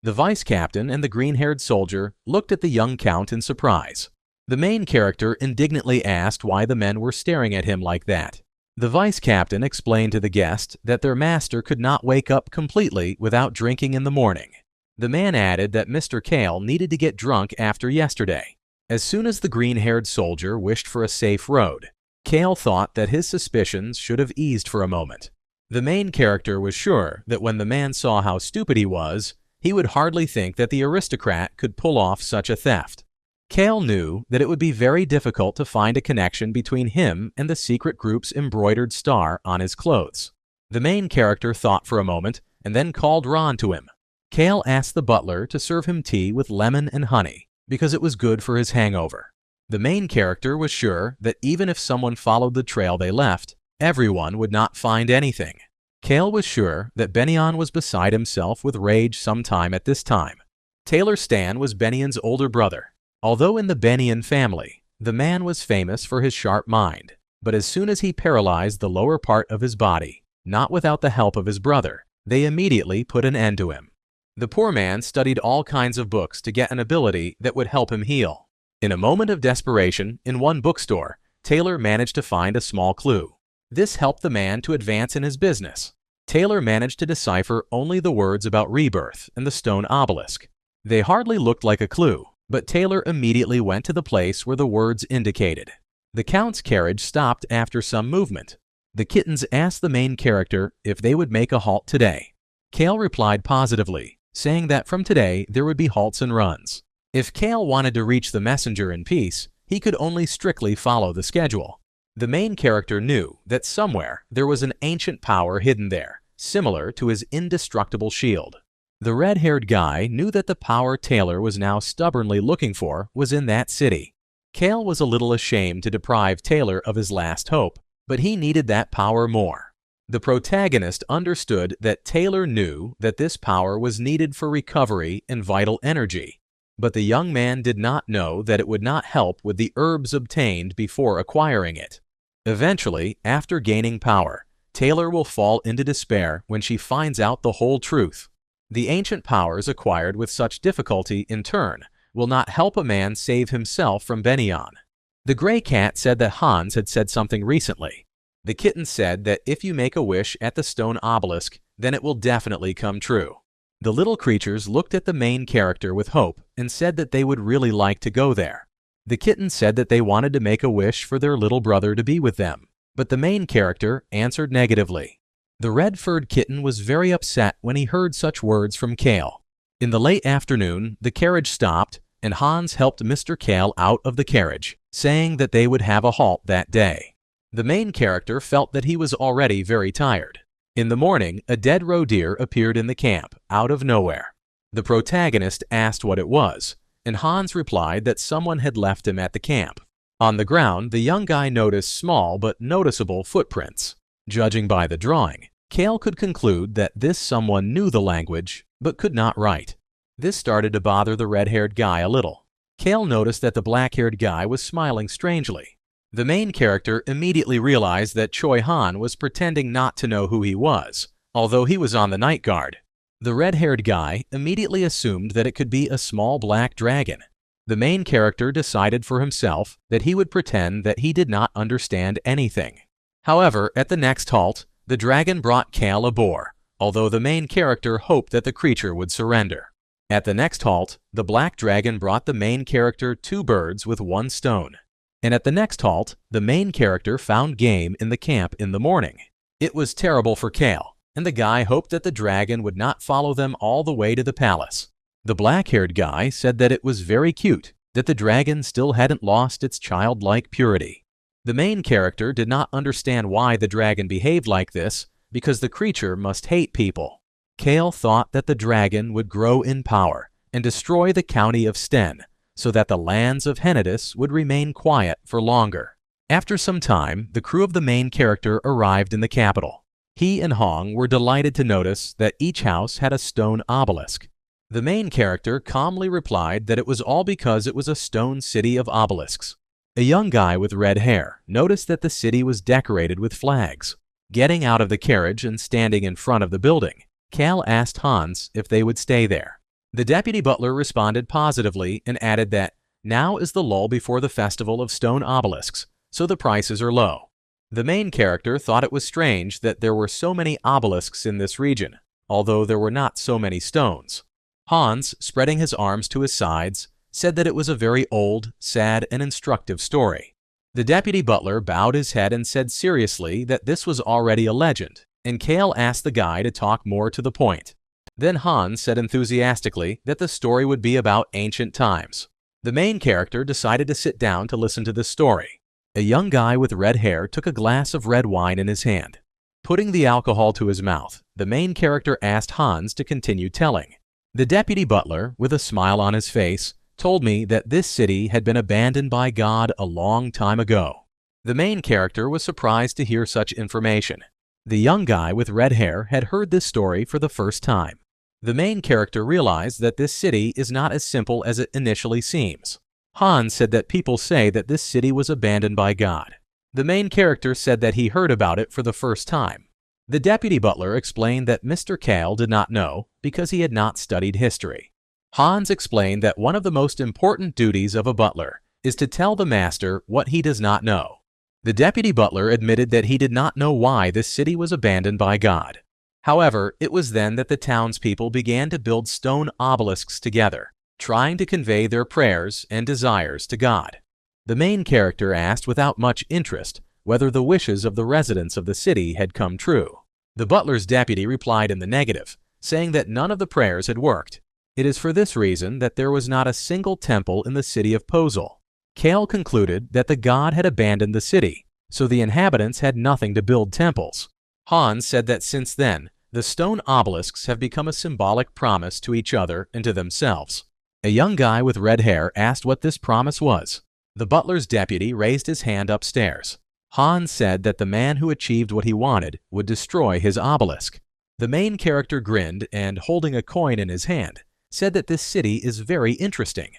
The vice captain and the green-haired soldier looked at the young count in surprise. The main character indignantly asked why the men were staring at him like that. The vice captain explained to the guest that their master could not wake up completely without drinking in the morning. The man added that Mr. Kale needed to get drunk after yesterday. As soon as the green-haired soldier wished for a safe road, Kale thought that his suspicions should have eased for a moment. The main character was sure that when the man saw how stupid he was, he would hardly think that the aristocrat could pull off such a theft. Kale knew that it would be very difficult to find a connection between him and the secret group's embroidered star on his clothes. The main character thought for a moment and then called Ron to him. Kale asked the butler to serve him tea with lemon and honey because it was good for his hangover. The main character was sure that even if someone followed the trail they left, everyone would not find anything. Kale was sure that Bennion was beside himself with rage sometime at this time. Taylor Stan was Bennion's older brother. Although in the Bennion family, the man was famous for his sharp mind, but as soon as he paralyzed the lower part of his body, not without the help of his brother, they immediately put an end to him. The poor man studied all kinds of books to get an ability that would help him heal. In a moment of desperation, in one bookstore, Taylor managed to find a small clue. This helped the man to advance in his business. Taylor managed to decipher only the words about rebirth and the stone obelisk. They hardly looked like a clue, but Taylor immediately went to the place where the words indicated. The Count's carriage stopped after some movement. The kittens asked the main character if they would make a halt today. Kale replied positively, saying that from today there would be halts and runs. If Kale wanted to reach the messenger in peace, he could only strictly follow the schedule. The main character knew that somewhere there was an ancient power hidden there, similar to his indestructible shield. The red-haired guy knew that the power Taylor was now stubbornly looking for was in that city. Kale was a little ashamed to deprive Taylor of his last hope, but he needed that power more. The protagonist understood that Taylor knew that this power was needed for recovery and vital energy, but the young man did not know that it would not help with the herbs obtained before acquiring it. Eventually, after gaining power, Taylor will fall into despair when she finds out the whole truth. The ancient powers acquired with such difficulty, in turn, will not help a man save himself from Bennion. The gray cat said that Hans had said something recently. The kitten said that if you make a wish at the stone obelisk, then it will definitely come true. The little creatures looked at the main character with hope and said that they would really like to go there. The kitten said that they wanted to make a wish for their little brother to be with them, but the main character answered negatively. The red-furred kitten was very upset when he heard such words from Kale. In the late afternoon, the carriage stopped, and Hans helped Mr. Kale out of the carriage, saying that they would have a halt that day. The main character felt that he was already very tired. In the morning, a dead roe deer appeared in the camp, out of nowhere. The protagonist asked what it was, and Hans replied that someone had left him at the camp. On the ground, the young guy noticed small but noticeable footprints. Judging by the drawing, Kale could conclude that this someone knew the language, but could not write. This started to bother the red-haired guy a little. Kale noticed that the black-haired guy was smiling strangely. The main character immediately realized that Choi Han was pretending not to know who he was, although he was on the night guard. The red-haired guy immediately assumed that it could be a small black dragon. The main character decided for himself that he would pretend that he did not understand anything. However, at the next halt, the dragon brought Kale a boar, although the main character hoped that the creature would surrender. At the next halt, the black dragon brought the main character 2 birds with 1 stone. And at the next halt, the main character found game in the camp in the morning. It was terrible for Kale, and the guy hoped that the dragon would not follow them all the way to the palace. The black-haired guy said that it was very cute, that the dragon still hadn't lost its childlike purity. The main character did not understand why the dragon behaved like this, because the creature must hate people. Kale thought that the dragon would grow in power and destroy the county of Sten, so that the lands of Henidus would remain quiet for longer. After some time, the crew of the main character arrived in the capital. He and Hong were delighted to notice that each house had a stone obelisk. The main character calmly replied that it was all because it was a stone city of obelisks. A young guy with red hair noticed that the city was decorated with flags. Getting out of the carriage and standing in front of the building, Kale asked Hans if they would stay there. The deputy butler responded positively and added that now is the lull before the festival of stone obelisks, so the prices are low. The main character thought it was strange that there were so many obelisks in this region, although there were not so many stones. Hans, spreading his arms to his sides, said that it was a very old, sad, and instructive story. The deputy butler bowed his head and said seriously that this was already a legend, and Kale asked the guy to talk more to the point. Then Hans said enthusiastically that the story would be about ancient times. The main character decided to sit down to listen to the story. A young guy with red hair took a glass of red wine in his hand. Putting the alcohol to his mouth, the main character asked Hans to continue telling. The deputy butler, with a smile on his face, told me that this city had been abandoned by God a long time ago. The main character was surprised to hear such information. The young guy with red hair had heard this story for the first time. The main character realized that this city is not as simple as it initially seems. Hans said that people say that this city was abandoned by God. The main character said that he heard about it for the first time. The deputy butler explained that Mr. Kale did not know because he had not studied history. Hans explained that one of the most important duties of a butler is to tell the master what he does not know. The deputy butler admitted that he did not know why this city was abandoned by God. However, it was then that the townspeople began to build stone obelisks together, trying to convey their prayers and desires to God. The main character asked without much interest whether the wishes of the residents of the city had come true. The butler's deputy replied in the negative, saying that none of the prayers had worked. It is for this reason that there was not a single temple in the city of Pozol. Kale concluded that the god had abandoned the city, so the inhabitants had nothing to build temples. Hans said that since then, the stone obelisks have become a symbolic promise to each other and to themselves. A young guy with red hair asked what this promise was. The butler's deputy raised his hand upstairs. Hans said that the man who achieved what he wanted would destroy his obelisk. The main character grinned and, holding a coin in his hand, said that this city is very interesting.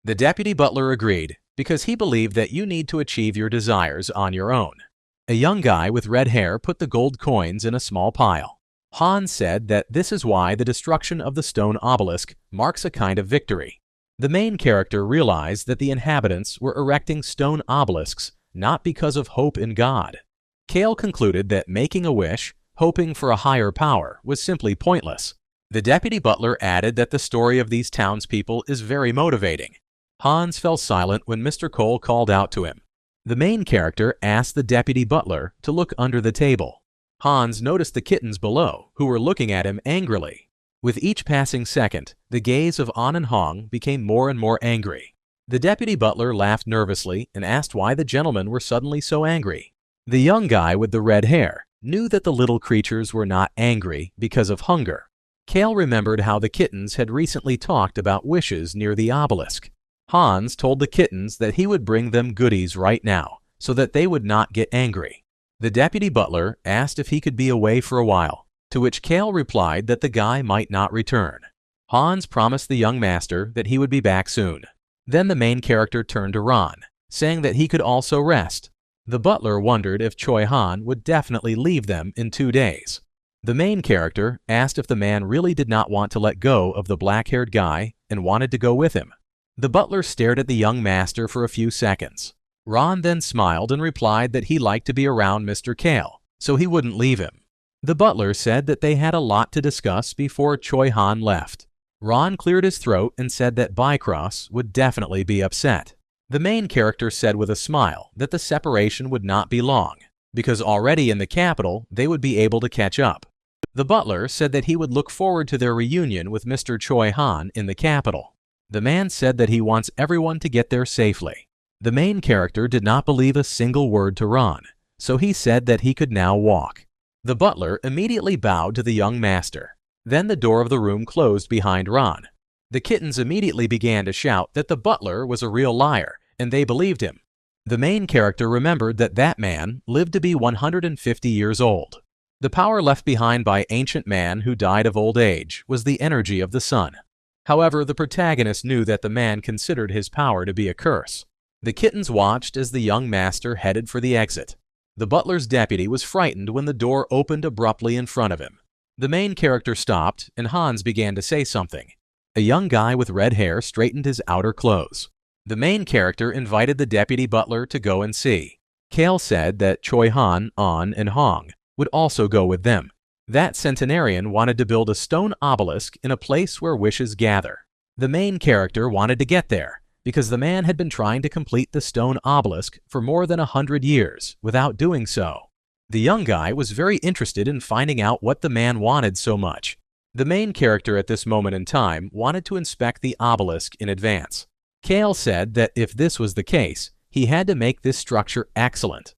The deputy butler agreed because he believed that you need to achieve your desires on your own. A young guy with red hair put the gold coins in a small pile. Hans said that this is why the destruction of the stone obelisk marks a kind of victory. The main character realized that the inhabitants were erecting stone obelisks not because of hope in God. Kale concluded that making a wish, hoping for a higher power, was simply pointless. The deputy butler added that the story of these townspeople is very motivating. Hans fell silent when Mr. Cole called out to him. The main character asked the deputy butler to look under the table. Hans noticed the kittens below, who were looking at him angrily. With each passing second, the gaze of An and Hong became more and more angry. The deputy butler laughed nervously and asked why the gentlemen were suddenly so angry. The young guy with the red hair knew that the little creatures were not angry because of hunger. Kale remembered how the kittens had recently talked about wishes near the obelisk. Hans told the kittens that he would bring them goodies right now, so that they would not get angry. The deputy butler asked if he could be away for a while, to which Kale replied that the guy might not return. Hans promised the young master that he would be back soon. Then the main character turned to Ron, saying that he could also rest. The butler wondered if Choi Han would definitely leave them in 2 days. The main character asked if the man really did not want to let go of the black-haired guy and wanted to go with him. The butler stared at the young master for a few seconds. Ron then smiled and replied that he liked to be around Mr. Kale, so he wouldn't leave him. The butler said that they had a lot to discuss before Choi Han left. Ron cleared his throat and said that Bycross would definitely be upset. The main character said with a smile that the separation would not be long, because already in the capital they would be able to catch up. The butler said that he would look forward to their reunion with Mr. Choi Han in the capital. The man said that he wants everyone to get there safely. The main character did not believe a single word to Ron, so he said that he could now walk. The butler immediately bowed to the young master. Then the door of the room closed behind Ron. The kittens immediately began to shout that the butler was a real liar, and they believed him. The main character remembered that that man lived to be 150 years old. The power left behind by ancient man who died of old age was the energy of the sun. However, the protagonist knew that the man considered his power to be a curse. The kittens watched as the young master headed for the exit. The butler's deputy was frightened when the door opened abruptly in front of him. The main character stopped, and Hans began to say something. A young guy with red hair straightened his outer clothes. The main character invited the deputy butler to go and see. Kale said that Choi Han, An, and Hong would also go with them. That centenarian wanted to build a stone obelisk in a place where wishes gather. The main character wanted to get there, because the man had been trying to complete the stone obelisk for more than 100 years without doing so. The young guy was very interested in finding out what the man wanted so much. The main character at this moment in time wanted to inspect the obelisk in advance. Kale said that if this was the case, he had to make this structure excellent,